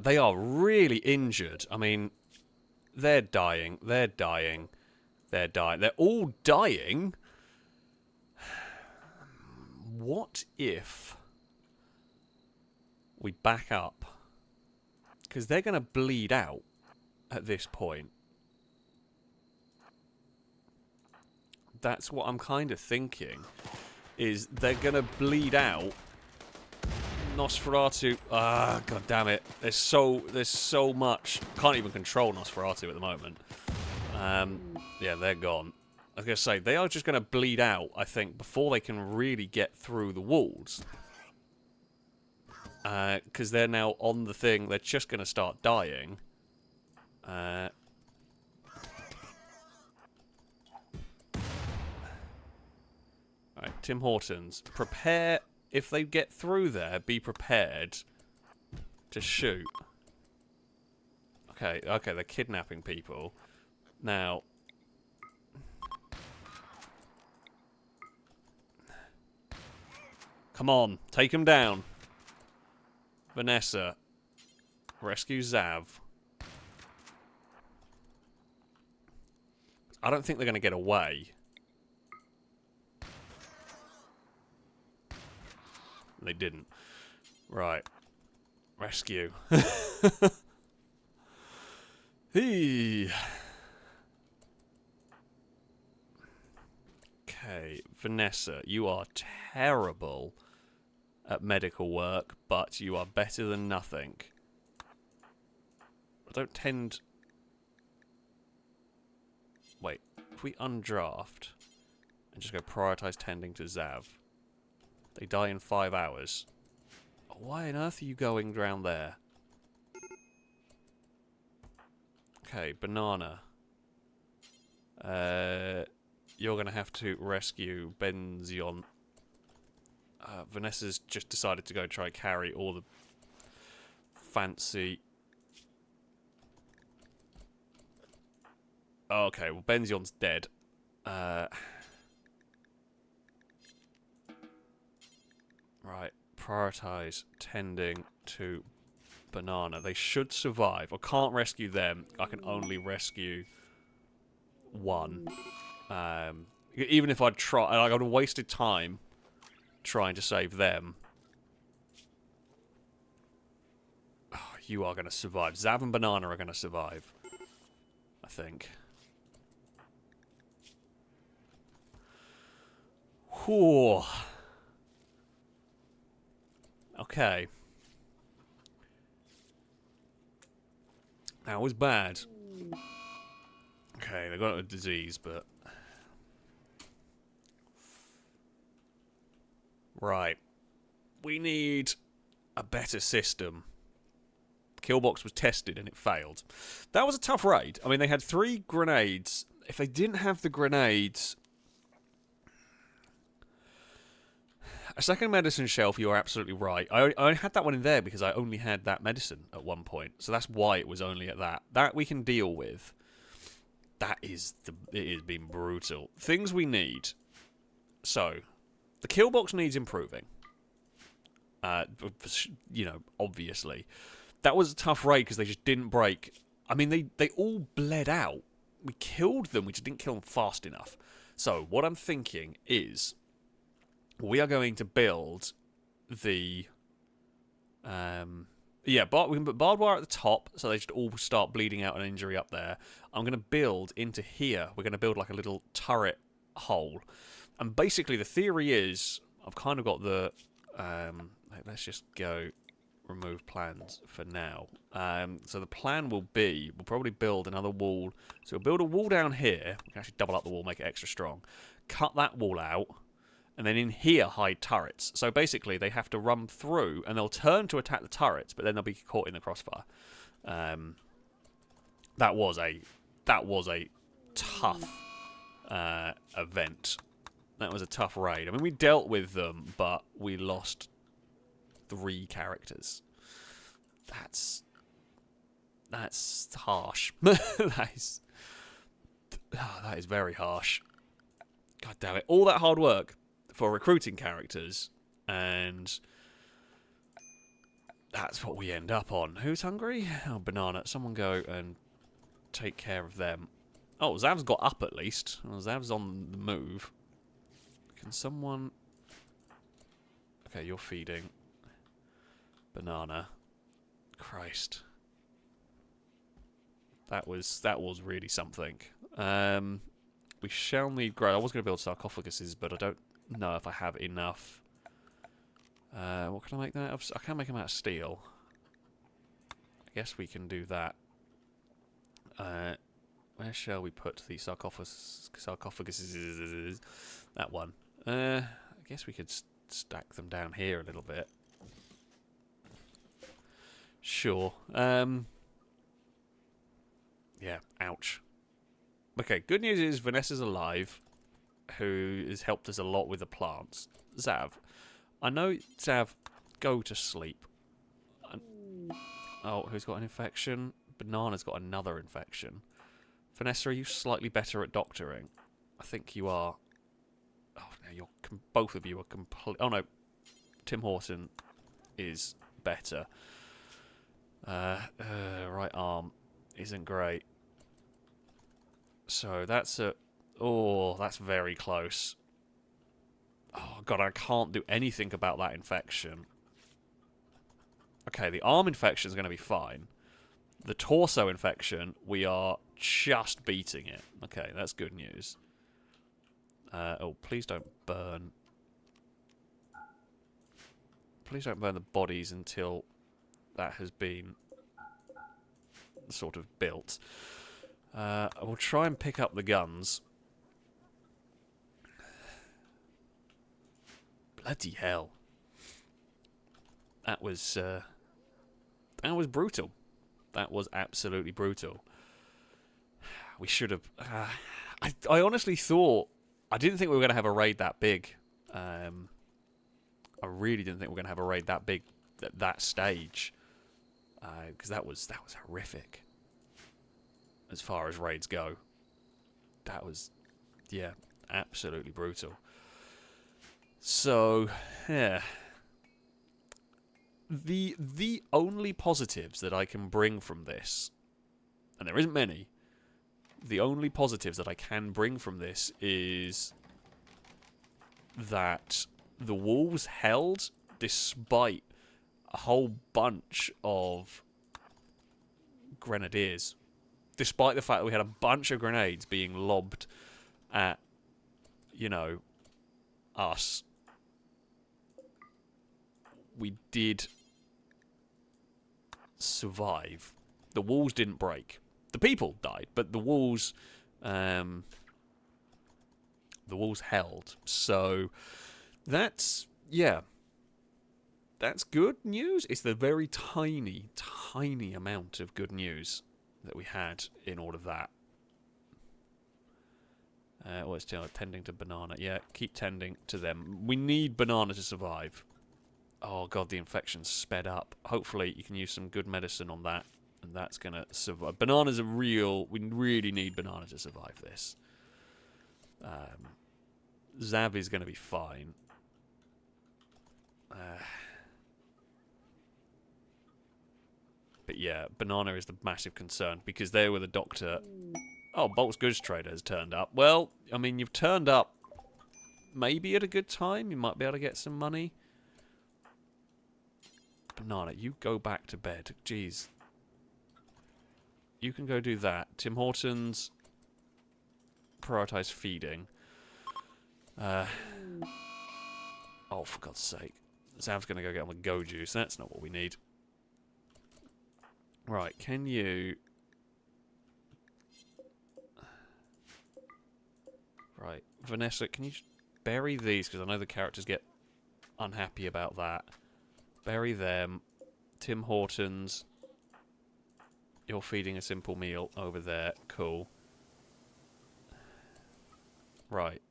[SPEAKER 1] They are really injured. I mean, they're dying. They're dying. They're dying. They're all dying. What if we back up? Because they're going to bleed out at this point. That's what I'm kind of thinking. Is they're going to bleed out. Nosferatu. Ah, god damn it. There's so much. Can't even control Nosferatu at the moment. Yeah, they're gone. I was going to say, they are just going to bleed out, I think, before they can really get through the walls. Because they're now on the thing. They're just going to start dying. Right, Tim Hortons. Prepare. If they get through there, be prepared to shoot. Okay, they're kidnapping people. Now... Come on, take them down. Vanessa. Rescue Zav. I don't think they're going to get away. They didn't. Right. Rescue. Okay, Vanessa, you are terrible at medical work, but you are better than nothing. I don't tend... Wait, if we undraft and just go prioritise tending to Zav, they die in 5 hours. Why on earth are you going round there? Okay, Banana. You're going to have to rescue Benzion. Vanessa's just decided to go try and carry all the fancy... Okay, well, Benzion's dead. Right, prioritize tending to Banana. They should survive. I can't rescue them. I can only rescue one. Even if I'd try, I would have wasted time trying to save them. Oh, you are going to survive. Zav and Banana are going to survive, I think. Whew. Okay. That was bad. Okay, they got a disease, but... Right. We need a better system. Killbox was tested and it failed. That was a tough raid. I mean, they had 3 grenades. If they didn't have the grenades... A second medicine shelf, you are absolutely right. I had that one in there because I only had that medicine at one point. So that's why it was only at that. That we can deal with. It has been brutal. Things we need. So, the kill box needs improving. You know, obviously. That was a tough raid because they just didn't break. I mean, they all bled out. We killed them, we just didn't kill them fast enough. So, what I'm thinking is... We are going to build the... we can put barbed wire at the top, so they just all start bleeding out an injury up there. I'm going to build into here. We're going to build like a little turret hole. And basically the theory is... I've kind of got the... let's just go remove plans for now. So the plan will be... We'll probably build another wall. So we'll build a wall down here. We can actually double up the wall, make it extra strong. Cut that wall out. And then in here, hide turrets. So basically, they have to run through, and they'll turn to attack the turrets, but then they'll be caught in the crossfire. That was a tough event. That was a tough raid. I mean, we dealt with them, but we lost 3 characters. That's harsh. that is very harsh. God damn it! All that hard work for recruiting characters, and that's what we end up on. Who's hungry? Oh, Banana. Someone go and take care of them. Oh, Zav's got up at least. Well, Zav's on the move. Can someone... Okay, you're feeding. Banana. Christ. That was really something. We shall need growth. I was going to build sarcophaguses, but I don't know if I have enough. What can I make that out of? I can make them out of steel. I guess we can do that. Where shall we put the sarcophaguses? That one. I guess we could stack them down here a little bit. Sure. Yeah, ouch. Okay, good news is Vanessa's alive, who has helped us a lot with the plants. Zav. I know, Zav, go to sleep. Oh, who's got an infection? Banana's got another infection. Vanessa, are you slightly better at doctoring? I think you are. Oh, no, both of you are complete. Oh, no. Tim Horton is better. Right arm isn't great. So that's a... Oh, that's very close. Oh, God, I can't do anything about that infection. Okay, the arm infection is going to be fine. The torso infection, we are just beating it. Okay, that's good news. Oh, please don't burn. Please don't burn the bodies until that has been sort of built. I will try and pick up the guns. Bloody hell. That was brutal. That was absolutely brutal. We should have... I honestly thought... I didn't think we were going to have a raid that big. I really didn't think we were going to have a raid that big at that stage. Because that was horrific. As far as raids go. That was... yeah, absolutely brutal. So, yeah. The only positives that I can bring from this, and there isn't many, the only positives that I can bring from this is that the walls held despite a whole bunch of grenadiers. Despite the fact that we had a bunch of grenades being lobbed at, you know, us. We did survive. The walls didn't break. The people died, but the walls held. So that's, yeah, that's good news. It's the very tiny, tiny amount of good news that we had in all of that. Well, it's tending to banana. Yeah, keep tending to them. We need banana to survive. Oh god, the infection's sped up. Hopefully you can use some good medicine on that, and that's going to survive. Banana's a real... we really need banana to survive this. Zav is going to be fine. But yeah, banana is the massive concern, because there with the doctor... oh, Bolt's Goods Trader has turned up. Well, I mean, you've turned up maybe at a good time. You might be able to get some money. Banana, you go back to bed. Jeez. You can go do that. Tim Hortons, prioritise feeding. Oh, for God's sake. Zav's going to go get on the go juice. That's not what we need. Right, can you... right, Vanessa, can you just bury these? Because I know the characters get unhappy about that. Bury them. Tim Hortons. You're feeding a simple meal over there. Cool. Right.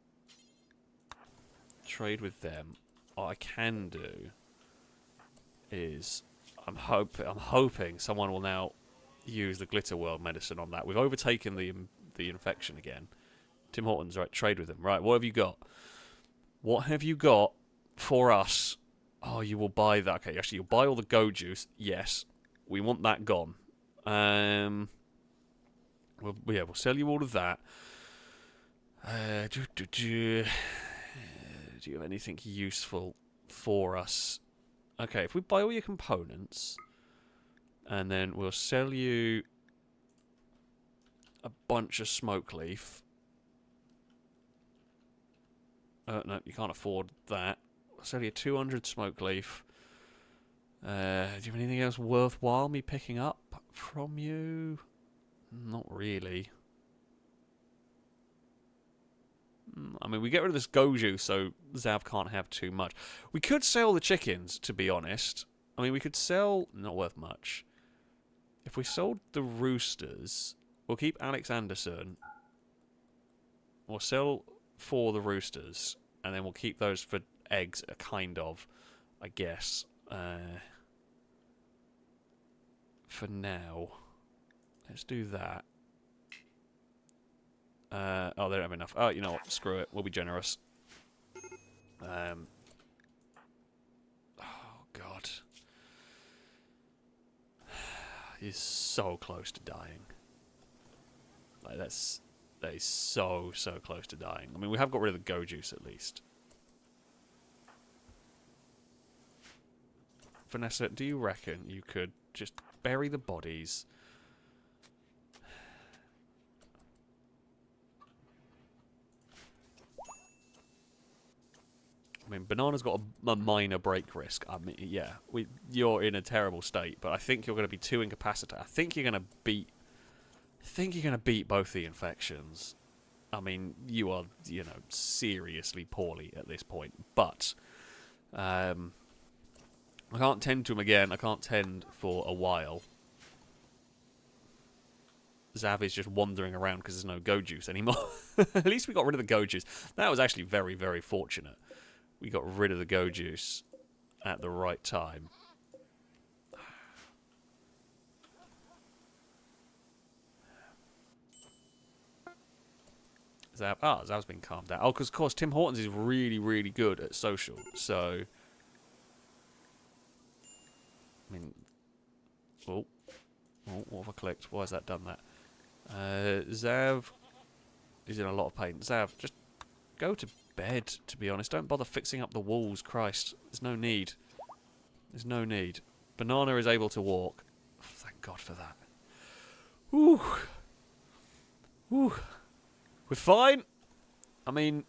[SPEAKER 1] Trade with them. What I can do is I'm hoping someone will now use the Glitter World medicine on that. We've overtaken the infection again. Tim Hortons, right, trade with him. Right, what have you got? What have you got for us? Oh, you will buy that. Okay, actually, you'll buy all the Go Juice. Yes. We want that gone. We'll sell you all of that. Do you have anything useful for us? Okay, if we buy all your components, and then we'll sell you a bunch of smoke leaf. No, you can't afford that. I'll sell you 200 smoke leaf. Do you have anything else worthwhile me picking up from you? Not really. I mean, we get rid of this Goju, so Zav can't have too much. We could sell the chickens, to be honest. I mean, we could sell... not worth much. If we sold the roosters, we'll keep Alex Anderson. We'll sell 4 the roosters, and then we'll keep those for eggs, kind of, I guess. For now. Let's do that. Oh, they don't have enough. Oh, you know what? Screw it. We'll be generous. Oh, God. He's so close to dying. Like, that is so close to dying. I mean, we have got rid of the Go Juice, at least. Vanessa, do you reckon you could just bury the bodies? I mean, Banana's got a minor break risk. I mean, yeah, you're in a terrible state, but I think you're going to be too incapacitated. I think you're going to beat both the infections. I mean, you are, you know, seriously poorly at this point. But I can't tend to him again. I can't tend for a while. Zav is just wandering around because there's no go juice anymore. At least we got rid of the go juice. That was actually very, very fortunate. We got rid of the go juice at the right time. Zav, Zav's been calmed down. Oh, because of course Tim Hortons is really, really good at social. So, I mean, oh, what have I clicked? Why has that done that? Zav is in a lot of pain. Zav, just go to bed, to be honest. Don't bother fixing up the walls, Christ. There's no need. There's no need. Banana is able to walk. Oh, thank God for that. Whew. Whew. We're fine. I mean,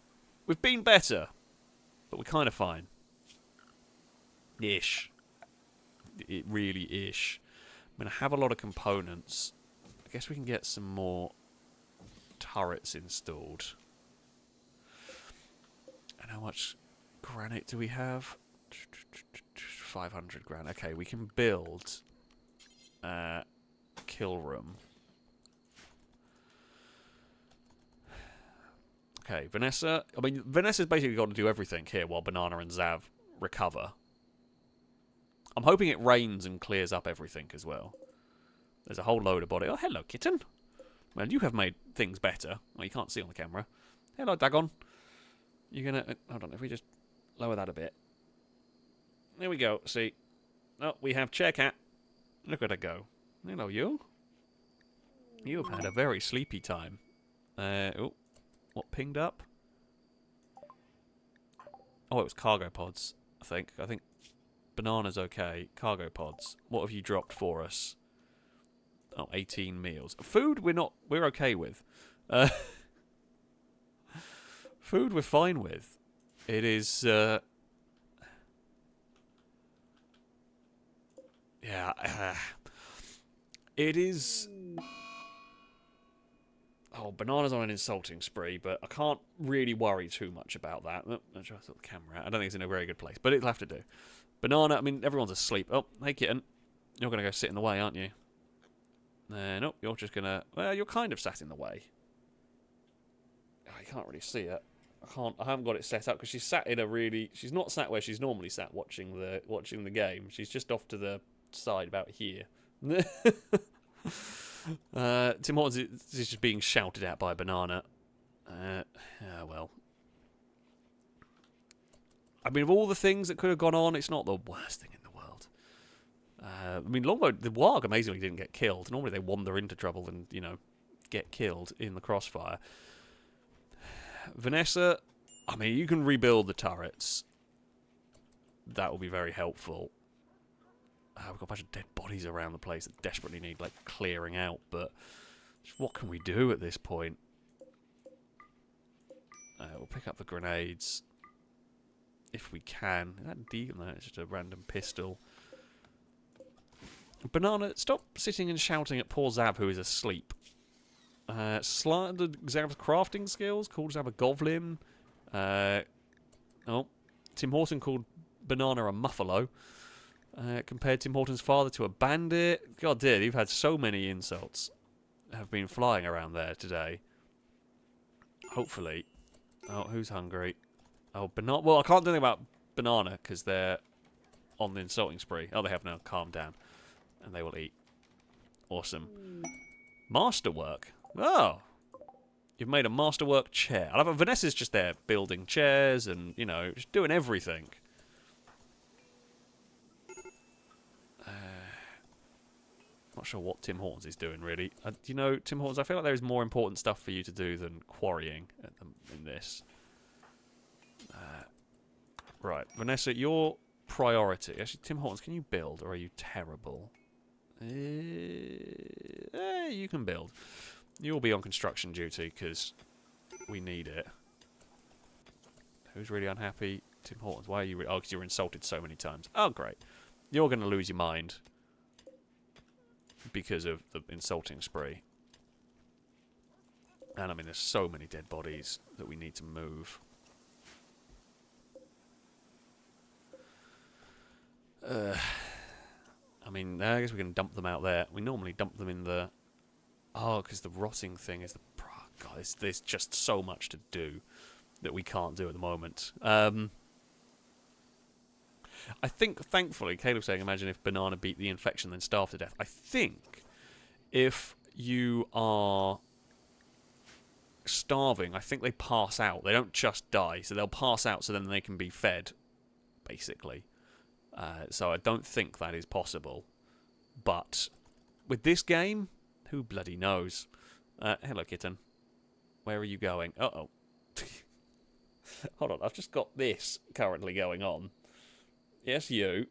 [SPEAKER 1] we've been better, but we're kind of fine. Ish. It really ish. I'm going to have a lot of components. I guess we can get some more turrets installed. And how much granite do we have? 500 granite. Okay, we can build a kill room. Okay, Vanessa. I mean, Vanessa's basically got to do everything here while Banana and Zav recover. I'm hoping it rains and clears up everything as well. There's a whole load of body. Oh, hello, kitten. Well, you have made things better. Well, you can't see on the camera. Hello, Dagon. You're gonna... hold on, if we just lower that a bit. There we go, see. Oh, we have Chair Cat. Look at her go. Hello, you. You've had a very sleepy time. Oh. What pinged up? Oh, it was cargo pods, I think. I think Banana's okay. Cargo pods. What have you dropped for us? Oh, 18 meals. Food we're okay with. Food we're fine with. It is, yeah, it is... Oh, Banana's on an insulting spree, but I can't really worry too much about that. Oh, I thought the camera out. I don't think it's in a very good place, but it'll have to do. Banana, I mean, everyone's asleep. Oh, hey, kitten. You're going to go sit in the way, aren't you? Nope, you're just going to... Well, you're kind of sat in the way. Oh, you can't really see it. I haven't got it set up because she's sat in a really... She's not sat where she's normally sat watching the game. She's just off to the side about here. Tim Hortons is just being shouted at by Banana. Well. I mean, of all the things that could have gone on, it's not the worst thing in the world. I mean, Longbow, the Warg amazingly didn't get killed. Normally they wander into trouble and, you know, get killed in the crossfire. Vanessa, I mean, you can rebuild the turrets. That will be very helpful. We've got a bunch of dead bodies around the place that desperately need, like, clearing out, but what can we do at this point? We'll pick up the grenades if we can. Is that deep? No, it's just a random pistol. Banana, stop sitting and shouting at poor Zav, who is asleep. Slandered Zav's crafting skills, called Zav a goblin. Tim Horton called Banana a muffalo. Compared Tim Horton's father to a bandit. God dear, you've had so many insults have been flying around there today. Hopefully. Oh, who's hungry? Oh, Banana. Well, I can't do anything about Banana because they're on the insulting spree. Oh, they have now calmed down. And they will eat. Awesome. Masterwork. Oh. You've made a masterwork chair. I love it. Vanessa's just there building chairs and, you know, just doing everything. Not sure what Tim Hortons is doing, really. You know, Tim Hortons, I feel like there is more important stuff for you to do than quarrying in this. Right, Vanessa, your priority... Actually, Tim Hortons, can you build, or are you terrible? You can build. You'll be on construction duty, because we need it. Who's really unhappy? Tim Hortons, why are you... Oh, because you were insulted so many times. Oh, great. You're going to lose your mind because of the insulting spree. And I mean, there's so many dead bodies that we need to move. I mean, I guess we can dump them out there. We normally dump them in the Oh, because the rotting thing is the... Oh, God, there's just so much to do that we can't do at the moment. I think, thankfully, Caleb's saying, imagine if Banana beat the infection then starved to death. I think if you are starving, I think they pass out. They don't just die, so they'll pass out so then they can be fed, basically. So I don't think that is possible. But with this game, who bloody knows? Hello, kitten. Where are you going? Uh-oh. Hold on, I've just got this currently going on. Yes, you.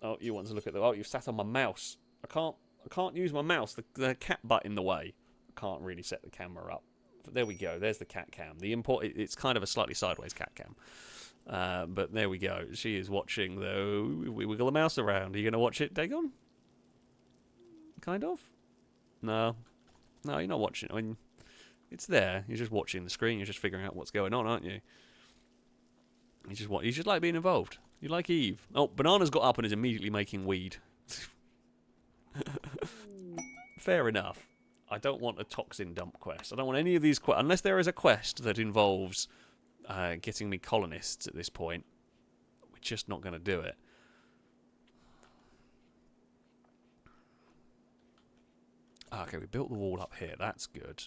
[SPEAKER 1] Oh, you want to look at the... Oh, you've sat on my mouse. I can't use my mouse. The cat butt in the way. I can't really set the camera up. But there we go. There's the cat cam. It's kind of a slightly sideways cat cam. But there we go. She is watching the... We wiggle the mouse around. Are you going to watch it, Dagon? Kind of? No. No, you're not watching it. I mean, it's there. You're just watching the screen. You're just figuring out what's going on, aren't you? You just like being involved. You like Eve. Oh, Banana's got up and is immediately making weed. Fair enough. I don't want a toxin dump quest. I don't want any of these quests. Unless there is a quest that involves getting me colonists at this point. We're just not going to do it. Okay, we built the wall up here. That's good.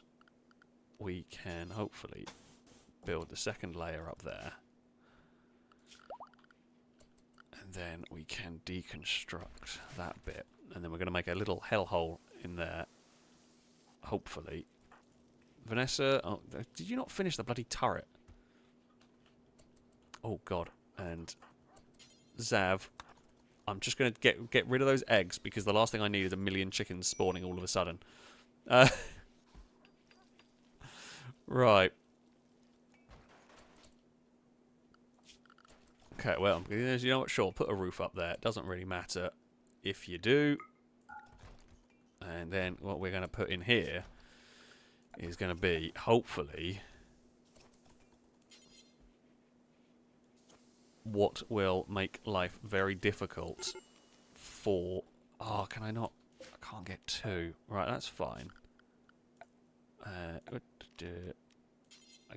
[SPEAKER 1] We can hopefully build the second layer up there. And then we can deconstruct that bit. And then we're going to make a little hellhole in there. Hopefully. Vanessa, oh, did you not finish the bloody turret? Oh, God. And Zav, I'm just going to get rid of those eggs, because the last thing I need is a million chickens spawning all of a sudden. Right. Okay, well, you know what? Sure, put a roof up there. It doesn't really matter if you do. And then what we're going to put in here is going to be, hopefully, what will make life very difficult for... Oh, can I not? I can't get two. Right, that's fine. I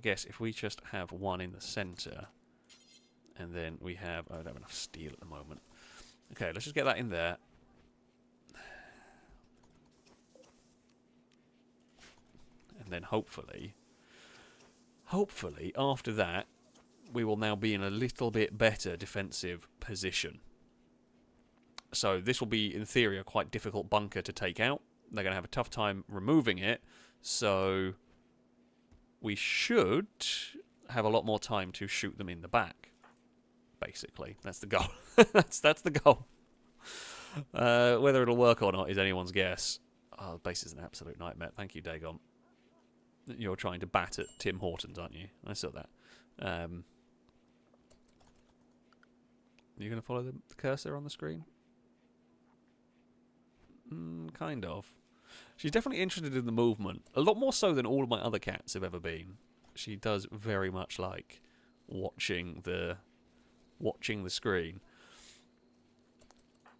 [SPEAKER 1] guess if we just have one in the centre, and then we have... Oh, I don't have enough steel at the moment. Okay, let's just get that in there. And then hopefully, after that, we will now be in a little bit better defensive position. So this will be, in theory, a quite difficult bunker to take out. They're going to have a tough time removing it. So we should have a lot more time to shoot them in the back. Basically, that's the goal. that's the goal. Whether it'll work or not is anyone's guess. Oh, the base is an absolute nightmare. Thank you, Dagon. You're trying to bat at Tim Hortons, aren't you? I saw that. You're going to follow the cursor on the screen? Kind of. She's definitely interested in the movement. A lot more so than all of my other cats have ever been. She does very much like watching the screen.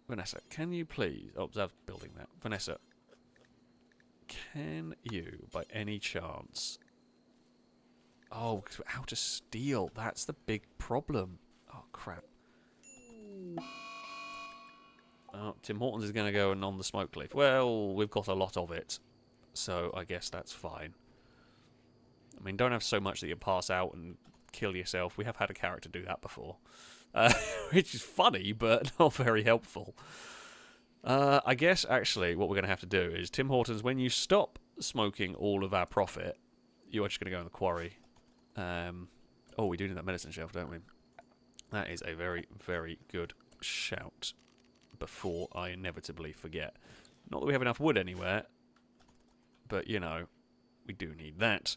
[SPEAKER 1] Vanessa, can you please... Oh, Zav's building that. Vanessa, can you, by any chance... Oh, because we're out of steel. That's the big problem. Oh, crap. Oh, Tim Hortons is going to go and on the smoke leaf. Well, we've got a lot of it, so I guess that's fine. I mean, don't have so much that you pass out and kill yourself. We have had a character do that before. Which is funny, but not very helpful. I guess, actually, what we're going to have to do is, Tim Hortons, when you stop smoking all of our profit, you are just going to go in the quarry. Oh, we do need that medicine shelf, don't we? That is a very, very good shout. Before I inevitably forget. Not that we have enough wood anywhere, but, you know, we do need that.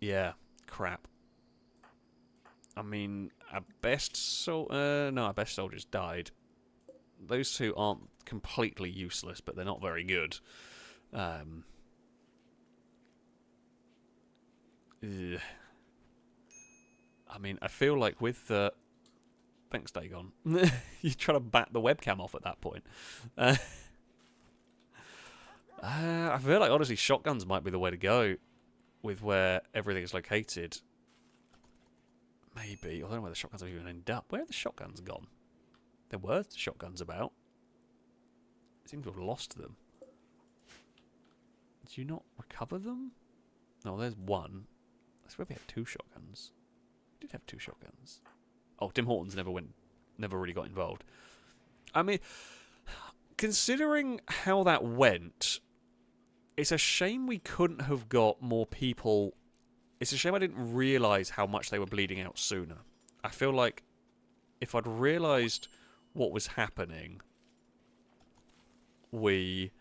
[SPEAKER 1] Yeah, crap. I mean, our best soldiers died. Those two aren't completely useless, but they're not very good. I mean, I feel like with the Thanks, Dagon. You're trying to bat the webcam off at that point. I feel like, honestly, shotguns might be the way to go with where everything is located. Maybe. I don't know where the shotguns have even ended up. Where have the shotguns gone? There were shotguns about. I seem to have lost them. Did you not recover them? No, there's one. I swear we had 2 shotguns. We did have 2 shotguns. Oh, Tim Hortons never really got involved. I mean, considering how that went, it's a shame we couldn't have got more people. It's a shame I didn't realise how much they were bleeding out sooner. I feel like if I'd realised what was happening, we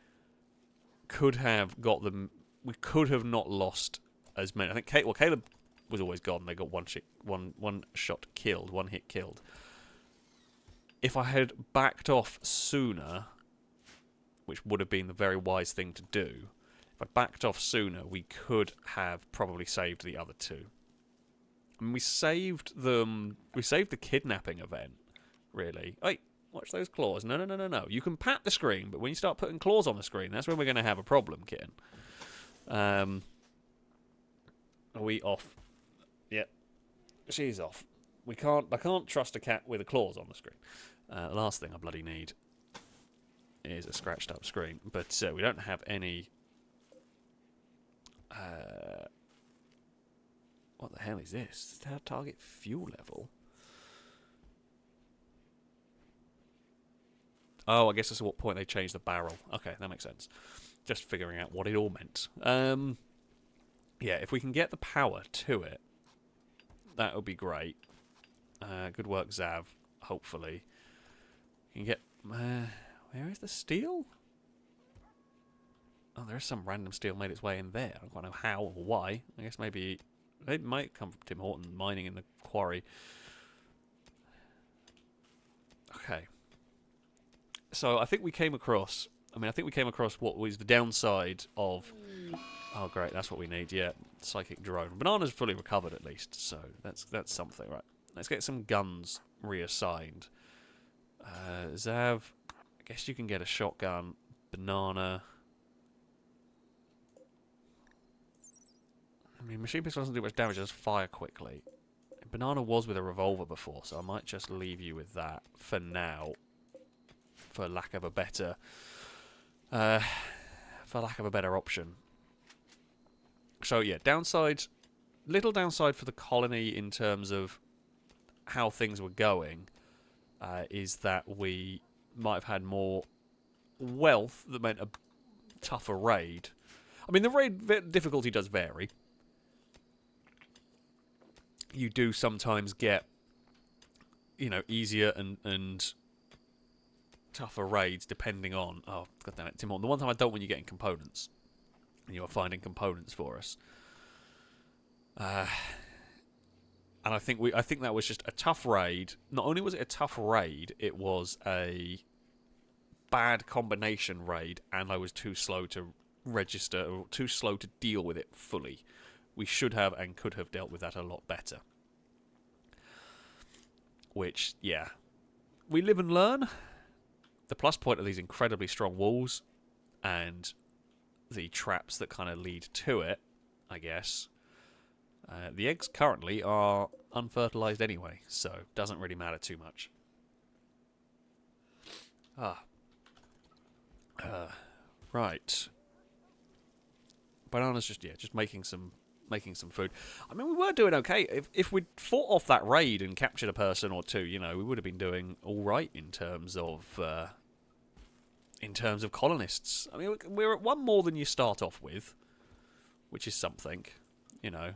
[SPEAKER 1] could have got them. We could have not lost as many. I think Caleb was always gone. They got one shot killed, 1 hit killed. If I had backed off sooner, which would have been the very wise thing to do, if I backed off sooner, we could have probably saved the other 2. I mean, we saved them. We saved the kidnapping event, really. Hey, watch those claws. No. You can pat the screen, but when you start putting claws on the screen, that's when we're going to have a problem, kitten. Are we off? Yep. She's off. I can't trust a cat with the claws on the screen. The last thing I bloody need is a scratched up screen. But we don't have any... what the hell is this? Is that target fuel level? Oh, I guess that's at what point they changed the barrel. Okay, that makes sense. Just figuring out what it all meant. Yeah, if we can get the power to it, that would be great. Good work, Zav. Hopefully. You can get... where is the steel? Oh, there is some random steel made its way in there. I don't quite know how or why. I guess maybe... It might come from Tim Horton mining in the quarry. Okay. So I think we came across... I think we came across what was the downside of... Oh, great, that's what we need, yeah. Psychic drone. Banana's fully recovered, at least, so that's something, right. Let's get some guns reassigned. Zav, I guess you can get a shotgun. Banana... I mean, machine pistol doesn't do much damage, it just fire quickly. Banana was with a revolver before, so I might just leave you with that for now. For lack of a better... for lack of a better option. So yeah, downside... Little downside for the colony in terms of how things were going is that we might have had more wealth that meant a tougher raid. I mean, the raid difficulty does vary. You do sometimes get, you know, easier and tougher raids depending on... Oh, goddammit, Tim Horton. The one time I don't want you getting components. And you are finding components for us. And I think that was just a tough raid. Not only was it a tough raid, it was a bad combination raid, and I was too slow to register, or too slow to deal with it fully. We should have and could have dealt with that a lot better. Which, yeah. We live and learn. The plus point of these incredibly strong walls and the traps that kind of lead to it, I guess. The eggs currently are unfertilized anyway, so it doesn't really matter too much. Right. Banana's just making some food. I mean, we were doing okay. If we'd fought off that raid and captured a person or two, you know, we would have been doing all right in terms of colonists. I mean, we're at 1 more than you start off with, which is something, you know.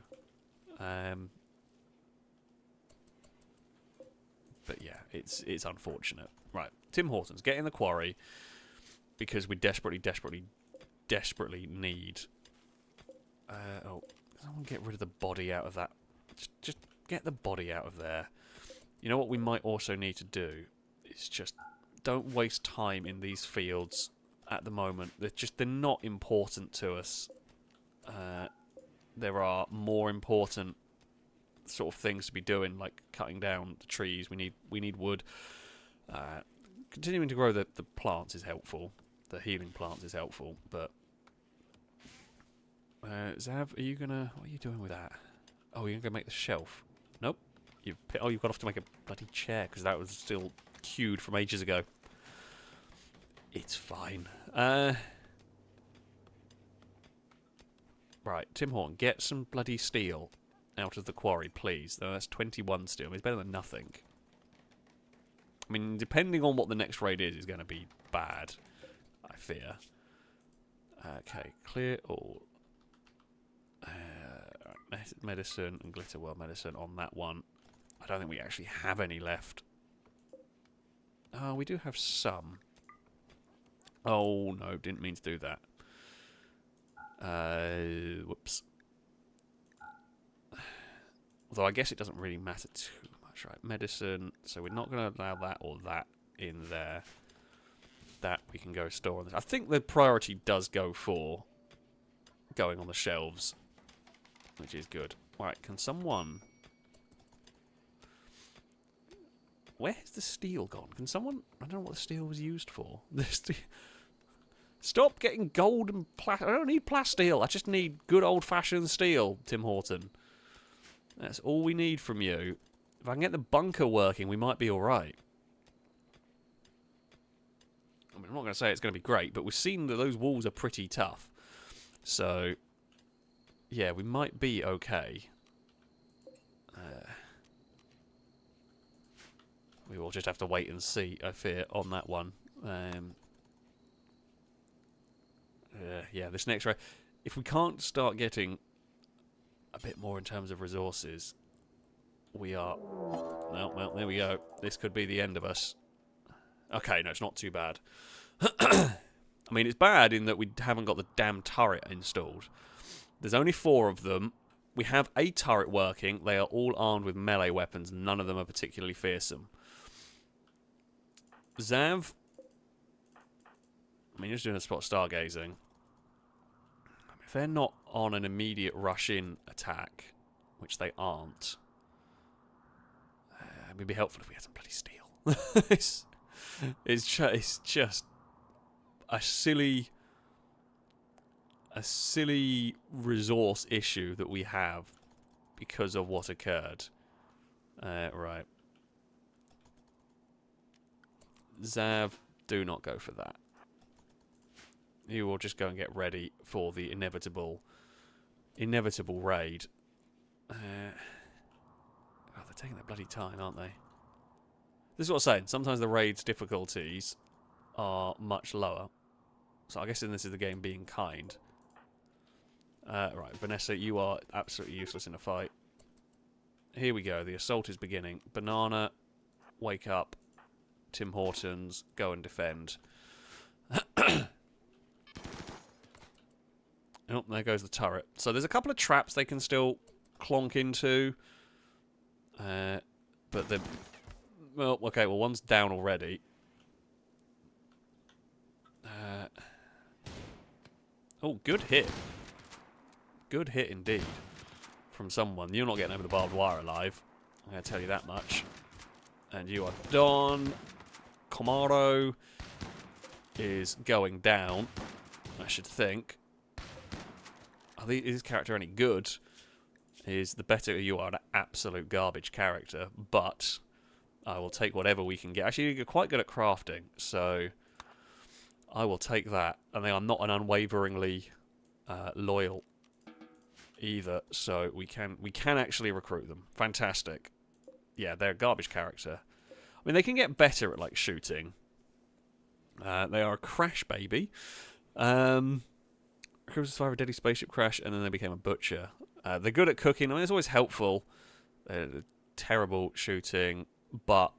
[SPEAKER 1] But yeah, it's unfortunate. Right, Tim Hortons, get in the quarry because we desperately need. Someone get rid of the body out of that. Just get the body out of there. You know what we might also need to do is just don't waste time in these fields at the moment. They're not important to us. There are more important sort of things to be doing, like cutting down the trees. We need wood. Continuing to grow the plants is helpful. The healing plants is helpful, but Zav, are you gonna? What are you doing with that? Oh, you're gonna make the shelf? Nope. You've got off to make a bloody chair because that was still queued from ages ago. It's fine. Right, Tim Horton, get some bloody steel out of the quarry, please. Though that's 21 steel. It's better than nothing. I mean, depending on what the next raid is going to be bad, I fear. Okay, clear all. Medicine and glitter world medicine on that one. I don't think we actually have any left. Oh, we do have some. Oh, no, didn't mean to do that. Whoops. Although I guess it doesn't really matter too much, right? Medicine, so we're not going to allow that or that in there. That we can go store on this. I think the priority does go for going on the shelves, which is good. Right, can someone... Where's the steel gone? Can someone... I don't know what the steel was used for. Stop getting gold and plastic. I don't need plasteel. I just need good old-fashioned steel, Tim Horton. That's all we need from you. If I can get the bunker working, we might be alright. I mean, I'm not going to say it's going to be great, but we've seen that those walls are pretty tough. So, yeah, we might be okay. We will just have to wait and see, I fear, on that one. Yeah, this next round, if we can't start getting a bit more in terms of resources, we are... Well, there we go. This could be the end of us. Okay, no, it's not too bad. I mean, it's bad in that we haven't got the damn turret installed. There's only 4 of them. We have a turret working. They are all armed with melee weapons. None of them are particularly fearsome. Zav... I mean, you're just doing a spot stargazing. If they're not on an immediate rush-in attack, which they aren't, it would be helpful if we had some bloody steel. it's just a silly resource issue that we have because of what occurred. Right. Zav, do not go for that. You will just go and get ready for the inevitable raid. Oh, they're taking their bloody time, aren't they? This is what I'm saying. Sometimes the raid's difficulties are much lower. So I guess this is the game being kind. Right, Vanessa, you are absolutely useless in a fight. Here we go. The assault is beginning. Banana, wake up. Tim Hortons, go and defend. Oh, there goes the turret. So there's a couple of traps they can still clonk into. But the... Well, okay, well, one's down already. Oh, good hit. Good hit indeed. From someone. You're not getting over the barbed wire alive. I'm going to tell you that much. And you are done. Komaro is going down, I should think. Are his character any good? Is the better you are an absolute garbage character, but I will take whatever we can get. Actually, you're quite good at crafting, so I will take that. And they are not an unwaveringly loyal either, so we can actually recruit them. Fantastic. Yeah, they're a garbage character. I mean, they can get better at like shooting. They are a crash baby. Crew survived a deadly spaceship crash, and then they became a butcher. They're good at cooking. I mean, it's always helpful. Terrible shooting, but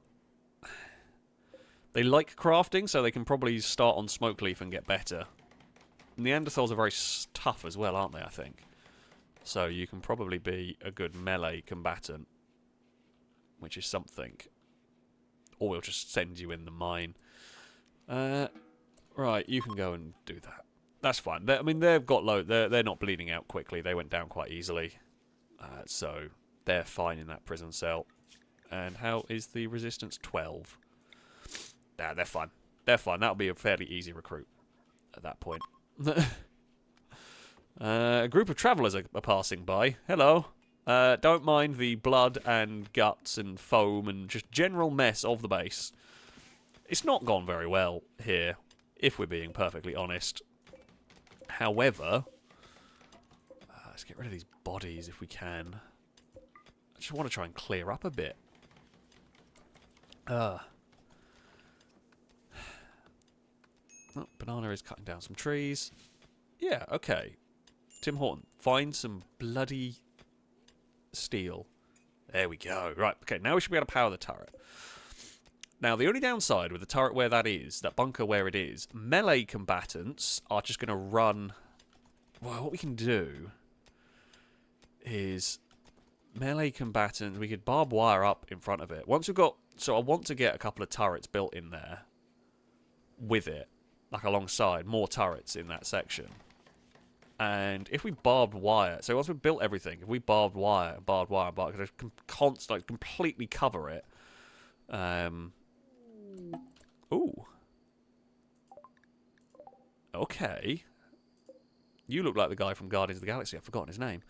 [SPEAKER 1] they like crafting, so they can probably start on smoke leaf and get better. Neanderthals are very tough as well, aren't they, I think? So you can probably be a good melee combatant, which is something. Or we'll just send you in the mine. Right, you can go and do that. That's fine. I mean, they've got low. They're not bleeding out quickly. They went down quite easily. So They're fine in that prison cell. And how is the resistance? 12. Nah, they're fine. They're fine. That'll be a fairly easy recruit at that point. A group of travellers are passing by. Hello. Don't mind the blood and guts and foam and just general mess of the base. It's not gone very well here, if we're being perfectly honest. However, let's get rid of these bodies if we can. I just want to try and clear up a bit. Oh, Banana is cutting down some trees. Yeah, okay. Tim Horton, find some bloody steel. There we go. Right, okay, now we should be able to power the turret. Now, the only downside with the turret where that is, that bunker where it is, melee combatants are just going to run... Well, what we can do is... Melee combatants, we could barbed wire up in front of it. Once we've got... So I want to get a couple of turrets built in there with it, like alongside, more turrets in that section. And if we barbed wire, so once we've built everything, if we barbed wire, because constantly, completely cover it. Ooh. Okay. You look like the guy from Guardians of the Galaxy. I've forgotten his name.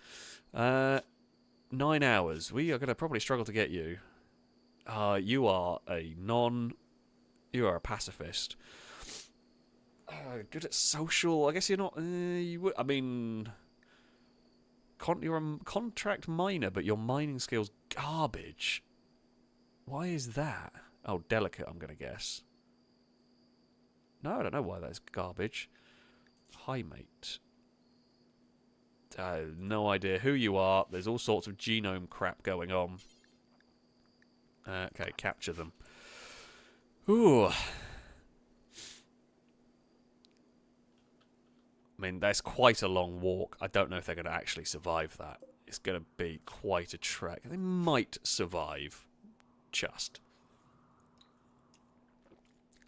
[SPEAKER 1] 9 hours. We are going to probably struggle to get you. You are a You are a pacifist. Good at social. I guess you're not. You would. I mean, you're a contract miner, but your mining skills garbage. Why is that? Oh, delicate. I'm gonna guess. No, I don't know why that's garbage. Hi, mate. No idea who you are. There's all sorts of genome crap going on. Okay, capture them. Ooh. I mean, that's quite a long walk. I don't know if they're going to actually survive that. It's going to be quite a trek. They might survive. Just.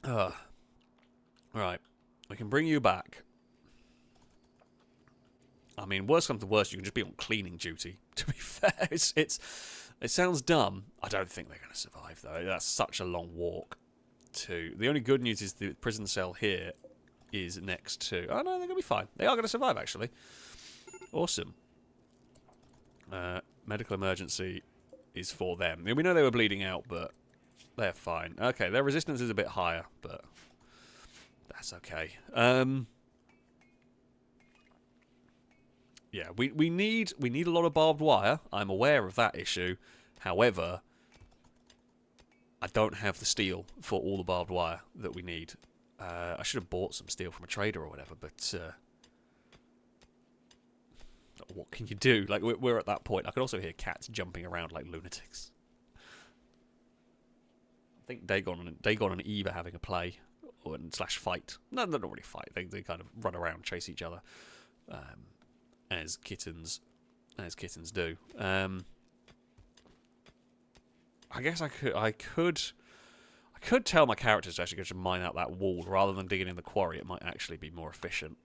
[SPEAKER 1] Right. We can bring you back. I mean, worst comes to worst, you can just be on cleaning duty. To be fair, it sounds dumb. I don't think they're going to survive, though. That's such a long walk. The only good news is the prison cell here is next to... Oh, no, they're going to be fine. They are going to survive, actually. Awesome. Medical emergency is for them. We know they were bleeding out, but they're fine. Okay, their resistance is a bit higher, but that's okay. Yeah, we need a lot of barbed wire. I'm aware of that issue. However, I don't have the steel for all the barbed wire that we need. I should have bought some steel from a trader or whatever, but what can you do? Like, we're at that point. I can also hear cats jumping around like lunatics. I think Dagon and Eve are having a play slash fight. No, they don't really fight. They kind of run around, chase each other, as kittens do. I guess I could tell my characters to actually go to mine out that wall rather than digging in the quarry. It might actually be more efficient.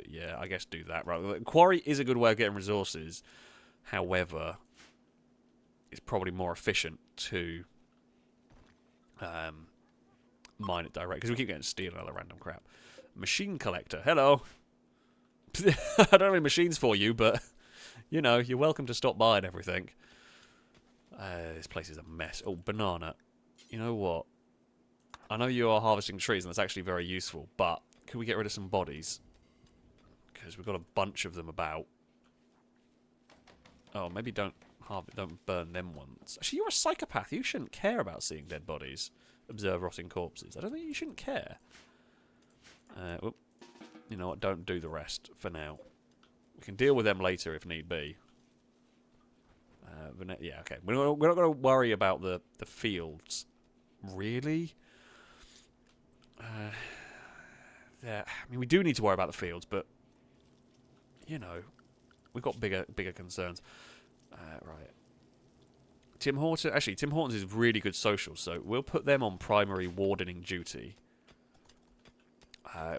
[SPEAKER 1] Yeah, I guess do that. Right, the quarry is a good way of getting resources. However, it's probably more efficient to mine it direct because we keep getting steel and other random crap. Machine collector, hello. I don't have any machines for you, but you know, you're welcome to stop by and everything. This place is a mess. Oh, banana. You know what? I know you are harvesting trees, and that's actually very useful, but can we get rid of some bodies? Because we've got a bunch of them about. Oh, maybe don't burn them ones. Actually, you're a psychopath. You shouldn't care about seeing dead bodies. Observe rotting corpses. I don't think you shouldn't care. Whoop. You know what? Don't do the rest for now. We can deal with them later if need be. Yeah, okay. We're not going to worry about the fields, really. Yeah, I mean, we do need to worry about the fields, but you know, we've got bigger concerns. Right. Tim Horton. Actually, Tim Hortons is really good social, so we'll put them on primary wardening duty.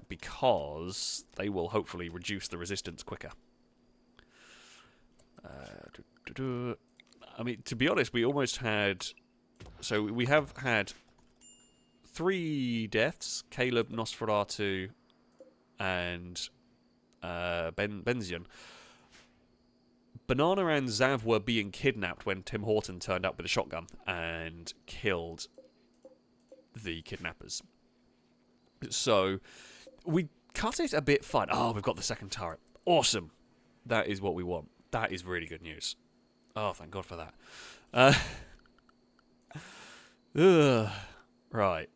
[SPEAKER 1] because they will hopefully reduce the resistance quicker. I mean, to be honest, we almost had... So we have had 3 deaths. Caleb, Nosferatu, and Benzion. Banana and Zav were being kidnapped when Tim Horton turned up with a shotgun and killed the kidnappers. So we cut it a bit fine. Oh, we've got the second turret. Awesome. That is what we want. That is really good news. Oh, thank God for that. Right.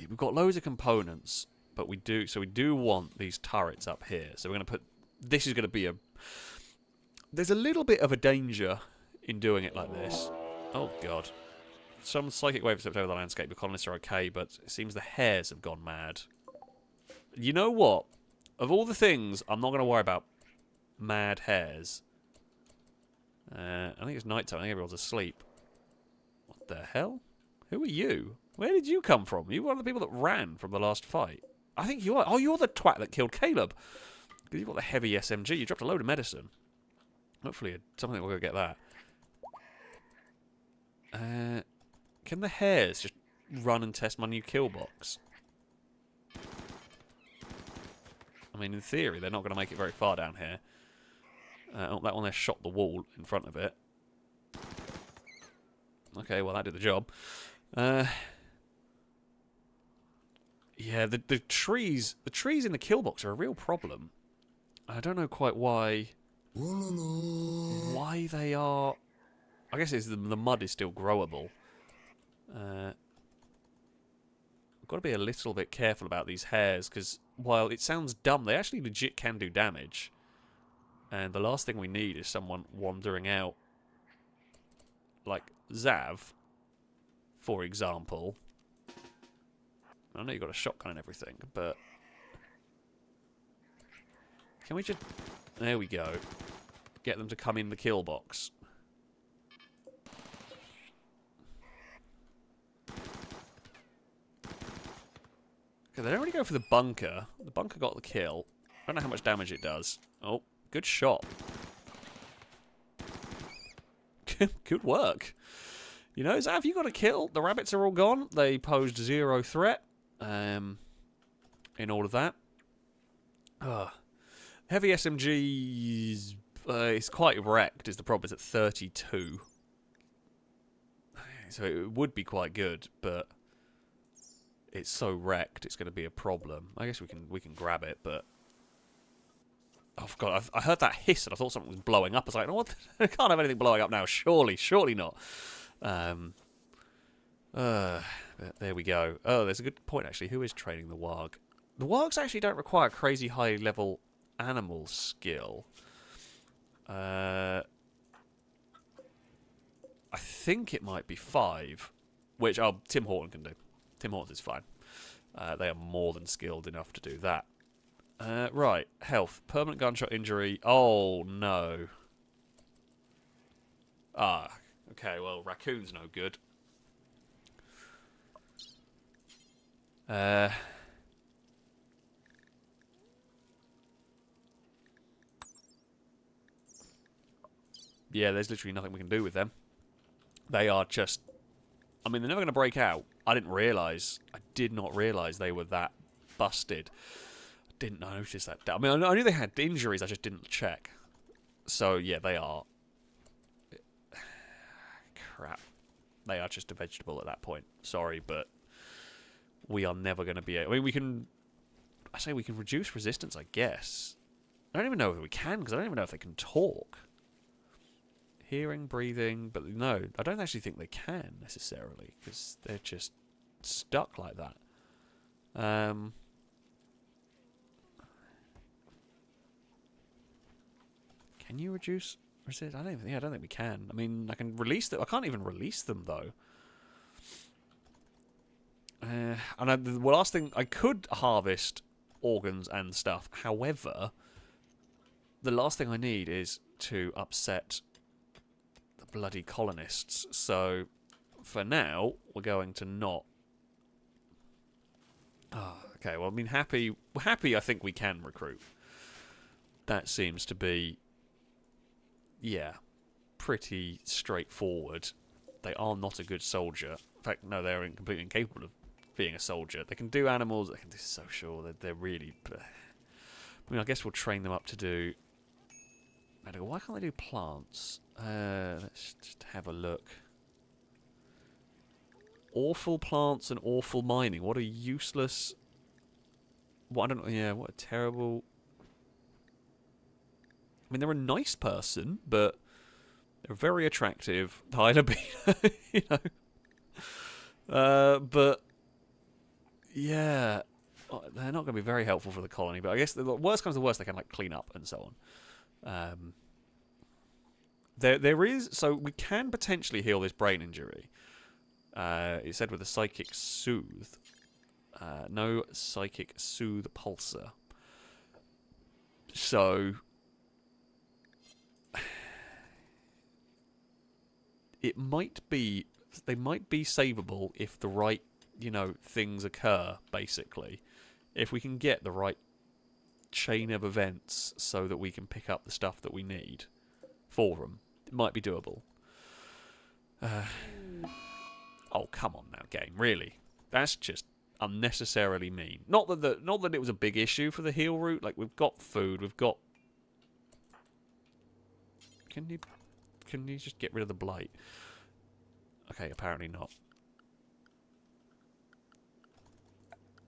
[SPEAKER 1] We've got loads of components, but we do want these turrets up here. So we're going to put... This is going to be a... There's a little bit of a danger in doing it like this. Oh, God. Some psychic wave swept over the landscape. The colonists are okay, but it seems the hares have gone mad. You know what? Of all the things, I'm not going to worry about mad hares. I think it's night time. I think everyone's asleep. What the hell? Who are you? Where did you come from? You were one of the people that ran from the last fight. I think you are. Oh, you're the twat that killed Caleb. Because you've got the heavy SMG. You dropped a load of medicine. Hopefully, something will go get that. Can the hares just run and test my new kill box? I mean, in theory, they're not going to make it very far down here. Oh, that one there shot the wall in front of it. Okay, well, that did the job. Yeah, the trees in the kill box are a real problem. I don't know quite why they are. I guess it's the mud is still growable. I've got to be a little bit careful about these hares, because while it sounds dumb, they actually legit can do damage. And the last thing we need is someone wandering out, like Zav, for example. I know you've got a shotgun and everything, but... Can we just... There we go. Get them to come in the kill box. Okay, they don't really go for the bunker. The bunker got the kill. I don't know how much damage it does. Oh, good shot. Good work. You know, Zav, you got a kill. The rabbits are all gone. They posed 0 threat. In all of that. Heavy SMG is quite wrecked, is the problem. It's at 32. So it would be quite good, but it's so wrecked it's going to be a problem. I guess we can grab it, but... Oh, God, I heard that hiss and I thought something was blowing up. I was like, no, what? I can't have anything blowing up now. Surely not. There we go. Oh, there's a good point, actually. Who is training the warg? The wargs actually don't require crazy high-level animal skill. I think it might be 5, which Tim Horton can do. Tim Horton is fine. They are more than skilled enough to do that. Right, health. Permanent gunshot injury. Oh, no. Ah, okay, well, raccoon's no good. Yeah, there's literally nothing we can do with them. They are just... I mean, they're never going to break out. I did not realise they were that busted. I didn't notice that. I mean, I knew they had injuries, I just didn't check. So, yeah, they are... Crap. They are just a vegetable at that point. Sorry, but... We are never going to be... I mean, we can... I say we can reduce resistance, I guess. I don't even know if we can, because I don't even know if they can talk. Hearing, breathing, but no, I don't actually think they can, necessarily, because they're just stuck like that. Can you reduce resistance? I don't think we can. I mean, I can release them. I can't even release them, though. And the last thing, I could harvest organs and stuff. However, the last thing I need is to upset the bloody colonists. So, for now, we're going to not... Okay, well, I mean, happy, I think we can recruit. That seems to be, yeah, pretty straightforward. They are not a good soldier. In fact, no, they're completely incapable of being a soldier. They can do animals, they can do social, they're really... I mean, I guess we'll train them up to do... Why can't they do plants? Let's just have a look. Awful plants and awful mining. What a useless... What, I don't know, yeah, what a terrible... I mean, they're a nice person, but they're very attractive. High libido, you know. But, yeah, they're not going to be very helpful for the colony. But I guess the worst comes to worst, they can like clean up and so on. There is, so we can potentially heal this brain injury. It said with a psychic soothe. No psychic soothe pulsar. So it might be, they might be savable if the right, you know, things occur, basically. If we can get the right chain of events so that we can pick up the stuff that we need for them, it might be doable. Oh, come on now, game. Really? That's just unnecessarily mean. Not that it was a big issue for the heal route. Like, we've got food, we've got... Can you just get rid of the blight? Okay, apparently not.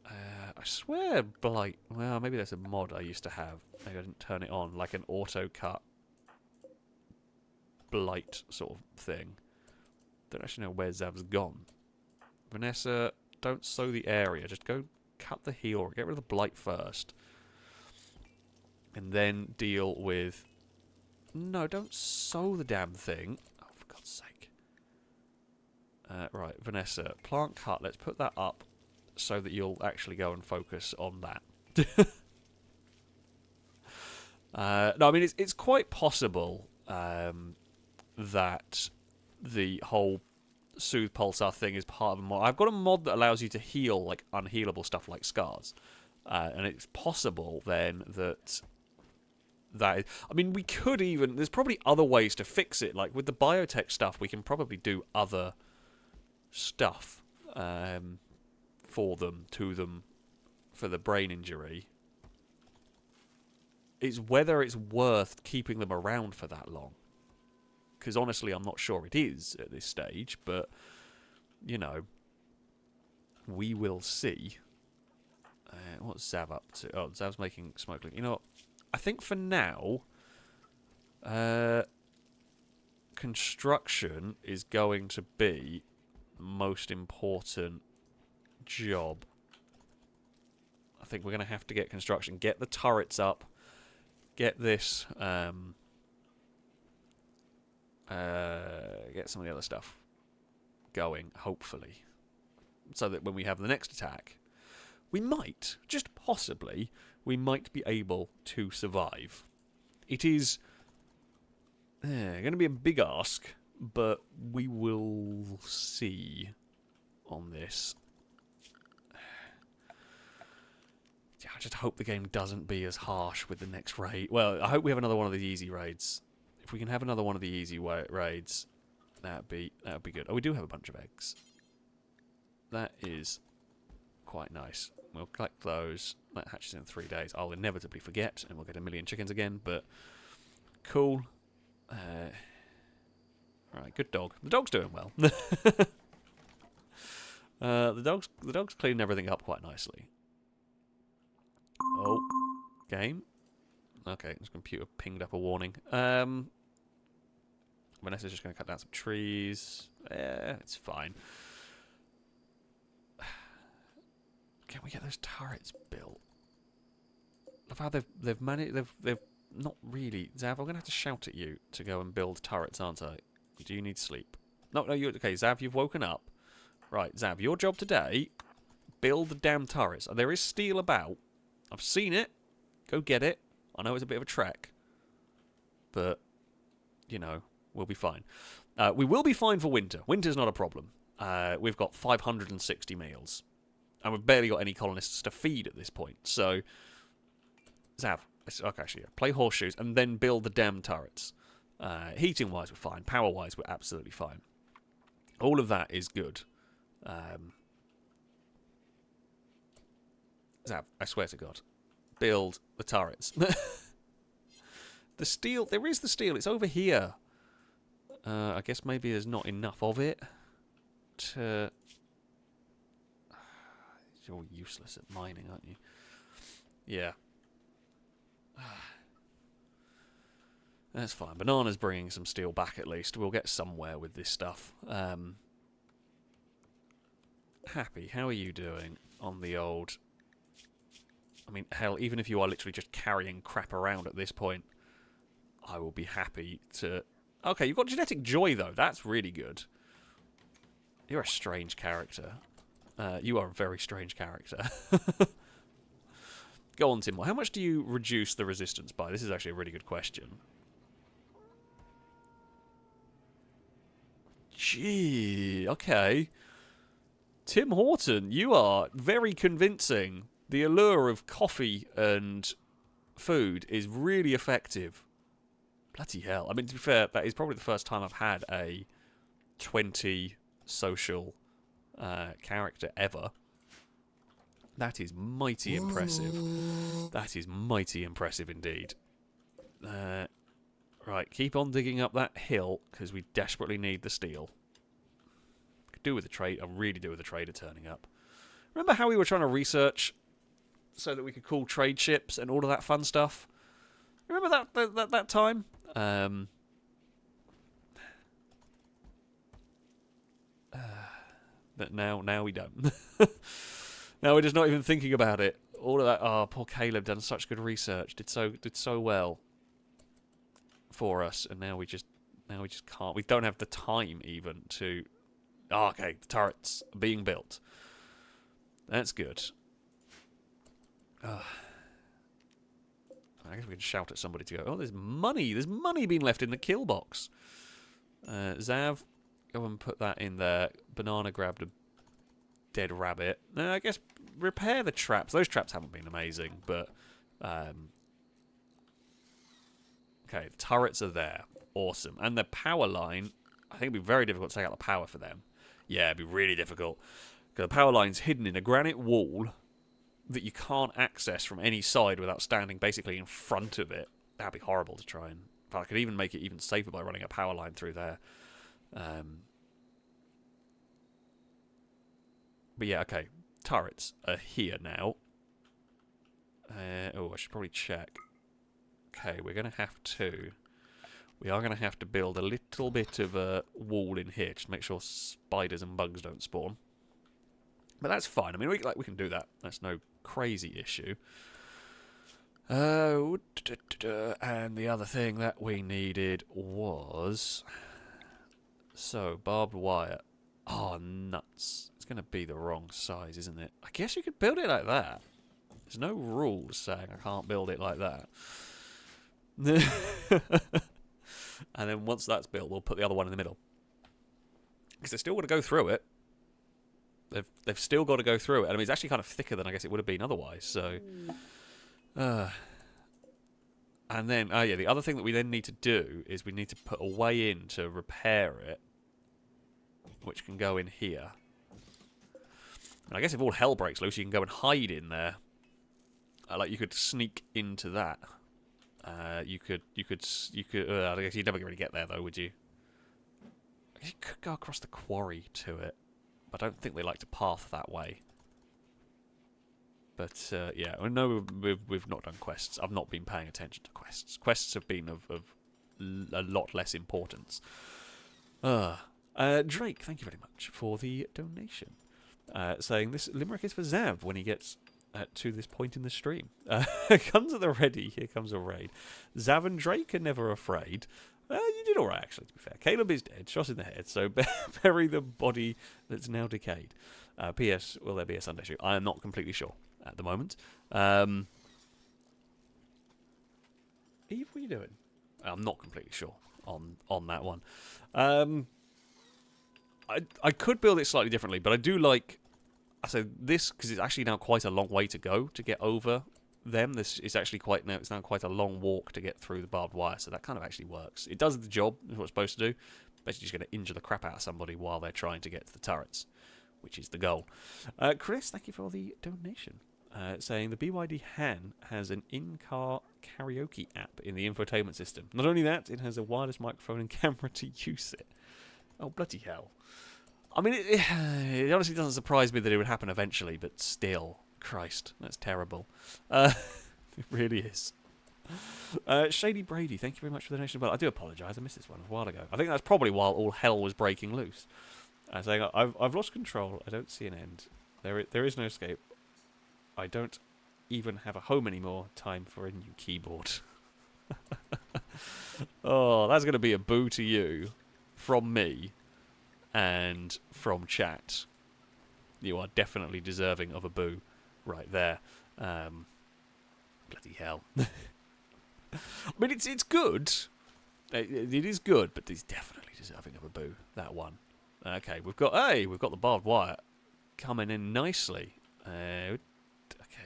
[SPEAKER 1] I swear blight... Well, maybe there's a mod I used to have. Maybe I didn't turn it on. Like an auto-cut blight sort of thing. Don't actually know where Zav's gone. Vanessa, don't sow the area. Just go cut the heal. Get rid of the blight first. And then deal with... No, don't sow the damn thing. Oh, for God's sake. Right, Vanessa, plant cut. Let's put that up so that you'll actually go and focus on that. No, I mean, it's quite possible that the whole Soothe Pulsar thing is part of a mod. I've got a mod that allows you to heal like unhealable stuff like scars. And it's possible then that is... I mean, we could even... There's probably other ways to fix it. Like with the biotech stuff, we can probably do other stuff for them, to them, for the brain injury. It's whether it's worth keeping them around for that long. Because honestly, I'm not sure it is at this stage, but, you know, we will see. What's Zav up to? Oh, Zav's making smoke. You know what? I think for now, construction is going to be the most important job. I think we're going to have to get construction. Get the turrets up. Get this... get some of the other stuff going, hopefully. So that when we have the next attack, we might, just possibly, we might be able to survive. It is going to be a big ask, but we will see on this. I just hope the game doesn't be as harsh with the next raid. Well, I hope we have another one of the easy raids. If we can have another one of the easy raids, that would be good. Oh, we do have a bunch of eggs. That is quite nice. We'll collect those. That hatches in 3 days. I'll inevitably forget, and we'll get 1 million chickens again, but cool. Right, good dog. The dog's doing well. The dog's cleaning everything up quite nicely. Oh, game. Okay, this computer pinged up a warning. Vanessa's just going to cut down some trees. Yeah, it's fine. Can we get those turrets built? Love how they've managed. They've not really. Zav, I'm going to have to shout at you to go and build turrets, aren't I? Do you need sleep? No, you okay? Zav, you've woken up. Right, Zav, your job today: build the damn turrets. There is steel about. I've seen it. Go get it. I know it's a bit of a trek, but you know we'll be fine. We will be fine for winter. Winter's not a problem. We've got 560 meals. And we've barely got any colonists to feed at this point. So, Zav, okay, actually, yeah, play horseshoes and then build the damn turrets. Heating-wise, we're fine. Power-wise, we're absolutely fine. All of that is good. Zav, I swear to God, build the turrets. The steel, there is the steel. It's over here. I guess maybe there's not enough of it to... You're useless at mining, aren't you? Yeah. That's fine. Banana's bringing some steel back at least. We'll get somewhere with this stuff. Happy, how are you doing on the old... I mean, hell, even if you are literally just carrying crap around at this point, I will be happy to... Okay, you've got genetic joy, though. That's really good. You're a strange character. You are a very strange character. Go on, Tim. How much do you reduce the resistance by? This is actually a really good question. Gee, okay. Tim Horton, you are very convincing. The allure of coffee and food is really effective. Bloody hell. I mean, to be fair, that is probably the first time I've had a 20 social character ever. That is mighty impressive. That is mighty impressive indeed. Right, keep on digging up that hill, because we desperately need the steel. Could do with the trade. I really do with the trader turning up. Remember how we were trying to research so that we could call trade ships and all of that fun stuff? Remember that time? But now we don't. Now we're just not even thinking about it. All of that. Oh, poor Caleb done such good research. Did so well for us, and now we just can't. We don't have the time even to. Oh, okay, the turrets are being built. That's good. I guess we can shout at somebody to go. Oh, there's money. There's money being left in the kill box. Zav, go and put that in there. Banana grabbed a dead rabbit. I guess repair the traps. Those traps haven't been amazing, but okay, the turrets are there. Awesome. And the power line, I think it'd be very difficult to take out the power for them. Yeah, it'd be really difficult. Because the power line's hidden in a granite wall that you can't access from any side without standing basically in front of it. That'd be horrible to try and... I could even make it even safer by running a power line through there. But yeah, okay. Turrets are here now. I should probably check. Okay, we're going to have to... We are going to have to build a little bit of a wall in here just to make sure spiders and bugs don't spawn. But that's fine. I mean, we can do that. That's no crazy issue. And the other thing that we needed was... So, barbed wire. Oh, nuts. It's going to be the wrong size, isn't it? I guess you could build it like that. There's no rules saying I can't build it like that. And then once that's built, we'll put the other one in the middle. Because they've still got to go through it. They've still got to go through it. I mean, it's actually kind of thicker than I guess it would have been otherwise. So, and then, yeah, the other thing that we then need to do is we need to put a way in to repair it, which can go in here. And I guess if all hell breaks loose, you can go and hide in there. Like you could sneak into that. You could. I guess you'd never really get there though, would you? I guess you could go across the quarry to it. I don't think they like to path that way. But, yeah, I know we've not done quests. I've not been paying attention to quests. Quests have been of a lot less importance. Drake, thank you very much for the donation. Saying this limerick is for Zav when he gets to this point in the stream. Guns at the ready, here comes a raid. Zav and Drake are never afraid. You did alright, actually, to be fair. Caleb is dead, shot in the head, so bury the body that's now decayed. P.S. Will there be a Sunday shoot? I am not completely sure at the moment. Eve, what are you doing? I'm not completely sure on that one. I could build it slightly differently, but I do like So this, because it's actually now quite a long way to go to get over them. This is actually it's now quite a long walk to get through the barbed wire. So that kind of actually works. It does the job. Is what it's supposed to do. Basically, just going to injure the crap out of somebody while they're trying to get to the turrets, which is the goal. Chris, thank you for the donation. Saying the BYD Han has an in-car karaoke app in the infotainment system. Not only that, it has a wireless microphone and camera to use it. Oh, bloody hell. I mean, it honestly doesn't surprise me that it would happen eventually, but still, Christ, that's terrible. It really is. Shady Brady, thank you very much for the donation. Well, I do apologise, I missed this one a while ago. I think that's probably while all hell was breaking loose. Saying, I've lost control, I don't see an end. There is no escape. I don't even have a home anymore. Time for a new keyboard. Oh, that's going to be a boo to you from me and from chat. You are definitely deserving of a boo right there. Bloody hell. I mean, it's good. It is good, but it's definitely deserving of a boo, that one. Okay, we've got the barbed wire coming in nicely. Okay,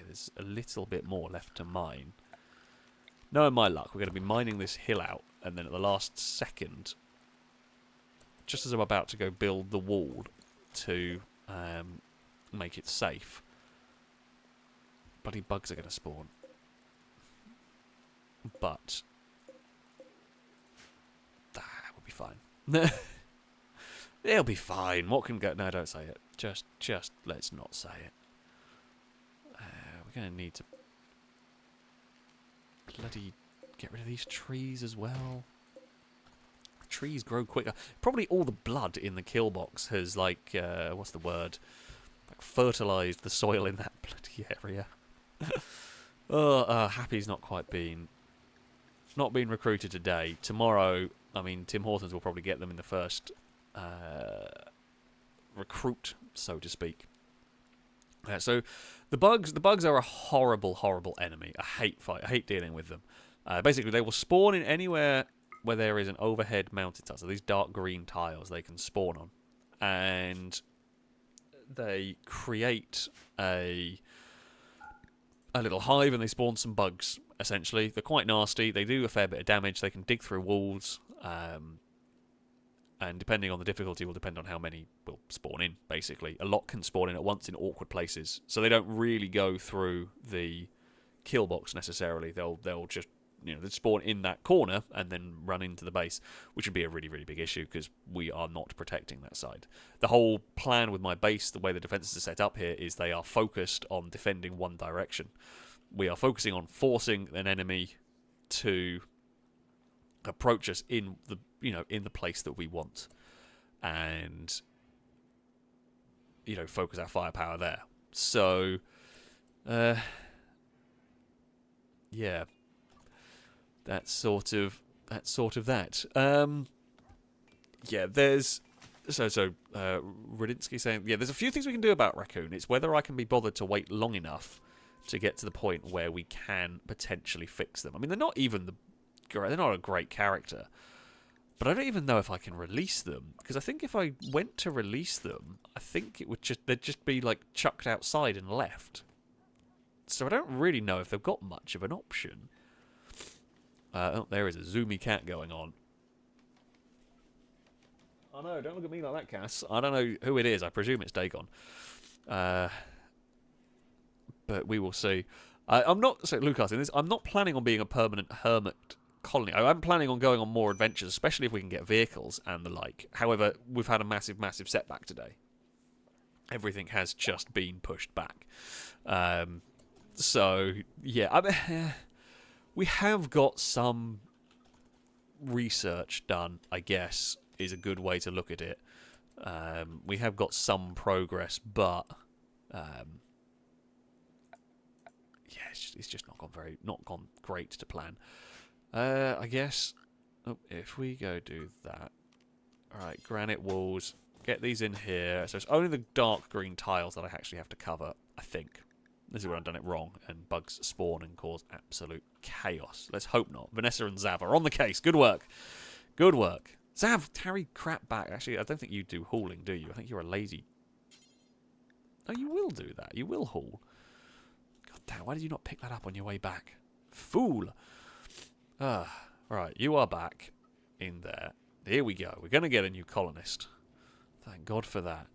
[SPEAKER 1] there's a little bit more left to mine. Knowing my luck, we're going to be mining this hill out, and then at the last second, just as I'm about to go build the wall to make it safe, bloody bugs are going to spawn. But that will be fine. It'll be fine. What can go? No, don't say it. Just let's not say it. We're going to need to bloody get rid of these trees as well. Trees grow quicker. Probably all the blood in the kill box has, like, what's the word? Like, fertilised the soil in that bloody area. Happy's not been recruited today. Tomorrow, I mean, Tim Hortons will probably get them in the first recruit, so to speak. So the bugs are a horrible enemy. I hate dealing with them. Basically, they will spawn in anywhere where there is an overhead mounted tile. So these dark green tiles they can spawn on, and they create a little hive, and they spawn some bugs. Essentially, they're quite nasty. They do a fair bit of damage. They can dig through walls. And depending on the difficulty will depend on how many will spawn in, basically. A lot can spawn in at once in awkward places. So they don't really go through the kill box necessarily. They'll just, they'll spawn in that corner and then run into the base, which would be a really, really big issue because we are not protecting that side. The whole plan with my base, the way the defenses are set up here, is they are focused on defending one direction. We are focusing on forcing an enemy to approach us in the place that we want, and focus our firepower there. So yeah, that's sort of that. Yeah, there's Rudinsky saying, yeah, there's a few things we can do about Raccoon. It's whether I can be bothered to wait long enough to get to the point where we can potentially fix them. I mean, they're not a great character, but I don't even know if I can release them, because I think if I went to release them, I think they'd just be like chucked outside and left. So I don't really know if they've got much of an option. Oh, there is a zoomy cat going on. Oh no, don't look at me like that, Cass. I don't know who it is. I presume it's Dagon. But we will see. Lucas, in this, I'm not planning on being a permanent hermit colony. I'm planning on going on more adventures, especially if we can get vehicles and the like. However, we've had a massive setback today. Everything has just been pushed back. So, yeah, we have got some research done, I guess, is a good way to look at it. We have got some progress, but it's just not gone great to plan. I guess if we go do that, all right, granite walls, get these in here. So it's only the dark green tiles that I actually have to cover. I think this is where I've done it wrong, and bugs spawn and cause absolute chaos. Let's hope not. Vanessa and Zav are on the case. Good work. Good work. Zav, carry crap back. Actually, I don't think you do hauling, do you? I think you're a lazy Oh, you will do that. You will haul. God damn, why did you not pick that up on your way back? Fool! Right, you are back in there. Here we go. We're going to get a new colonist. Thank God for that.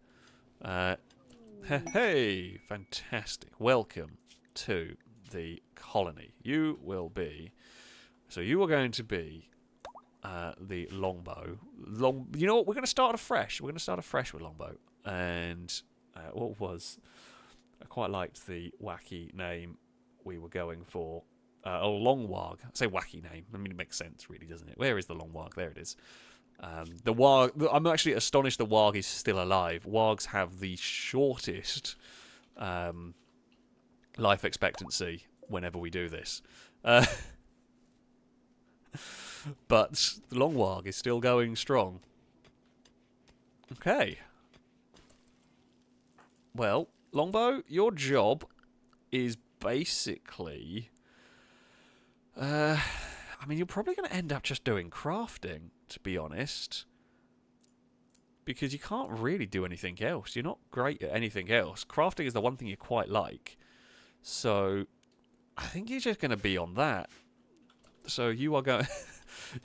[SPEAKER 1] Hey, fantastic. Welcome to the colony. You will be... So you are going to be the longbow. You know what? We're going to start afresh. We're going to start afresh with longbow. And what was... I quite liked the wacky name we were going for. A longwarg. I say wacky name. I mean, it makes sense, really, doesn't it? Where is the longwarg? There it is. The warg. I'm actually astonished the warg is still alive. Wargs have the shortest life expectancy whenever we do this. But the longwarg is still going strong. Okay. Well, Longbow, your job is basically... I mean, you're probably going to end up just doing crafting, to be honest. Because you can't really do anything else. You're not great at anything else. Crafting is the one thing you quite like. So, I think you're just going to be on that. So, you are going...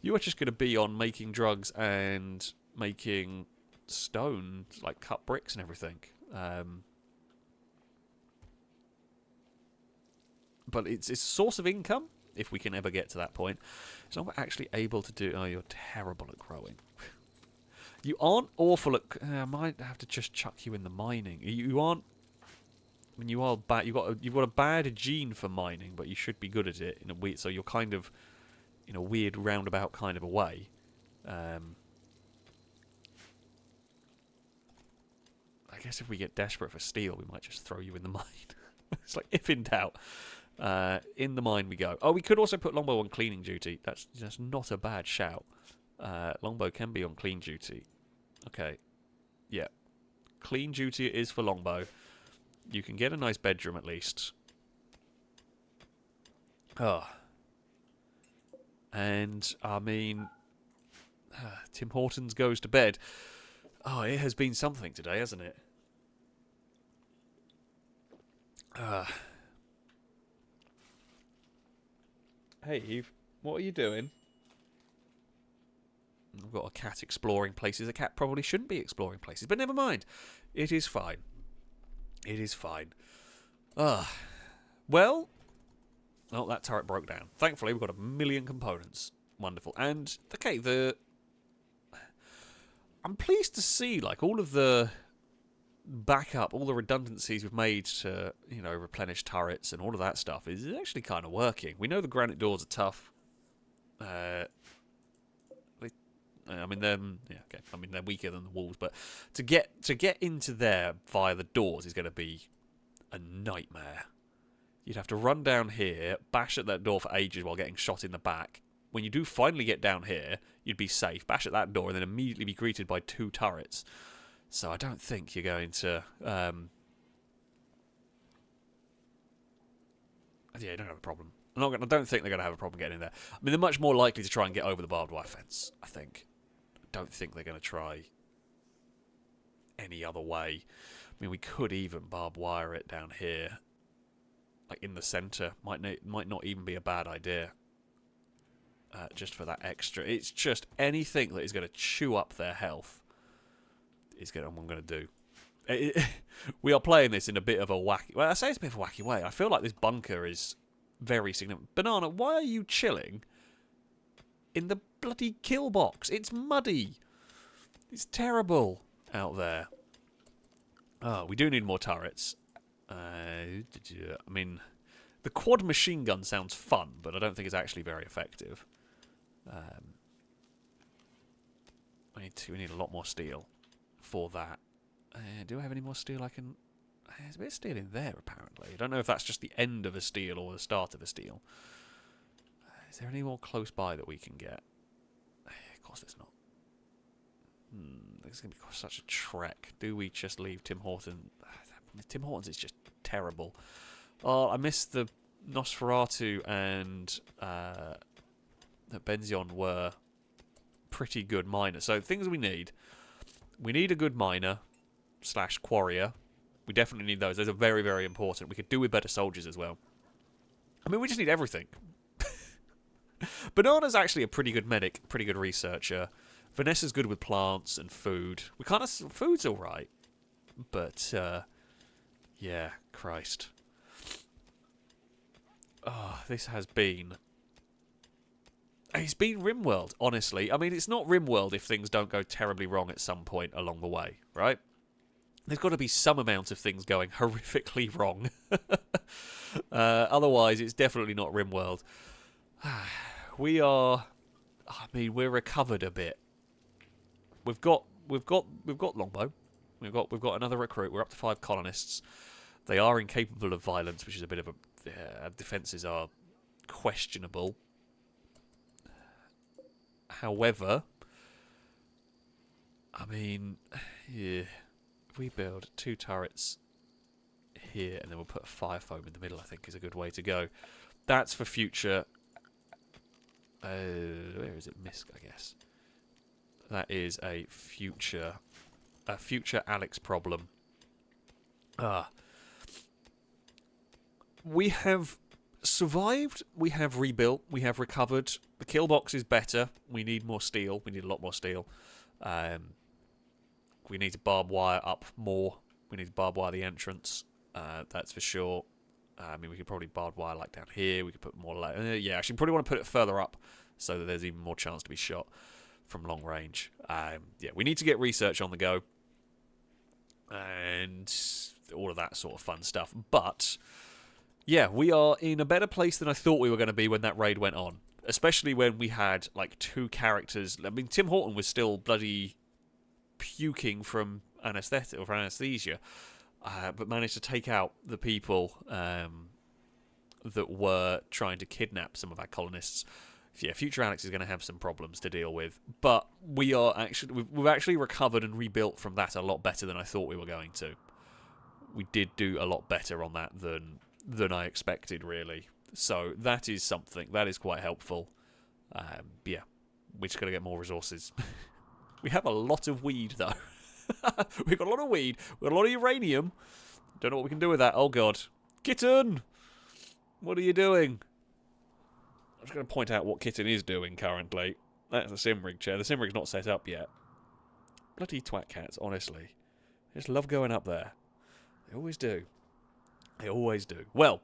[SPEAKER 1] you are just going to be on making drugs and making stone, like cut bricks and everything. But it's a source of income, if we can ever get to that point. It's not actually able to do... Oh, you're terrible at growing. You aren't awful at... I might have to just chuck you in the mining. You aren't... I mean, you are bad. You've got a bad gene for mining, but you should be good at it in a weird... So you're kind of in a weird roundabout kind of a way. I guess if we get desperate for steel, we might just throw you in the mine. It's like, if in doubt. In the mine we go. Oh, we could also put Longbow on cleaning duty. That's not a bad shout. Longbow can be on clean duty. Okay. Yeah. Clean duty it is for Longbow. You can get a nice bedroom at least. Oh. And, I mean... Tim Hortons goes to bed. Oh, it has been something today, hasn't it? Hey, Eve. What are you doing? I've got a cat exploring places. A cat probably shouldn't be exploring places, but never mind. It is fine. It is fine. Well... Oh, that turret broke down. Thankfully, we've got 1 million components. Wonderful. And, okay, I'm pleased to see, like, all of the backup, all the redundancies we've made to, you know, replenish turrets and all of that stuff is actually kind of working. We know the granite doors are tough. I mean, they're weaker than the walls, but to get into there via the doors is going to be a nightmare. You'd have to run down here, bash at that door for ages while getting shot in the back. When you do finally get down here, you'd be safe, bash at that door, and then immediately be greeted by 2 turrets. So I don't think you're going to... Yeah, you don't have a problem. I don't think they're going to have a problem getting in there. I mean, they're much more likely to try and get over the barbed wire fence, I think. I don't think they're going to try any other way. I mean, we could even barbed wire it down here. Like, in the centre. Might not even be a bad idea. Just for that extra. It's just anything that is going to chew up their health is what I'm going to do. We are playing this in a bit of a wacky... Well, I say it's a bit of a wacky way. I feel like this bunker is very significant. Banana, why are you chilling in the bloody kill box? It's muddy. It's terrible out there. Oh, we do need more turrets. I mean, the quad machine gun sounds fun, but I don't think it's actually very effective. We need a lot more steel for that. Do I have any more steel I can... There's a bit of steel in there, apparently. I don't know if that's just the end of a steel or the start of a steel. Is there any more close by that we can get? Of course there's not. It's going to be such a trek. Do we just leave Tim Horton? Tim Hortons is just terrible. Oh, I missed the Nosferatu and Benzion were pretty good miners. So things we need. We need a good miner / quarrier. We definitely need those. Those are very, very important. We could do with better soldiers as well. I mean, we just need everything. Banana's actually a pretty good medic, pretty good researcher. Vanessa's good with plants and food. We kind of... Food's alright. But, yeah, Christ. Oh, this has been... It's been Rimworld, honestly. I mean, it's not Rimworld if things don't go terribly wrong at some point along the way, right? There's got to be some amount of things going horrifically wrong. Otherwise, it's definitely not Rimworld. We are... I mean, we're recovered a bit. We've got Longbow. We've got another recruit. We're up to 5 colonists. They are incapable of violence, which is a bit of a... defences are questionable. However, I mean, yeah, if we build 2 turrets here and then we'll put a fire foam in the middle, I think is a good way to go. That's for future... where is it? Misk, I guess. That is a future Alex problem. We have survived, we have rebuilt, we have recovered. The kill box is better. We need more steel. We need a lot more steel. We need to barbed wire up more. We need to barbed wire the entrance. That's for sure. I mean, we could probably barbed wire like down here. We could put more yeah, actually, probably want to put it further up so that there's even more chance to be shot from long range. Yeah, we need to get research on the go and all of that sort of fun stuff. But yeah, we are in a better place than I thought we were going to be when that raid went on. Especially when we had, like, 2 characters. I mean, Tim Horton was still bloody puking from anesthesia. But managed to take out the people that were trying to kidnap some of our colonists. Yeah, future Alex is going to have some problems to deal with. But we've actually recovered and rebuilt from that a lot better than I thought we were going to. We did do a lot better on that than I expected, really. So that is something. That is quite helpful. Yeah, we're just going to get more resources. We have a lot of weed, though. We've got a lot of weed. We've got a lot of uranium. Don't know what we can do with that. Oh, God. Kitten! What are you doing? I'm just going to point out what Kitten is doing currently. That's a Simrig chair. The Simrig's not set up yet. Bloody twat cats, honestly. I just love going up there. They always do. They always do. Well,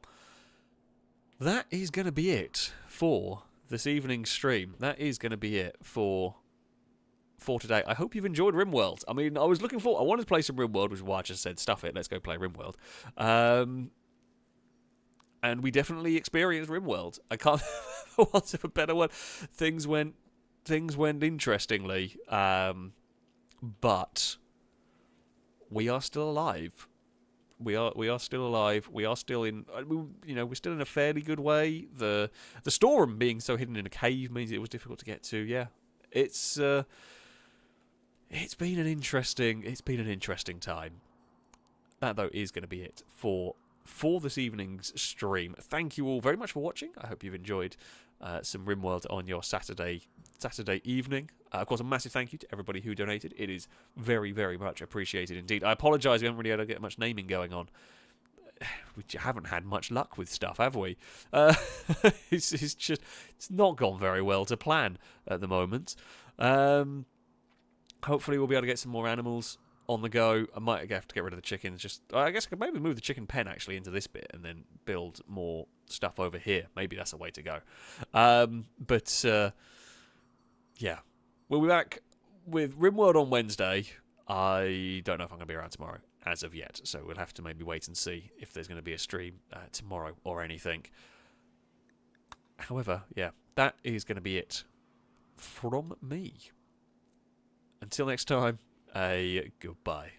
[SPEAKER 1] that is going to be it for this evening's stream. That is going to be it for today. I hope you've enjoyed Rimworld. I mean, I wanted to play some Rimworld, which is why I just said, stuff it, let's go play Rimworld. And we definitely experienced Rimworld. I can't, for want of a better word, things went interestingly. But we are still alive. We are still alive. We are still in, we're still in a fairly good way. The storeroom being so hidden in a cave means it was difficult to get to. Yeah, it's been an interesting time. That though is going to be it for this evening's stream. Thank you all very much for watching. I hope you've enjoyed some Rimworld on your Saturday evening. Of course, a massive thank you to everybody who donated. It is very, very much appreciated indeed. I apologise, we haven't really had to get much naming going on. We haven't had much luck with stuff, have we? It's not gone very well to plan at the moment. Hopefully we'll be able to get some more animals on the go. I might have to get rid of the chickens. I guess I could maybe move the chicken pen actually into this bit and then build more stuff over here. Maybe that's a way to go. Yeah. We'll be back with Rimworld on Wednesday. I don't know if I'm going to be around tomorrow as of yet, so we'll have to maybe wait and see if there's going to be a stream tomorrow or anything. However, yeah, that is going to be it from me. Until next time, goodbye.